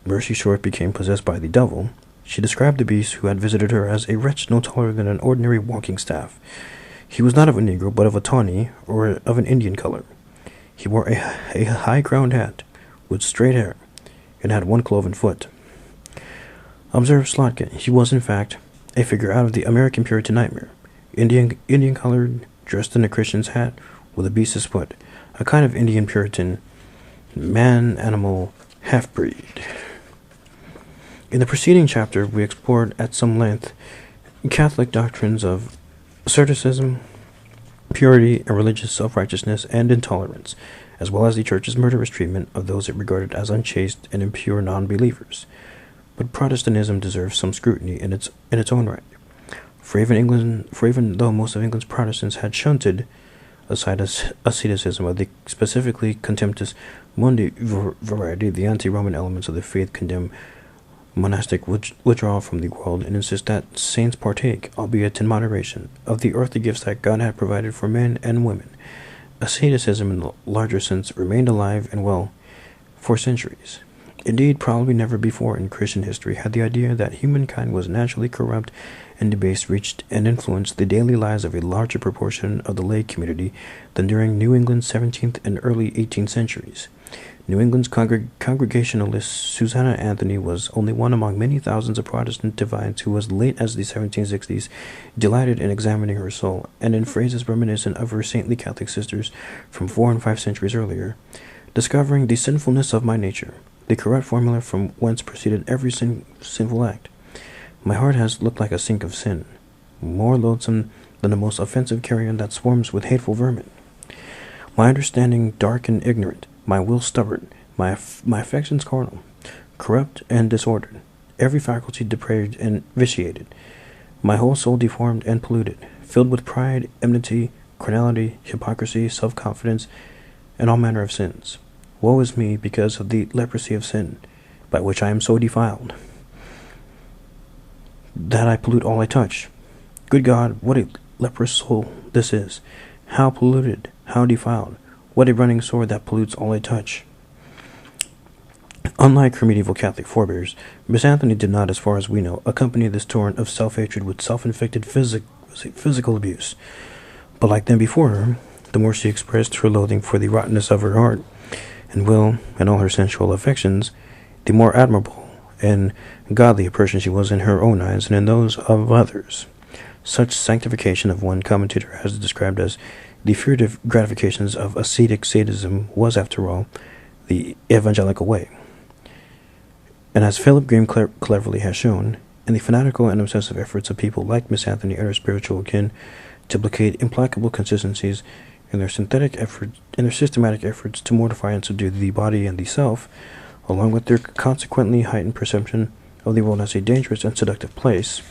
Mercy Short became possessed by the devil, she described the beast who had visited her as a wretch no taller than an ordinary walking staff. He was not of a Negro, but of a tawny, or of an Indian color. He wore a high-crowned hat, with straight hair, and had one cloven foot. Observed Slotkin, he was, in fact, a figure out of the American Puritan nightmare, Indian-colored, dressed in a Christian's hat, with a beast's foot, a kind of Indian Puritan, man-animal half-breed. In the preceding chapter, we explored at some length Catholic doctrines of asceticism, purity, and religious self-righteousness and intolerance, as well as the Church's murderous treatment of those it regarded as unchaste and impure non-believers. But Protestantism deserves some scrutiny in its own right. For even though most of England's Protestants had shunted aside asceticism of the specifically contemptus mundi variety, the anti-Roman elements of the faith condemn monastic withdrawal from the world and insist that saints partake, albeit in moderation, of the earthly gifts that God had provided for men and women. Asceticism in the larger sense remained alive and well for centuries. Indeed, probably never before in Christian history had the idea that humankind was naturally corrupt and debased reached and influenced the daily lives of a larger proportion of the lay community than during New England's 17th and early 18th centuries. New England's Congregationalist Susanna Anthony was only one among many thousands of Protestant divines who, as late as the 1760s, delighted in examining her soul, and in phrases reminiscent of her saintly Catholic sisters from 4 and 5 centuries earlier, discovering the sinfulness of my nature, the corrupt formula from whence proceeded every sinful act. My heart has looked like a sink of sin, more loathsome than the most offensive carrion that swarms with hateful vermin. My understanding dark and ignorant, my will stubborn, my affections carnal, corrupt and disordered, every faculty depraved and vitiated, my whole soul deformed and polluted, filled with pride, enmity, carnality, hypocrisy, self-confidence, and all manner of sins. Woe is me because of the leprosy of sin, by which I am so defiled, that I pollute all I touch. Good God, what a leprous soul this is! How polluted, how defiled! What a running sword that pollutes all I touch! Unlike her medieval Catholic forebears, Miss Anthony did not, as far as we know, accompany this torrent of self-hatred with self-inflicted physical abuse. But like them before her, the more she expressed her loathing for the rottenness of her heart and will and all her sensual affections, the more admirable and godly a person she was in her own eyes and in those of others. Such sanctification of one commentator has described as the furtive gratifications of ascetic sadism was, after all, the evangelical way. And as Philip Graham cleverly has shown, in the fanatical and obsessive efforts of people like Miss Anthony and her spiritual kin to placate implacable consistencies in their systematic efforts to mortify and subdue the body and the self, along with their consequently heightened perception of the world as a dangerous and seductive place,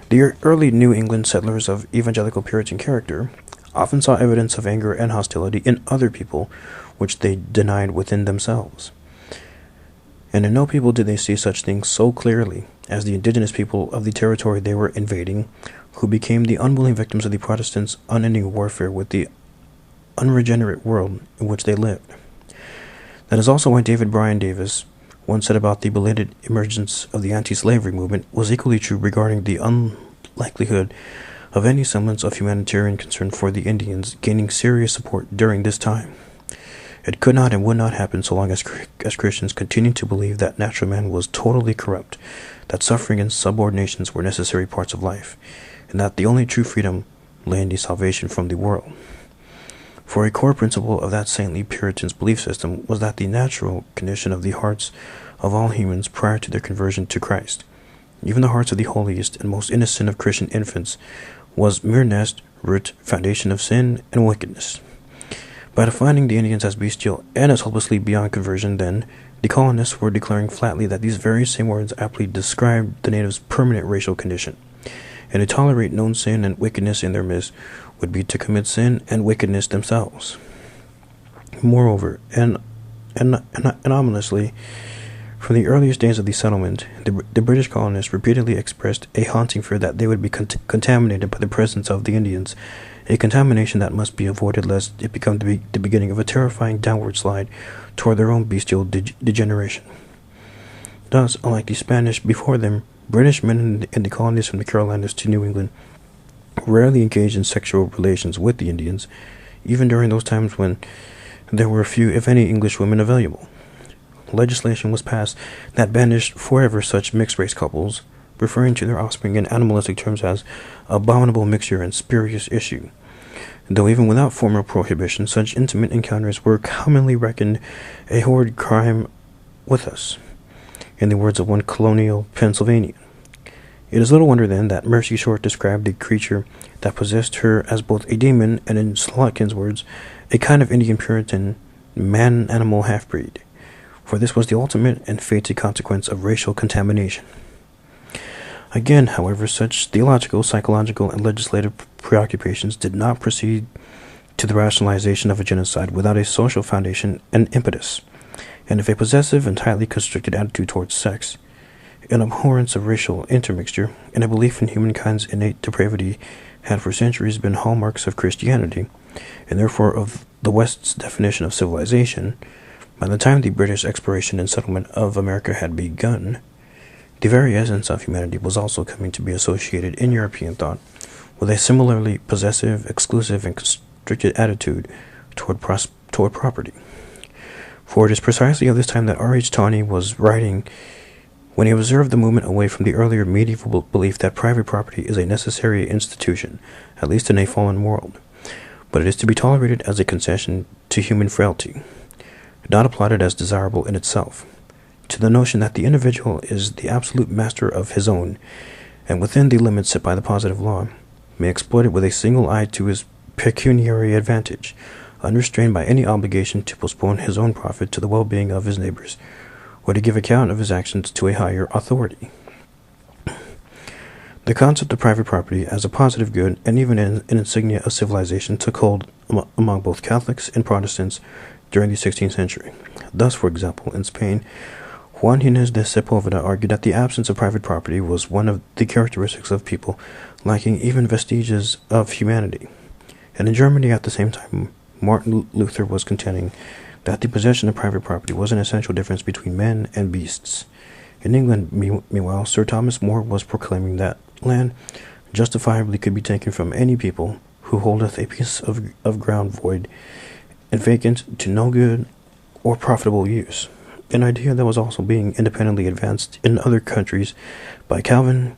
the early New England settlers of evangelical Puritan character often saw evidence of anger and hostility in other people which they denied within themselves. And in no people did they see such things so clearly as the indigenous people of the territory they were invading, who became the unwilling victims of the Protestants' unending warfare with the unregenerate world in which they lived. That is also why David Bryan Davis once said about the belated emergence of the anti-slavery movement was equally true regarding the unlikelihood of any semblance of humanitarian concern for the Indians gaining serious support during this time. It could not and would not happen so long as Christians continued to believe that natural man was totally corrupt, that suffering and subordinations were necessary parts of life, and that the only true freedom lay in the salvation from the world. For a core principle of that saintly Puritan's belief system was that the natural condition of the hearts of all humans prior to their conversion to Christ, even the hearts of the holiest and most innocent of Christian infants, was mere nest, root, foundation of sin and wickedness. By defining the Indians as bestial and as hopelessly beyond conversion, then, the colonists were declaring flatly that these very same words aptly described the natives' permanent racial condition, and to tolerate known sin and wickedness in their midst would be to commit sin and wickedness themselves. Moreover, and anomalously, from the earliest days of the settlement, the British colonists repeatedly expressed a haunting fear that they would be contaminated by the presence of the Indians, a contamination that must be avoided lest it become the beginning of a terrifying downward slide toward their own bestial degeneration. Thus, unlike the Spanish before them, British men in the colonies from the Carolinas to New England rarely engaged in sexual relations with the Indians, even during those times when there were few, if any, English women available. Legislation was passed that banished forever such mixed-race couples, referring to their offspring in animalistic terms as abominable mixture and spurious issue. Though even without formal prohibition, such intimate encounters were commonly reckoned a horrid crime with us, in the words of one colonial Pennsylvanian. It is little wonder, then, that Mercy Short described the creature that possessed her as both a demon and, in Slotkin's words, a kind of Indian Puritan man-animal half-breed, for this was the ultimate and fated consequence of racial contamination. Again, however, such theological, psychological, and legislative preoccupations did not proceed to the rationalization of a genocide without a social foundation and impetus, and if a possessive and tightly constricted attitude towards sex, an abhorrence of racial intermixture, and a belief in humankind's innate depravity had for centuries been hallmarks of Christianity, and therefore of the West's definition of civilization, by the time the British exploration and settlement of America had begun, the very essence of humanity was also coming to be associated in European thought with a similarly possessive, exclusive, and constricted attitude toward property. For it is precisely of this time that R. H. Tawney was writing when he observed the movement away from the earlier medieval belief that private property is a necessary institution, at least in a fallen world, but it is to be tolerated as a concession to human frailty, not applauded as desirable in itself, to the notion that the individual is the absolute master of his own, and within the limits set by the positive law, may exploit it with a single eye to his pecuniary advantage, unrestrained by any obligation to postpone his own profit to the well-being of his neighbors, or to give account of his actions to a higher authority. The concept of private property as a positive good and even an insignia of civilization took hold among both Catholics and Protestants during the 16th century. Thus, for example, in Spain, Juan Gines de Sepúlveda argued that the absence of private property was one of the characteristics of people lacking even vestiges of humanity. And in Germany at the same time, Martin Luther was contending that the possession of private property was an essential difference between men and beasts. In England, meanwhile, Sir Thomas More was proclaiming that land justifiably could be taken from any people who holdeth a piece of ground void and vacant to no good or profitable use, an idea that was also being independently advanced in other countries by Calvin,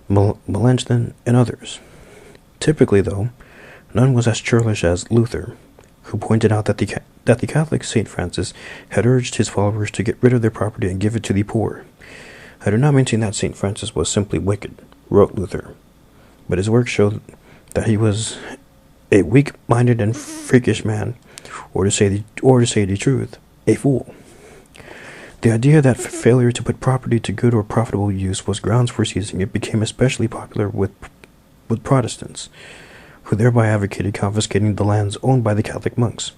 Melanchthon, and others. Typically, though, none was as churlish as Luther, who pointed out that the Catholic St. Francis had urged his followers to get rid of their property and give it to the poor. I do not maintain that St. Francis was simply wicked, wrote Luther, but his work showed that he was a weak-minded and freakish man, or to say the truth, a fool. The idea that failure to put property to good or profitable use was grounds for seizing it became especially popular with Protestants, who thereby advocated confiscating the lands owned by the Catholic monks.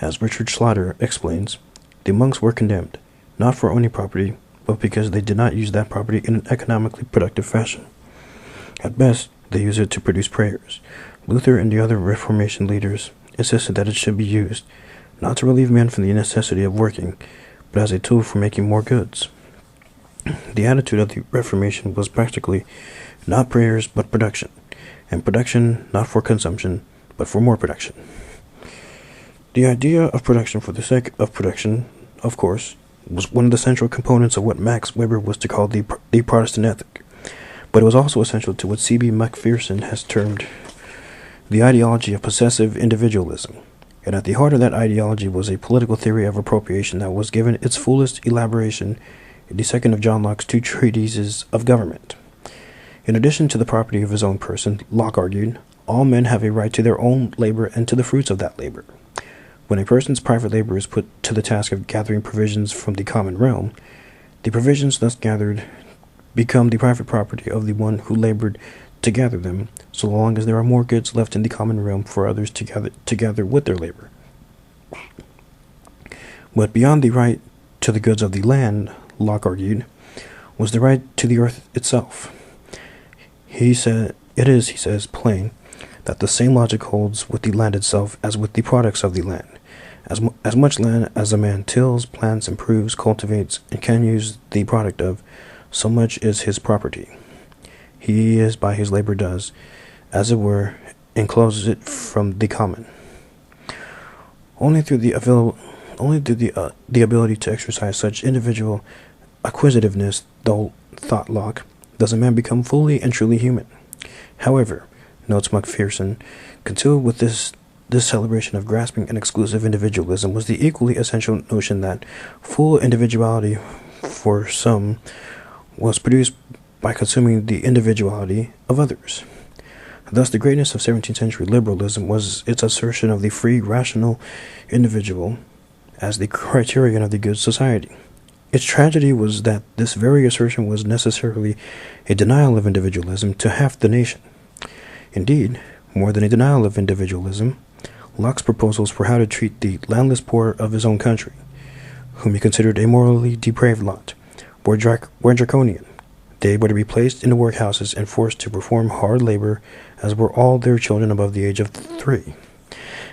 As Richard Schlatter explains, the monks were condemned, not for owning property, but because they did not use that property in an economically productive fashion. At best, they used it to produce prayers. Luther and the other Reformation leaders insisted that it should be used, not to relieve men from the necessity of working, but as a tool for making more goods. The attitude of the Reformation was practically not prayers but production, and production not for consumption but for more production. The idea of production for the sake of production, of course, was one of the central components of what Max Weber was to call the Protestant ethic, but it was also essential to what C.B. Macpherson has termed the ideology of possessive individualism, and at the heart of that ideology was a political theory of appropriation that was given its fullest elaboration in the second of John Locke's two treatises of government. In addition to the property of his own person, Locke argued, all men have a right to their own labor and to the fruits of that labor. When a person's private labor is put to the task of gathering provisions from the common realm, the provisions thus gathered become the private property of the one who labored to gather them, so long as there are more goods left in the common realm for others to gather with their labor. But beyond the right to the goods of the land, Locke argued, was the right to the earth itself. He says, plain, that the same logic holds with the land itself as with the products of the land. As much land as a man tills, plants, improves, cultivates, and can use the product of, so much is his property. He is by his labor does, as it were, encloses it from the common. Only through the ability to exercise such individual acquisitiveness, thought Locke, does a man become fully and truly human. However, notes Macpherson, concealed with this celebration of grasping and exclusive individualism was the equally essential notion that full individuality for some was produced by consuming the individuality of others. Thus, the greatness of 17th century liberalism was its assertion of the free, rational individual as the criterion of the good society. Its tragedy was that this very assertion was necessarily a denial of individualism to half the nation. Indeed, more than a denial of individualism, Locke's proposals for how to treat the landless poor of his own country, whom he considered a morally depraved lot, were draconian. They were to be placed in the workhouses and forced to perform hard labor, as were all their children above the age of 3.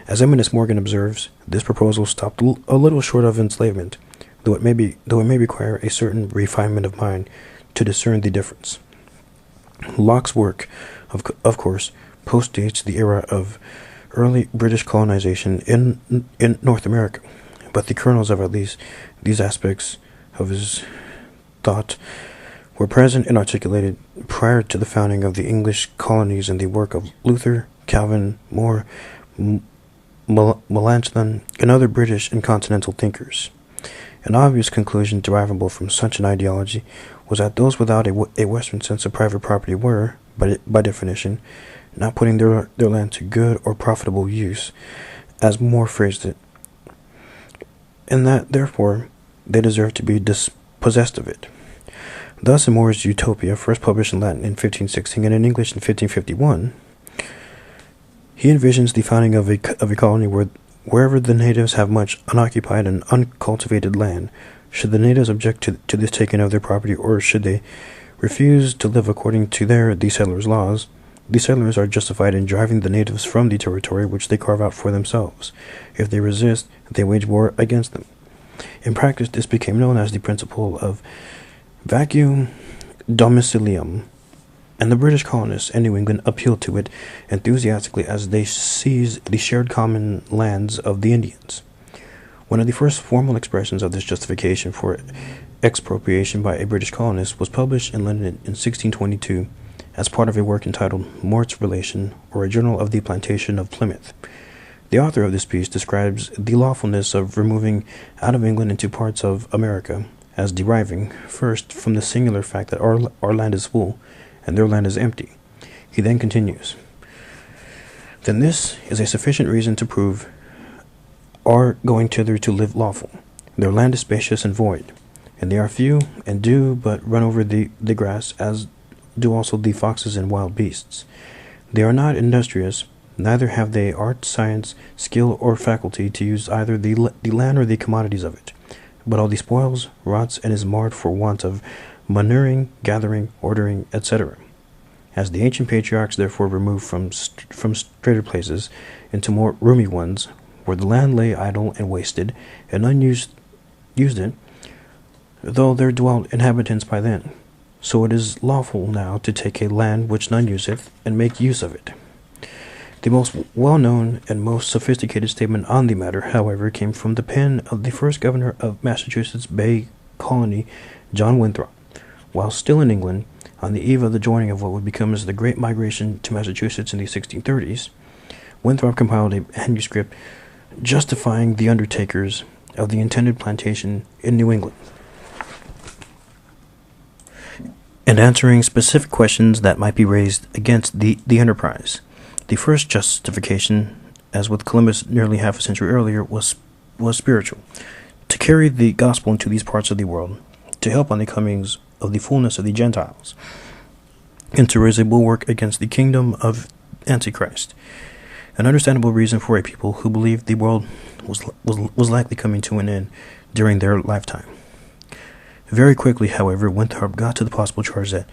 As Eminence Morgan observes, this proposal stopped a little short of enslavement, though it may require a certain refinement of mind to discern the difference. Locke's work, of course, postdates the era of early British colonization in North America, but the kernels of at least these aspects of his thought were present and articulated prior to the founding of the English colonies in the work of Luther, Calvin, More, Melanchthon, and other British and continental thinkers. An obvious conclusion derivable from such an ideology was that those without a Western sense of private property were, by definition, not putting their land to good or profitable use, as More phrased it, and that, therefore, they deserved to be dispossessed of it. Thus, in More's Utopia, first published in Latin in 1516 and in English in 1551, he envisions the founding of a colony wherever the natives have much unoccupied and uncultivated land. Should the natives object to this taking of their property, or should they refuse to live according to the settlers' laws, the settlers are justified in driving the natives from the territory which they carve out for themselves. If they resist, they wage war against them. In practice, this became known as the principle of vacuum domicilium, and the British colonists in New England appealed to it enthusiastically as they seized the shared common lands of the Indians. One of the first formal expressions of this justification for expropriation by a British colonist was published in London in 1622 as part of a work entitled Mort's Relation, or a Journal of the Plantation of Plymouth. The author of this piece describes the lawfulness of removing out of England into parts of America as deriving, first, from the singular fact that our land is full and their land is empty. He then continues, then this is a sufficient reason to prove our going thither to live lawful. Their land is spacious and void, and they are few, and do but run over the grass, as do also the foxes and wild beasts. They are not industrious, neither have they art, science, skill, or faculty to use either the land or the commodities of it. but all the spoils, rots, and is marred for want of manuring, gathering, ordering, etc. As the ancient patriarchs therefore removed from straighter places into more roomy ones, where the land lay idle and wasted, and unused it, though there dwelt inhabitants by then. So it is lawful now to take a land which none useth, and make use of it. The most well-known and most sophisticated statement on the matter, however, came from the pen of the first governor of Massachusetts Bay Colony, John Winthrop, while still in England, on the eve of the joining of what would become as the Great Migration to Massachusetts in the 1630s. Winthrop compiled a manuscript justifying the undertakers of the intended plantation in New England, and answering specific questions that might be raised against the enterprise. The first justification, as with Columbus nearly half a century earlier, was spiritual: to carry the gospel into these parts of the world, to help on the comings of the fullness of the Gentiles, and to raise a bulwark against the kingdom of Antichrist. An understandable reason for a people who believed the world was likely coming to an end during their lifetime. Very quickly, however, Winthrop got to the possible charge that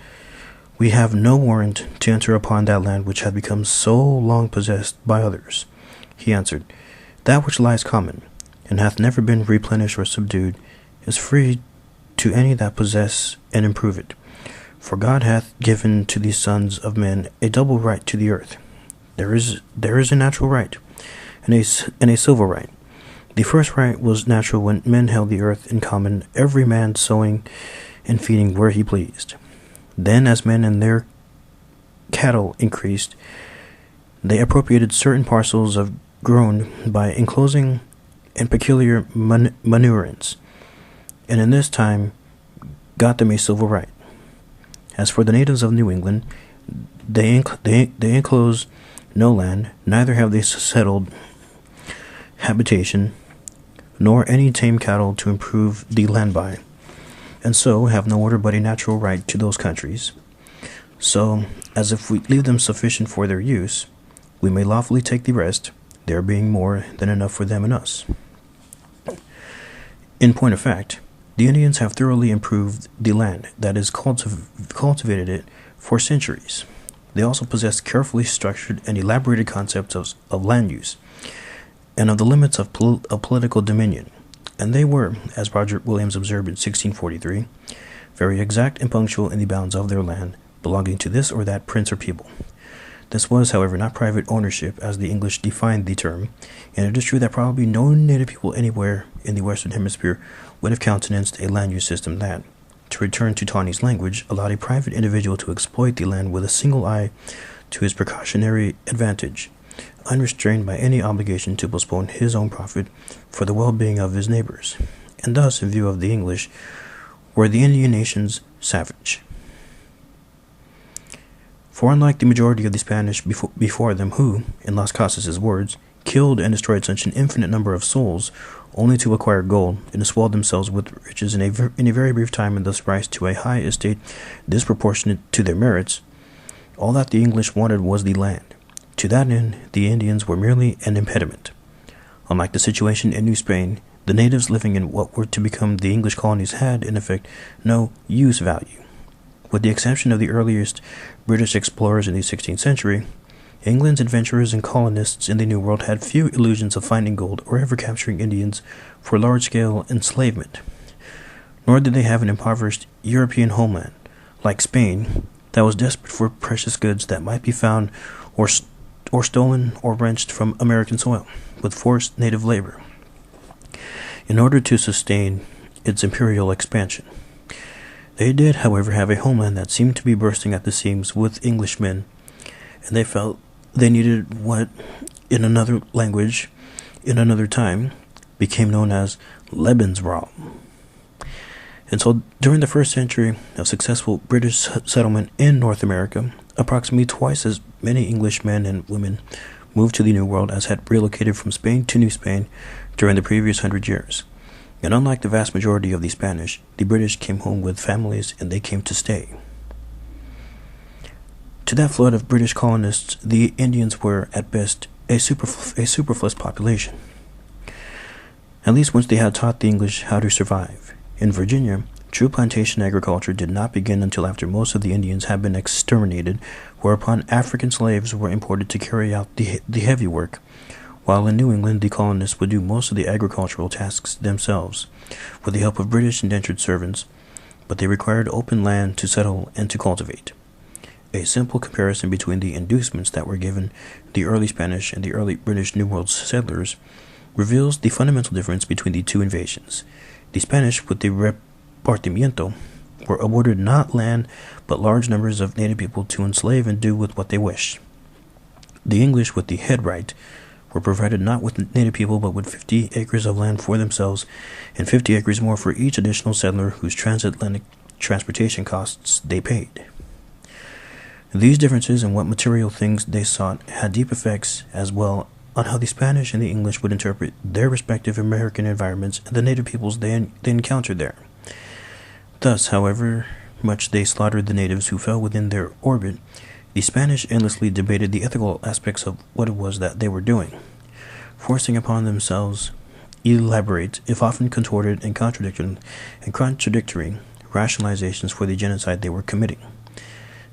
we have no warrant to enter upon that land which hath become so long possessed by others. He answered, that which lies common, and hath never been replenished or subdued, is free to any that possess and improve it. For God hath given to the sons of men a double right to the earth. There is a natural right, and a civil right. The first right was natural when men held the earth in common, every man sowing and feeding where he pleased. Then, as men and their cattle increased, they appropriated certain parcels of ground by enclosing and peculiar manurance, and in this time got them a civil right. As for the natives of New England, they enclose no land, neither have they settled habitation, nor any tame cattle to improve the land by, and so have no order but a natural right to those countries. So, as if we leave them sufficient for their use, we may lawfully take the rest, there being more than enough for them and us. In point of fact, the Indians have thoroughly improved the land, that is, cultivated it for centuries. They also possess carefully structured and elaborated concepts of land use, and of the limits of political dominion. And they were, as Roger Williams observed in 1643, very exact and punctual in the bounds of their land, belonging to this or that prince or people. This was, however, not private ownership, as the English defined the term, and it is true that probably no native people anywhere in the Western Hemisphere would have countenanced a land use system that, to return to Tawny's language, allowed a private individual to exploit the land with a single eye to his precautionary advantage, unrestrained by any obligation to postpone his own profit for the well-being of his neighbors, and thus, in view of the English, were the Indian nations savage. For unlike the majority of the Spanish before them who, in Las Casas' words, killed and destroyed such an infinite number of souls only to acquire gold and to swell themselves with riches in a very brief time and thus rise to a high estate disproportionate to their merits, all that the English wanted was the land. To that end, the Indians were merely an impediment. Unlike the situation in New Spain, the natives living in what were to become the English colonies had, in effect, no use value. With the exception of the earliest British explorers in the 16th century, England's adventurers and colonists in the New World had few illusions of finding gold or ever capturing Indians for large-scale enslavement. Nor did they have an impoverished European homeland, like Spain, that was desperate for precious goods that might be found or stolen or wrenched from American soil with forced native labor, in order to sustain its imperial expansion. They did, however, have a homeland that seemed to be bursting at the seams with Englishmen, and they felt they needed what, in another language, in another time, became known as Lebensraum. And so, during the first century of successful British settlement in North America, approximately twice as many English men and women moved to the New World as had relocated from Spain to New Spain during the previous 100 years. And unlike the vast majority of the Spanish, the British came home with families and they came to stay. To that flood of British colonists, the Indians were, at best, a superfluous population. at least once they had taught the English how to survive. In Virginia, true plantation agriculture did not begin until after most of the Indians had been exterminated, whereupon African slaves were imported to carry out the heavy work, while in New England the colonists would do most of the agricultural tasks themselves, with the help of British indentured servants, but they required open land to settle and to cultivate. A simple comparison between the inducements that were given the early Spanish and the early British New World settlers reveals the fundamental difference between the two invasions. The Spanish, with the repartimiento, were awarded not land but large numbers of native people to enslave and do with what they wished. The English, with the head right, were provided not with native people but with 50 acres of land for themselves and 50 acres more for each additional settler whose transatlantic transportation costs they paid. These differences in what material things they sought had deep effects as well on how the Spanish and the English would interpret their respective American environments and the native peoples they encountered there. Thus, however much they slaughtered the natives who fell within their orbit, the Spanish endlessly debated the ethical aspects of what it was that they were doing, forcing upon themselves elaborate, if often contorted and contradictory, rationalizations for the genocide they were committing.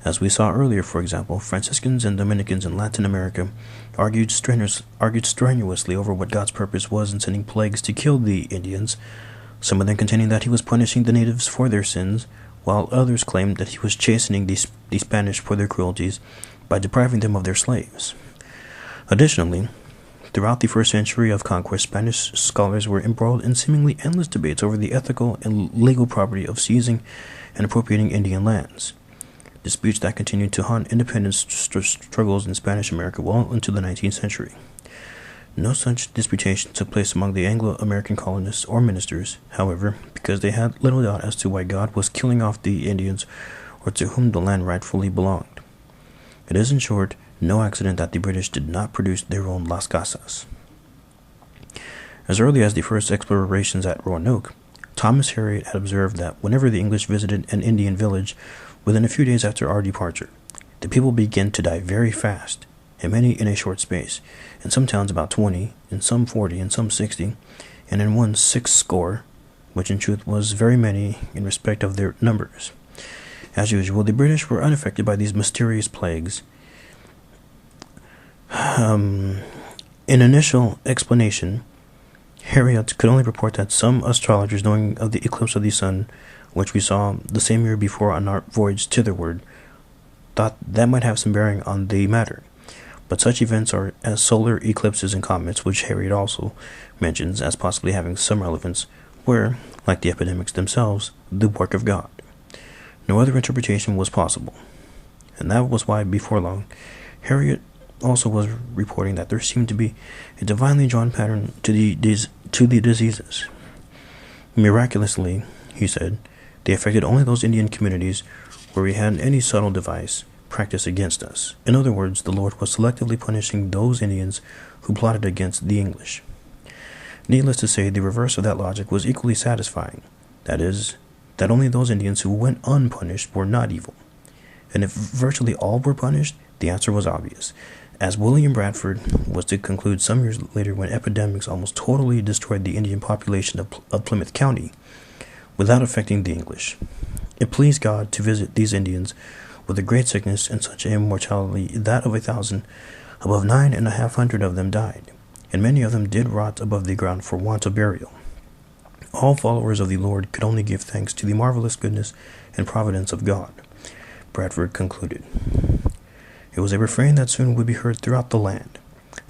As we saw earlier, for example, Franciscans and Dominicans in Latin America argued strenuously over what God's purpose was in sending plagues to kill the Indians, some of them contending that he was punishing the natives for their sins, while others claimed that he was chastening the Spanish for their cruelties by depriving them of their slaves. Additionally, throughout the first century of conquest, Spanish scholars were embroiled in seemingly endless debates over the ethical and legal property of seizing and appropriating Indian lands, disputes that continued to haunt independence struggles in Spanish America well into the 19th century. No such disputation took place among the Anglo-American colonists or ministers, however, because they had little doubt as to why God was killing off the Indians or to whom the land rightfully belonged. It is, in short, no accident that the British did not produce their own Las Casas. As early as the first explorations at Roanoke, Thomas Harriot had observed that whenever the English visited an Indian village within a few days after our departure, the people began to die very fast, and many in a short space, in some towns about 20, in some 40, in some 60, and in one 60, which in truth was very many in respect of their numbers. As usual, the British were unaffected by these mysterious plagues. In initial explanation, Harriot could only report that some astrologers, knowing of the eclipse of the sun, which we saw the same year before on our voyage thitherward, thought that might have some bearing on the matter. But such events are as solar eclipses and comets, which Harriot also mentions as possibly having some relevance, were, like the epidemics themselves, the work of God. No other interpretation was possible. And that was why, before long, Harriot also was reporting that there seemed to be a divinely drawn pattern to the diseases. Miraculously, he said, they affected only those Indian communities where we had any subtle device practiced against us. In other words, the Lord was selectively punishing those Indians who plotted against the English. Needless to say, the reverse of that logic was equally satisfying. That is, that only those Indians who went unpunished were not evil. And if virtually all were punished, the answer was obvious, as William Bradford was to conclude some years later when epidemics almost totally destroyed the Indian population of Plymouth County without affecting the English. It pleased God to visit these Indians with a great sickness and such a mortality that of 1,000, above 9,500 of them died, and many of them did rot above the ground for want of burial. All followers of the Lord could only give thanks to the marvelous goodness and providence of God, Bradford concluded. It was a refrain that soon would be heard throughout the land.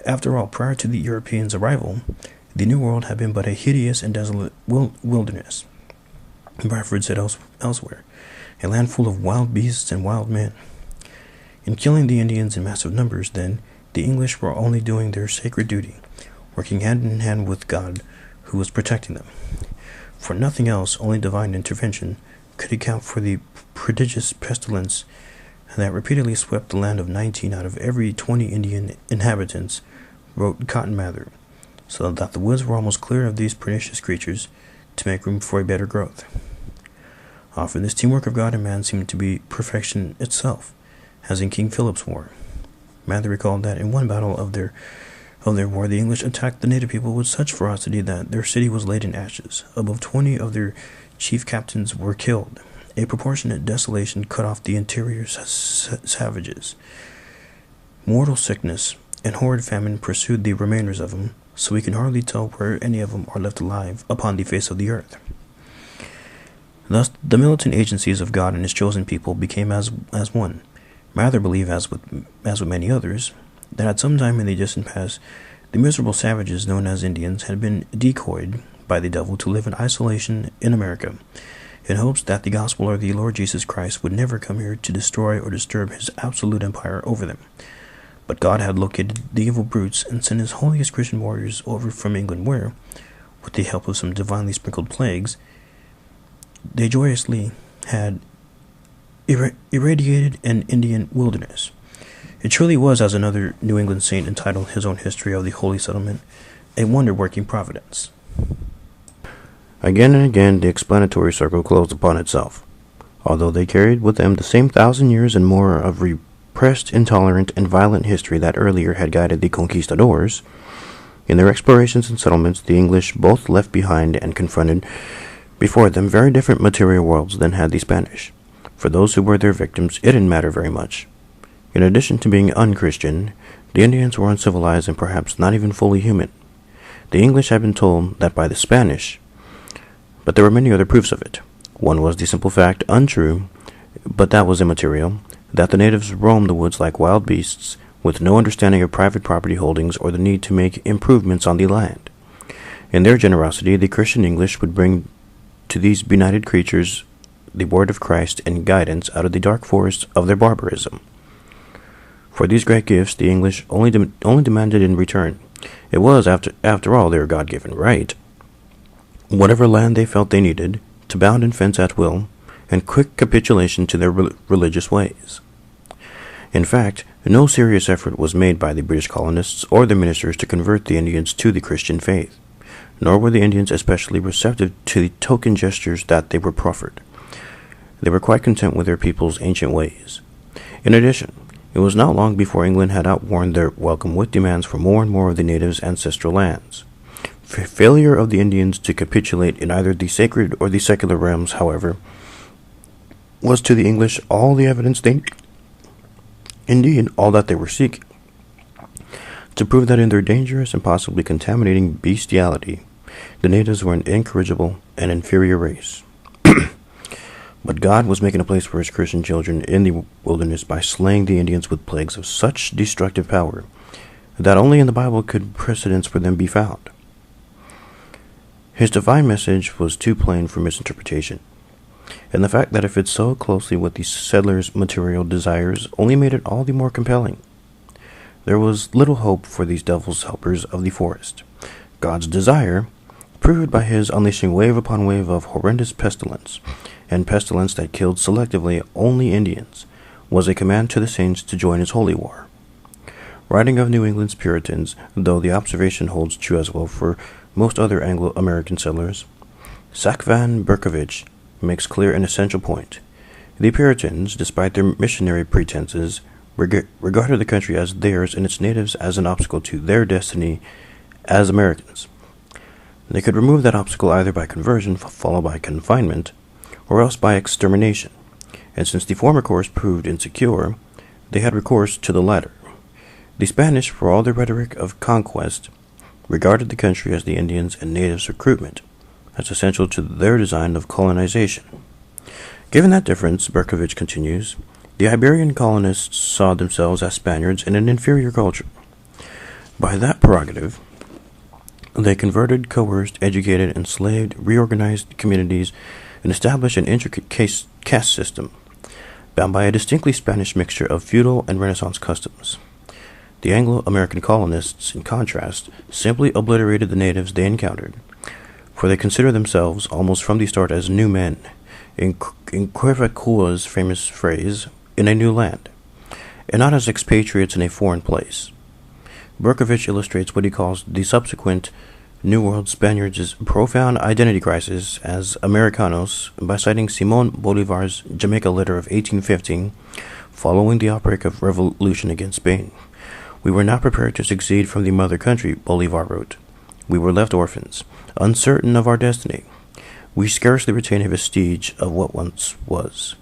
After all, prior to the Europeans' arrival, the New World had been but a hideous and desolate wilderness. Bradford said elsewhere, a land full of wild beasts and wild men. In killing the Indians in massive numbers, then, the English were only doing their sacred duty, working hand in hand with God, who was protecting them. For nothing else, only divine intervention, could account for the prodigious pestilence that repeatedly swept the land of 19 out of every 20 Indian inhabitants, wrote Cotton Mather, so that the woods were almost clear of these pernicious creatures to make room for a better growth. Often this teamwork of God and man seemed to be perfection itself, as in King Philip's War. Mather recalled that in one battle of their of their war, the English attacked the native people with such ferocity that their city was laid in ashes. Above 20 of their chief captains were killed. A proportionate desolation cut off the interior savages. Mortal sickness and horrid famine pursued the remainders of them, so we can hardly tell where any of them are left alive upon the face of the earth. Thus, the militant agencies of God and His chosen people became as one. Rather believe, as with many others, that at some time in the distant past, the miserable savages known as Indians had been decoyed by the devil to live in isolation in America, in hopes that the gospel or the Lord Jesus Christ would never come here to destroy or disturb His absolute empire over them. But God had located the evil brutes and sent His holiest Christian warriors over from England where, with the help of some divinely sprinkled plagues, they joyously had irradiated an Indian wilderness. It truly was, as another New England saint entitled his own history of the Holy Settlement, a wonder-working providence. Again and again the explanatory circle closed upon itself. Although they carried with them the same 1,000 years and more of repressed, intolerant, and violent history that earlier had guided the conquistadors, in their explorations and settlements the English both left behind and confronted before them very different material worlds than had the Spanish. For those who were their victims, it didn't matter very much. In addition to being unchristian, the Indians were uncivilized and perhaps not even fully human. The English had been told that by the Spanish, but there were many other proofs of it. One was the simple fact, untrue, but that was immaterial, that the natives roamed the woods like wild beasts, with no understanding of private property holdings or the need to make improvements on the land. In their generosity, the Christian English would bring to these benighted creatures the word of Christ and guidance out of the dark forests of their barbarism. For these great gifts the English only demanded in return. It was, after all, their God-given right, whatever land they felt they needed, to bound and fence at will, and quick capitulation to their religious ways. In fact, no serious effort was made by the British colonists or their ministers to convert the Indians to the Christian faith, nor were the Indians especially receptive to the token gestures that they were proffered. They were quite content with their people's ancient ways. In addition, it was not long before England had outworn their welcome with demands for more and more of the natives' ancestral lands. Failure of the Indians to capitulate in either the sacred or the secular realms, however, was to the English all the evidence indeed all that they were seeking, to prove that in their dangerous and possibly contaminating bestiality, the natives were an incorrigible and inferior race. But God was making a place for His Christian children in the wilderness by slaying the Indians with plagues of such destructive power that only in the Bible could precedents for them be found. His divine message was too plain for misinterpretation, and the fact that it fit so closely with the settlers' material desires only made it all the more compelling. There was little hope for these devil's helpers of the forest. God's desire, proved by His unleashing wave upon wave of horrendous pestilence, and pestilence that killed selectively only Indians, was a command to the saints to join His holy war. Writing of New England's Puritans, though the observation holds true as well for most other Anglo-American settlers, Sackvan Berkovich makes clear an essential point. The Puritans, despite their missionary pretenses, regarded the country as theirs and its natives as an obstacle to their destiny as Americans. They could remove that obstacle either by conversion, followed by confinement, or else by extermination, and since the former course proved insecure, they had recourse to the latter. The Spanish, for all their rhetoric of conquest, regarded the country as the Indians' and natives' recruitment, as essential to their design of colonization. Given that difference, Berkovich continues, the Iberian colonists saw themselves as Spaniards in an inferior culture. By that prerogative, they converted, coerced, educated, enslaved, reorganized communities, and established an intricate caste system, bound by a distinctly Spanish mixture of feudal and Renaissance customs. The Anglo-American colonists, in contrast, simply obliterated the natives they encountered, for they consider themselves, almost from the start, as new men, in Quevecoeur's famous phrase, in a new land, and not as expatriates in a foreign place. Berkovich illustrates what he calls the subsequent New World Spaniards' profound identity crisis as Americanos by citing Simón Bolívar's Jamaica letter of 1815 following the outbreak of revolution against Spain, We were not prepared to succeed from the mother country, Bolivar wrote. We were left orphans, uncertain of our destiny. We scarcely retain a vestige of what once was.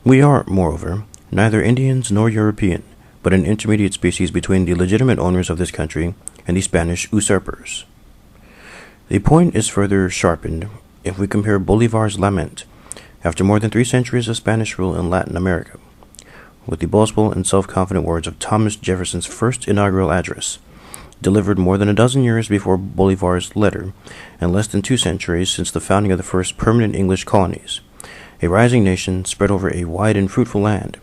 We are, moreover, neither Indians nor European, but an intermediate species between the legitimate owners of this country and the Spanish usurpers. The point is further sharpened if we compare Bolivar's lament, after more than 3 centuries of Spanish rule in Latin America, with the boastful and self-confident words of Thomas Jefferson's first inaugural address, delivered more than a dozen years before Bolivar's letter, and less than 2 centuries since the founding of the first permanent English colonies, a rising nation spread over a wide and fruitful land,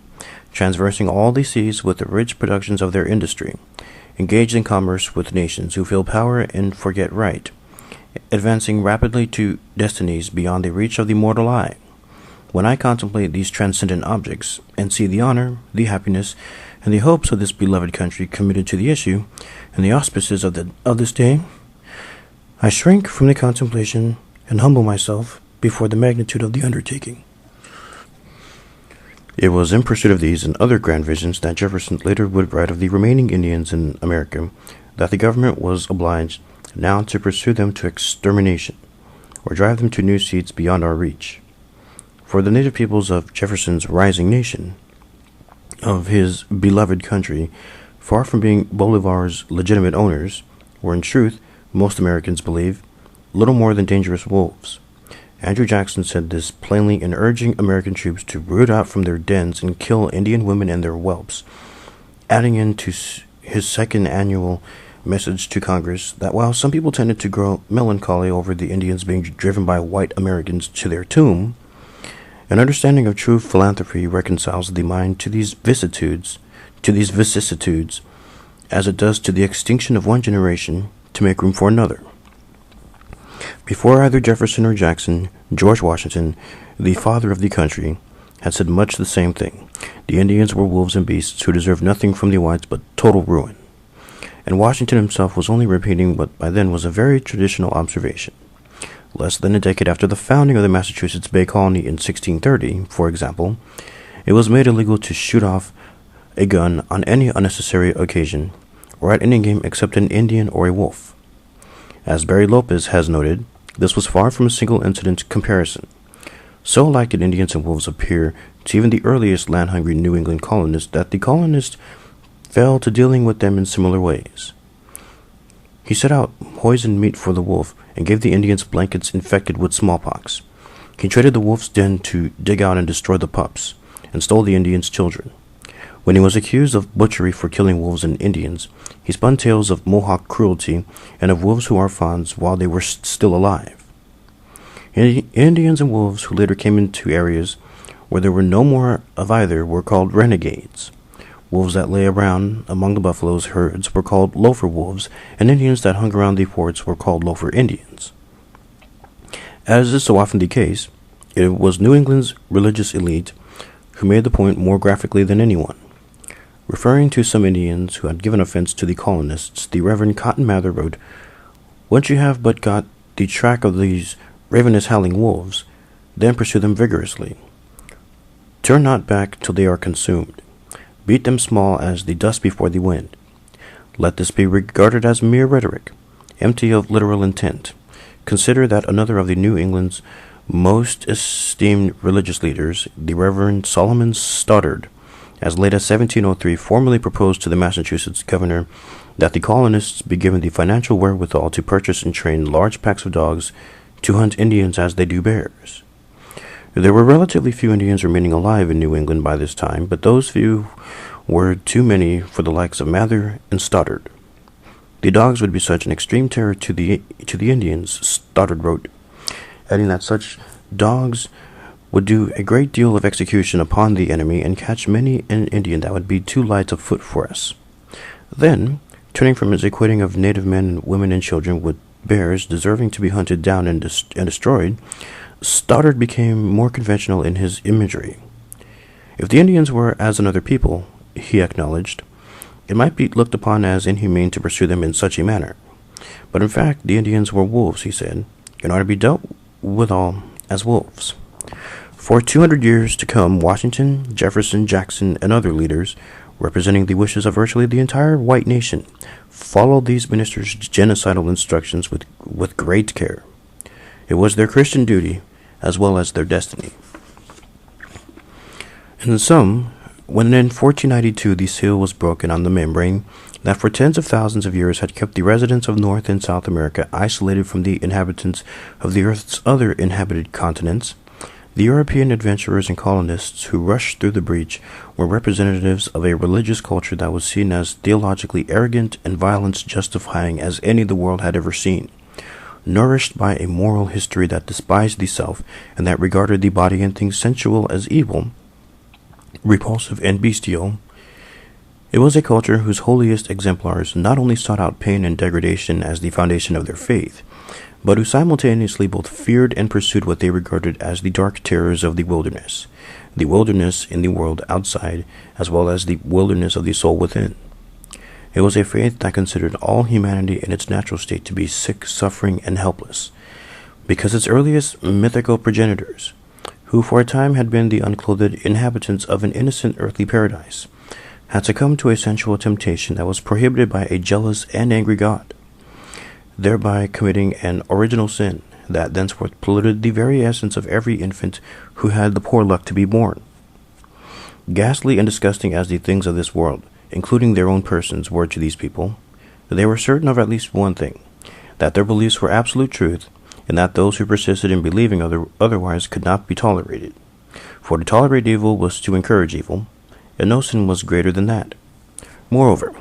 traversing all the seas with the rich productions of their industry, engaged in commerce with nations who feel power and forget right, advancing rapidly to destinies beyond the reach of the mortal eye. When I contemplate these transcendent objects, and see the honor, the happiness, and the hopes of this beloved country committed to the issue, and the auspices of this day, I shrink from the contemplation and humble myself before the magnitude of the undertaking. It was in pursuit of these and other grand visions that Jefferson later would write of the remaining Indians in America that the government was obliged now to pursue them to extermination, or drive them to new seats beyond our reach. For the native peoples of Jefferson's rising nation, of his beloved country, far from being Bolivar's legitimate owners, were in truth, most Americans believe, little more than dangerous wolves. Andrew Jackson said this plainly in urging American troops to root out from their dens and kill Indian women and their whelps, adding into his second annual message to Congress that while some people tended to grow melancholy over the Indians being driven by white Americans to their tomb, an understanding of true philanthropy reconciles the mind to these vicissitudes, as it does to the extinction of one generation to make room for another. Before either Jefferson or Jackson, George Washington, the father of the country, had said much the same thing. The Indians were wolves and beasts who deserved nothing from the whites but total ruin. And Washington himself was only repeating what by then was a very traditional observation. Less than a decade after the founding of the Massachusetts Bay Colony in 1630, for example, it was made illegal to shoot off a gun on any unnecessary occasion, or at any game except an Indian or a wolf. As Barry Lopez has noted, this was far from a single incident comparison. So alike did Indians and wolves appear to even the earliest land-hungry New England colonists that the colonists fell to dealing with them in similar ways. He set out poisoned meat for the wolf and gave the Indians blankets infected with smallpox. He traded the wolf's den to dig out and destroy the pups, and stole the Indians' children. When he was accused of butchery for killing wolves and Indians, he spun tales of Mohawk cruelty and of wolves who are fawns while they were still alive. Indians and wolves who later came into areas where there were no more of either were called renegades. Wolves that lay around among the buffaloes' herds were called loafer wolves, and Indians that hung around the forts were called loafer Indians. As is so often the case, it was New England's religious elite who made the point more graphically than anyone. Referring to some Indians who had given offense to the colonists, the Reverend Cotton Mather wrote, "Once you have but got the track of these ravenous howling wolves, then pursue them vigorously. Turn not back till they are consumed. Beat them small as the dust before the wind. Let this be regarded as mere rhetoric, empty of literal intent. Consider that another of the New England's most esteemed religious leaders, the Reverend Solomon Stoddard, as late as 1703, formally proposed to the Massachusetts governor that the colonists be given the financial wherewithal to purchase and train large packs of dogs to hunt Indians as they do bears. There were relatively few Indians remaining alive in New England by this time, but those few were too many for the likes of Mather and Stoddard. The dogs would be such an extreme terror to the Indians, Stoddard wrote, adding that such dogs would do a great deal of execution upon the enemy and catch many an Indian that would be too light of foot for us. Then, turning from his equating of native men, women, and children with bears deserving to be hunted down and destroyed, Stoddard became more conventional in his imagery. If the Indians were as another people, he acknowledged, it might be looked upon as inhumane to pursue them in such a manner. But in fact, the Indians were wolves, he said, and ought to be dealt withal as wolves. For 200 years to come, Washington, Jefferson, Jackson, and other leaders representing the wishes of virtually the entire white nation, followed these ministers' genocidal instructions with great care. It was their Christian duty as well as their destiny. In sum, when in 1492 the seal was broken on the membrane that for tens of thousands of years had kept the residents of North and South America isolated from the inhabitants of the Earth's other inhabited continents, the European adventurers and colonists who rushed through the breach were representatives of a religious culture that was seen as theologically arrogant and violence-justifying as any the world had ever seen. Nourished by a moral history that despised the self and that regarded the body and things sensual as evil, repulsive and bestial, it was a culture whose holiest exemplars not only sought out pain and degradation as the foundation of their faith, but who simultaneously both feared and pursued what they regarded as the dark terrors of the wilderness in the world outside, as well as the wilderness of the soul within. It was a faith that considered all humanity in its natural state to be sick, suffering, and helpless, because its earliest mythical progenitors, who for a time had been the unclothed inhabitants of an innocent earthly paradise, had succumbed to a sensual temptation that was prohibited by a jealous and angry God, thereby committing an original sin that thenceforth polluted the very essence of every infant who had the poor luck to be born. Ghastly and disgusting as the things of this world, including their own persons, were to these people, they were certain of at least one thing, that their beliefs were absolute truth, and that those who persisted in believing otherwise could not be tolerated. For to tolerate evil was to encourage evil, and no sin was greater than that. Moreover,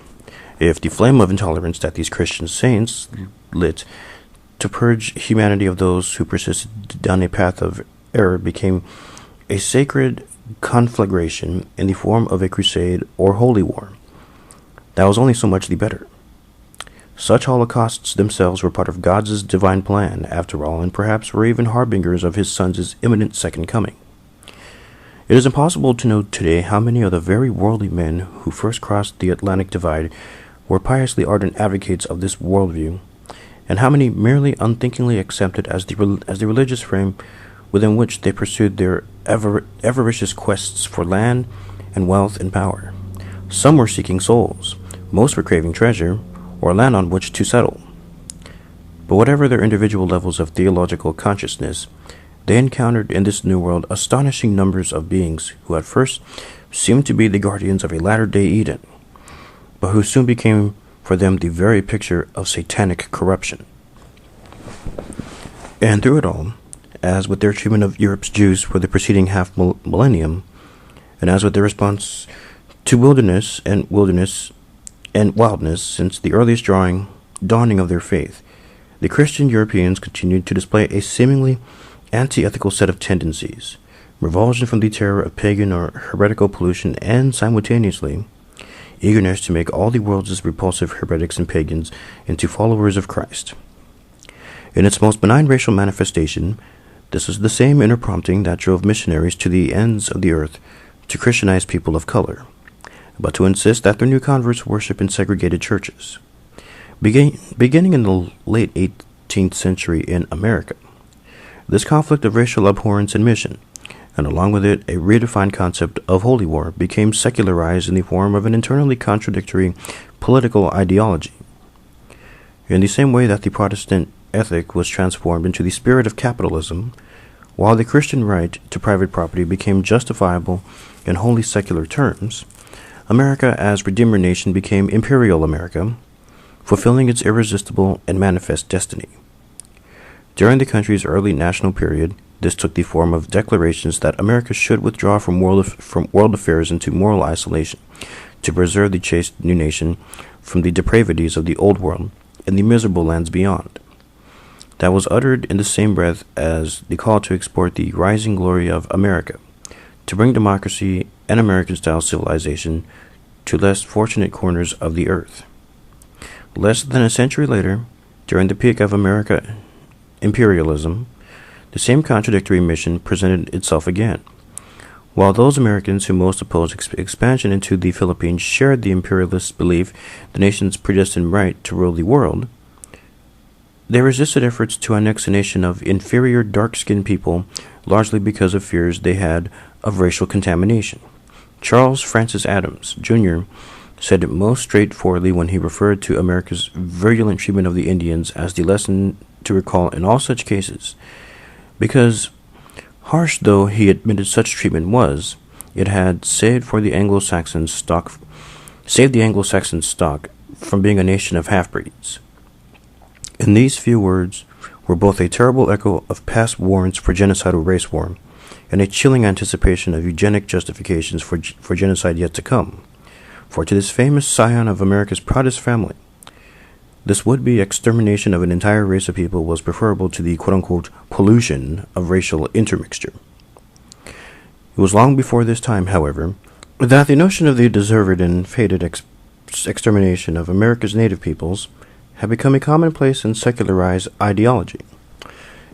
if the flame of intolerance that these Christian saints lit to purge humanity of those who persisted down a path of error became a sacred conflagration in the form of a crusade or holy war, that was only so much the better. Such holocausts themselves were part of God's divine plan, after all, and perhaps were even harbingers of his Son's imminent second coming. It is impossible to know today how many of the very worldly men who first crossed the Atlantic divide were piously ardent advocates of this worldview, and how many merely unthinkingly accepted as the religious frame within which they pursued their avaricious quests for land and wealth and power. Some were seeking souls, most were craving treasure, or land on which to settle. But whatever their individual levels of theological consciousness, they encountered in this new world astonishing numbers of beings who at first seemed to be the guardians of a latter-day Eden, but who soon became for them the very picture of satanic corruption. And through it all, as with their treatment of Europe's Jews for the preceding half-millennium, and as with their response to wildness and wildness since the earliest dawning of their faith, the Christian Europeans continued to display a seemingly anti-ethical set of tendencies, revulsion from the terror of pagan or heretical pollution, and simultaneously eagerness to make all the world's repulsive heretics and pagans into followers of Christ. In its most benign racial manifestation, this was the same inner prompting that drove missionaries to the ends of the earth to Christianize people of color, but to insist that their new converts worship in segregated churches. Beginning in the late 18th century in America, this conflict of racial abhorrence and mission, and along with it a redefined concept of holy war, became secularized in the form of an internally contradictory political ideology. In the same way that the Protestant ethic was transformed into the spirit of capitalism, while the Christian right to private property became justifiable in wholly secular terms, America as Redeemer Nation became Imperial America, fulfilling its irresistible and manifest destiny. During the country's early national period, this took the form of declarations that America should withdraw from world affairs into moral isolation to preserve the chaste new nation from the depravities of the old world and the miserable lands beyond. That was uttered in the same breath as the call to export the rising glory of America, to bring democracy and American-style civilization to less fortunate corners of the earth. Less than a century later, during the peak of American imperialism, the same contradictory mission presented itself again. While those Americans who most opposed expansion into the Philippines shared the imperialist belief the nation's predestined right to rule the world, they resisted efforts to annex a nation of inferior dark-skinned people, largely because of fears they had of racial contamination. Charles Francis Adams, Jr., said it most straightforwardly when he referred to America's virulent treatment of the Indians as the lesson to recall in all such cases, because, harsh though he admitted such treatment was, it had saved the Anglo-Saxon stock from being a nation of half-breeds. In these few words were both a terrible echo of past warrants for genocidal race war and a chilling anticipation of eugenic justifications for genocide yet to come. For to this famous scion of America's proudest family, this would-be extermination of an entire race of people was preferable to the quote-unquote pollution of racial intermixture. It was long before this time, however, that the notion of the deserved and fated extermination of America's native peoples had become a commonplace and secularized ideology.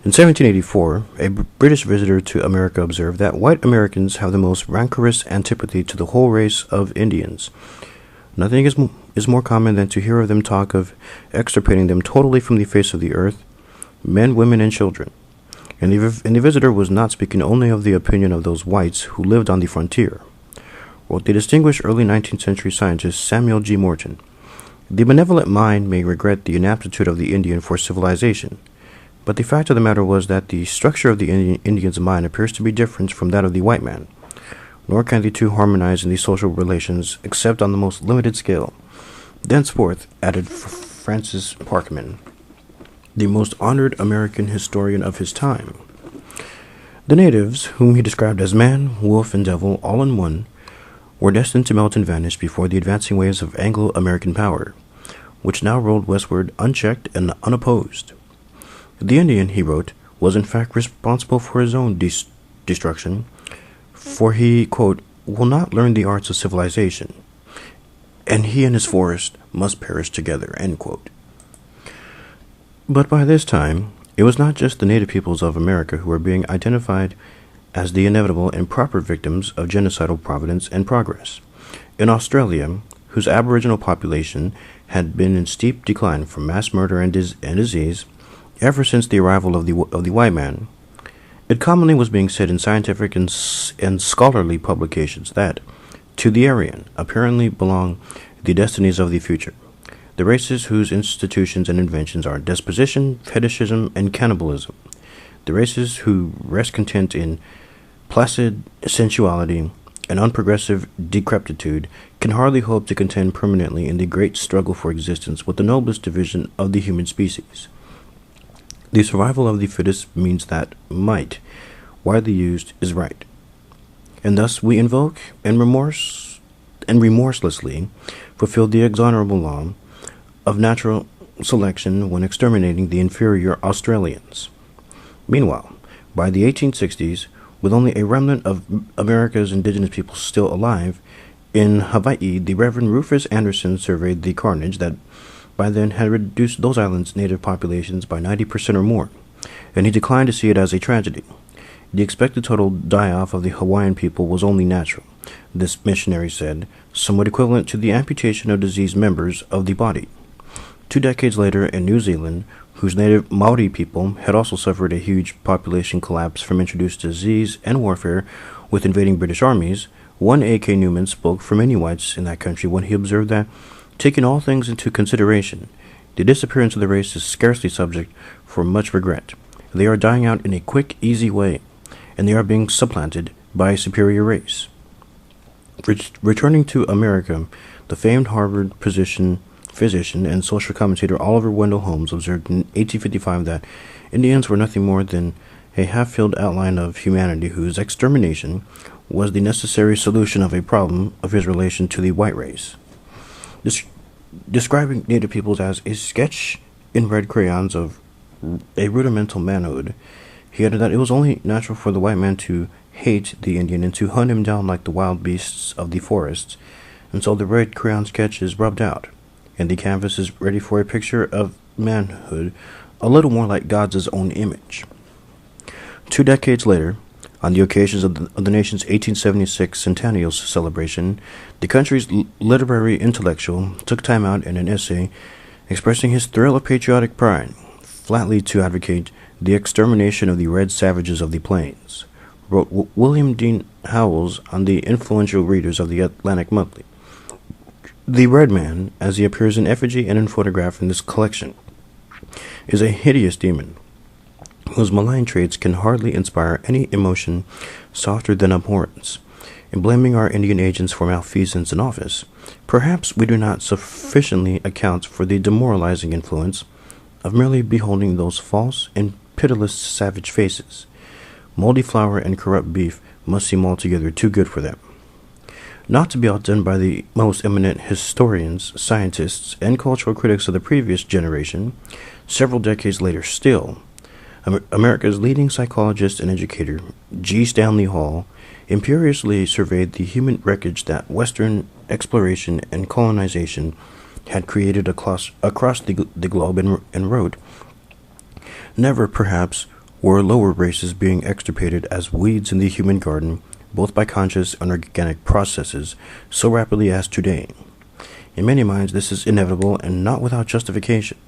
In 1784, a British visitor to America observed that white Americans have the most rancorous antipathy to the whole race of Indians. Nothing is more common than to hear of them talk of extirpating them totally from the face of the earth, men, women, and children. And the visitor was not speaking only of the opinion of those whites who lived on the frontier. Wrote the distinguished early 19th century scientist Samuel G. Morton, "The benevolent mind may regret the inaptitude of the Indian for civilization, but the fact of the matter was that the structure of the Indian's mind appears to be different from that of the white man, nor can the two harmonize in the social relations except on the most limited scale." Thenceforth, added Francis Parkman, the most honored American historian of his time, the natives, whom he described as man, wolf, and devil all in one, were destined to melt and vanish before the advancing waves of Anglo-American power, which now rolled westward unchecked and unopposed. The Indian, he wrote, was in fact responsible for his own destruction, for he, quote, will not learn the arts of civilization, and he and his forest must perish together, end quote. But by this time, it was not just the native peoples of America who were being identified as the inevitable and proper victims of genocidal providence and progress. In Australia, whose aboriginal population had been in steep decline from mass murder and disease ever since the arrival of the white man, it commonly was being said in scientific and scholarly publications that, to the Aryan, apparently belong the destinies of the future, the races whose institutions and inventions are disposition, fetishism, and cannibalism, the races who rest content in placid sensuality and unprogressive decrepitude can hardly hope to contend permanently in the great struggle for existence with the noblest division of the human species. The survival of the fittest means that might, widely used, is right. And thus we invoke and remorselessly fulfill the exonerable law of natural selection when exterminating the inferior Australians. Meanwhile, by the 1860s, with only a remnant of America's indigenous people still alive, in Hawaii, the Reverend Rufus Anderson surveyed the carnage that by then had reduced those islands' native populations by 90% or more, and he declined to see it as a tragedy. The expected total die-off of the Hawaiian people was only natural, this missionary said, somewhat equivalent to the amputation of diseased members of the body. 2 decades later, in New Zealand, whose native Maori people had also suffered a huge population collapse from introduced disease and warfare with invading British armies, one A.K. Newman spoke for many whites in that country when he observed that, taking all things into consideration, the disappearance of the race is scarcely subject for much regret. They are dying out in a quick, easy way, and they are being supplanted by a superior race. Returning to America, the famed Harvard physician and social commentator Oliver Wendell Holmes observed in 1855 that Indians were nothing more than a half-filled outline of humanity whose extermination was the necessary solution of a problem of his relation to the white race. Describing native peoples as a sketch in red crayons of a rudimental manhood, he added that it was only natural for the white man to hate the Indian and to hunt him down like the wild beasts of the forests, and so the red crayon sketch is rubbed out, and the canvas is ready for a picture of manhood a little more like God's own image. 2 decades later, on the occasions of the nation's 1876 centennial celebration, the country's literary intellectual took time out in an essay expressing his thrill of patriotic pride, flatly to advocate the extermination of the red savages of the plains. Wrote William Dean Howells on the influential readers of the Atlantic Monthly. The Red Man, as he appears in effigy and in photograph in this collection, is a hideous demon whose malign traits can hardly inspire any emotion softer than abhorrence. In blaming our Indian agents for malfeasance in office, perhaps we do not sufficiently account for the demoralizing influence of merely beholding those false and pitiless savage faces. Moldy flour and corrupt beef must seem altogether too good for them. Not to be outdone by the most eminent historians, scientists, and cultural critics of the previous generation, several decades later still, America's leading psychologist and educator, G. Stanley Hall, imperiously surveyed the human wreckage that Western exploration and colonization had created across the globe and wrote, "Never, perhaps, were lower races being extirpated as weeds in the human garden, both by conscious and organic processes, so rapidly as today. In many minds this is inevitable and not without justification.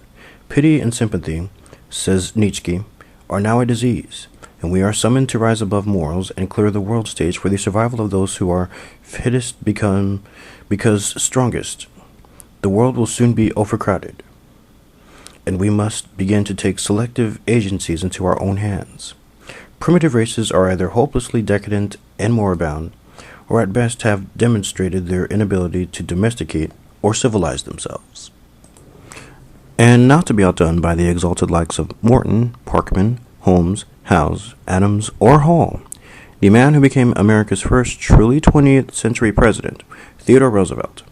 Pity and sympathy," says Nietzsche, "are now a disease, and we are summoned to rise above morals and clear the world stage for the survival of those who are fittest because strongest. The world will soon be overcrowded, and we must begin to take selective agencies into our own hands. Primitive races are either hopelessly decadent and moribund, or at best have demonstrated their inability to domesticate or civilize themselves." And not to be outdone by the exalted likes of Morton, Parkman, Holmes, Howes, Adams, or Hall, the man who became America's first truly 20th century president, Theodore Roosevelt,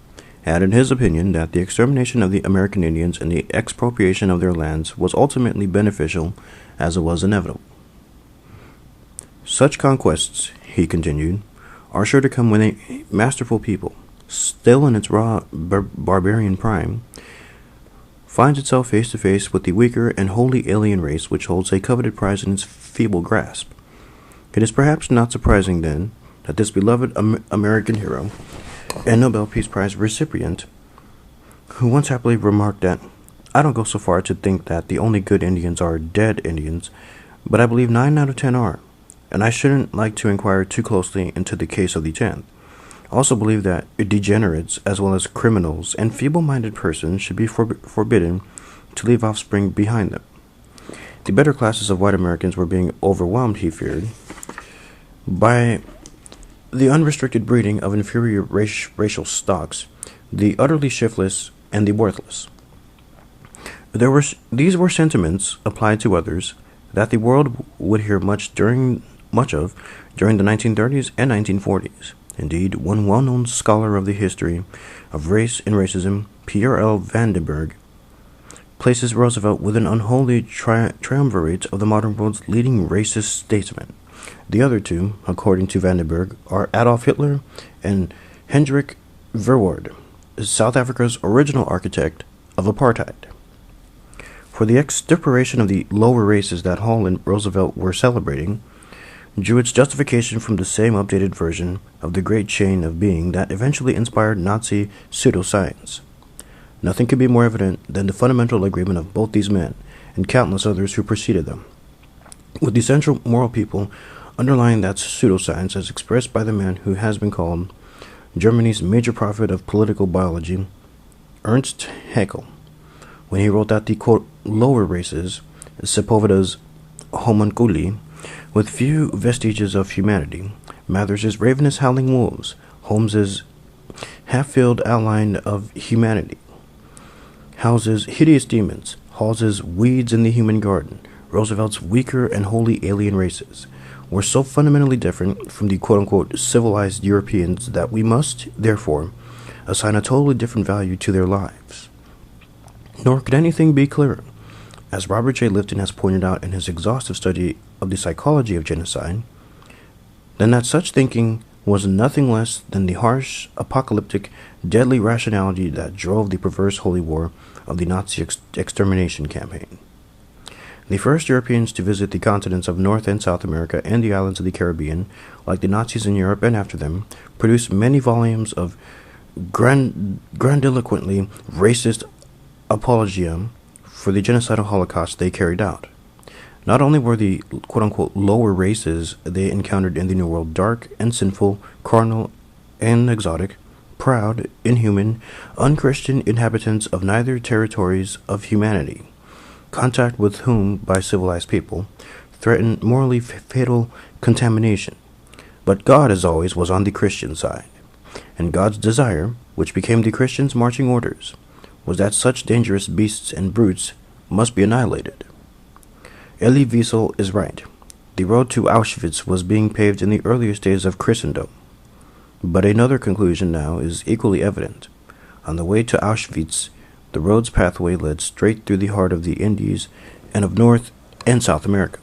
added his opinion that the extermination of the American Indians and the expropriation of their lands was ultimately beneficial as it was inevitable. "Such conquests," he continued, "are sure to come when a masterful people, still in its raw barbarian prime, finds itself face to face with the weaker and wholly alien race which holds a coveted prize in its feeble grasp. It is perhaps not surprising, then, that this beloved American hero and Nobel Peace Prize recipient, who once happily remarked that, 'I don't go so far to think that the only good Indians are dead Indians, but I believe 9 out of 10 are, and I shouldn't like to inquire too closely into the case of the 10th. Also believe that degenerates, as well as criminals and feeble-minded persons, should be forbidden to leave offspring behind them.' The better classes of white Americans were being overwhelmed, he feared, by the unrestricted breeding of inferior racial stocks, the utterly shiftless and the worthless. These were sentiments applied to others that the world would hear much of during the 1930s and 1940s. Indeed, one well-known scholar of the history of race and racism, Pierre L. Vandenberg, places Roosevelt with an unholy triumvirate of the modern world's leading racist statesmen. The other two, according to Vandenberg, are Adolf Hitler and Hendrik Verwoerd, South Africa's original architect of apartheid. For the extirpation of the lower races that Hall and Roosevelt were celebrating drew its justification from the same updated version of the great chain of being that eventually inspired Nazi pseudoscience. Nothing could be more evident than the fundamental agreement of both these men and countless others who preceded them, with the central moral people underlying that pseudoscience as expressed by the man who has been called Germany's major prophet of political biology, Ernst Haeckel, when he wrote that the, quote, lower races, Sepulveda's homunculi, with few vestiges of humanity, Mathers's ravenous howling wolves, Holmes's half-filled outline of humanity, Howes's hideous demons, Hall's weeds in the human garden, Roosevelt's weaker and wholly alien races, were so fundamentally different from the quote-unquote civilized Europeans that we must, therefore, assign a totally different value to their lives. Nor could anything be clearer, as Robert J. Lifton has pointed out in his exhaustive study of the psychology of genocide, than that such thinking was nothing less than the harsh, apocalyptic, deadly rationality that drove the perverse holy war of the Nazi extermination campaign. The first Europeans to visit the continents of North and South America and the islands of the Caribbean, like the Nazis in Europe and after them, produced many volumes of grandiloquently racist apologia for the genocidal Holocaust they carried out. Not only were the quote-unquote lower races they encountered in the New World dark and sinful, carnal and exotic, proud, inhuman, unchristian inhabitants of neither territories of humanity, contact with whom by civilized people threatened morally fatal contamination, but God as always was on the Christian side, and God's desire, which became the Christians' marching orders, was that such dangerous beasts and brutes must be annihilated. Elie Wiesel is right. The road to Auschwitz was being paved in the earliest days of Christendom. But another conclusion now is equally evident. On the way to Auschwitz, the road's pathway led straight through the heart of the Indies and of North and South America.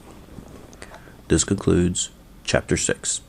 This concludes Chapter 6.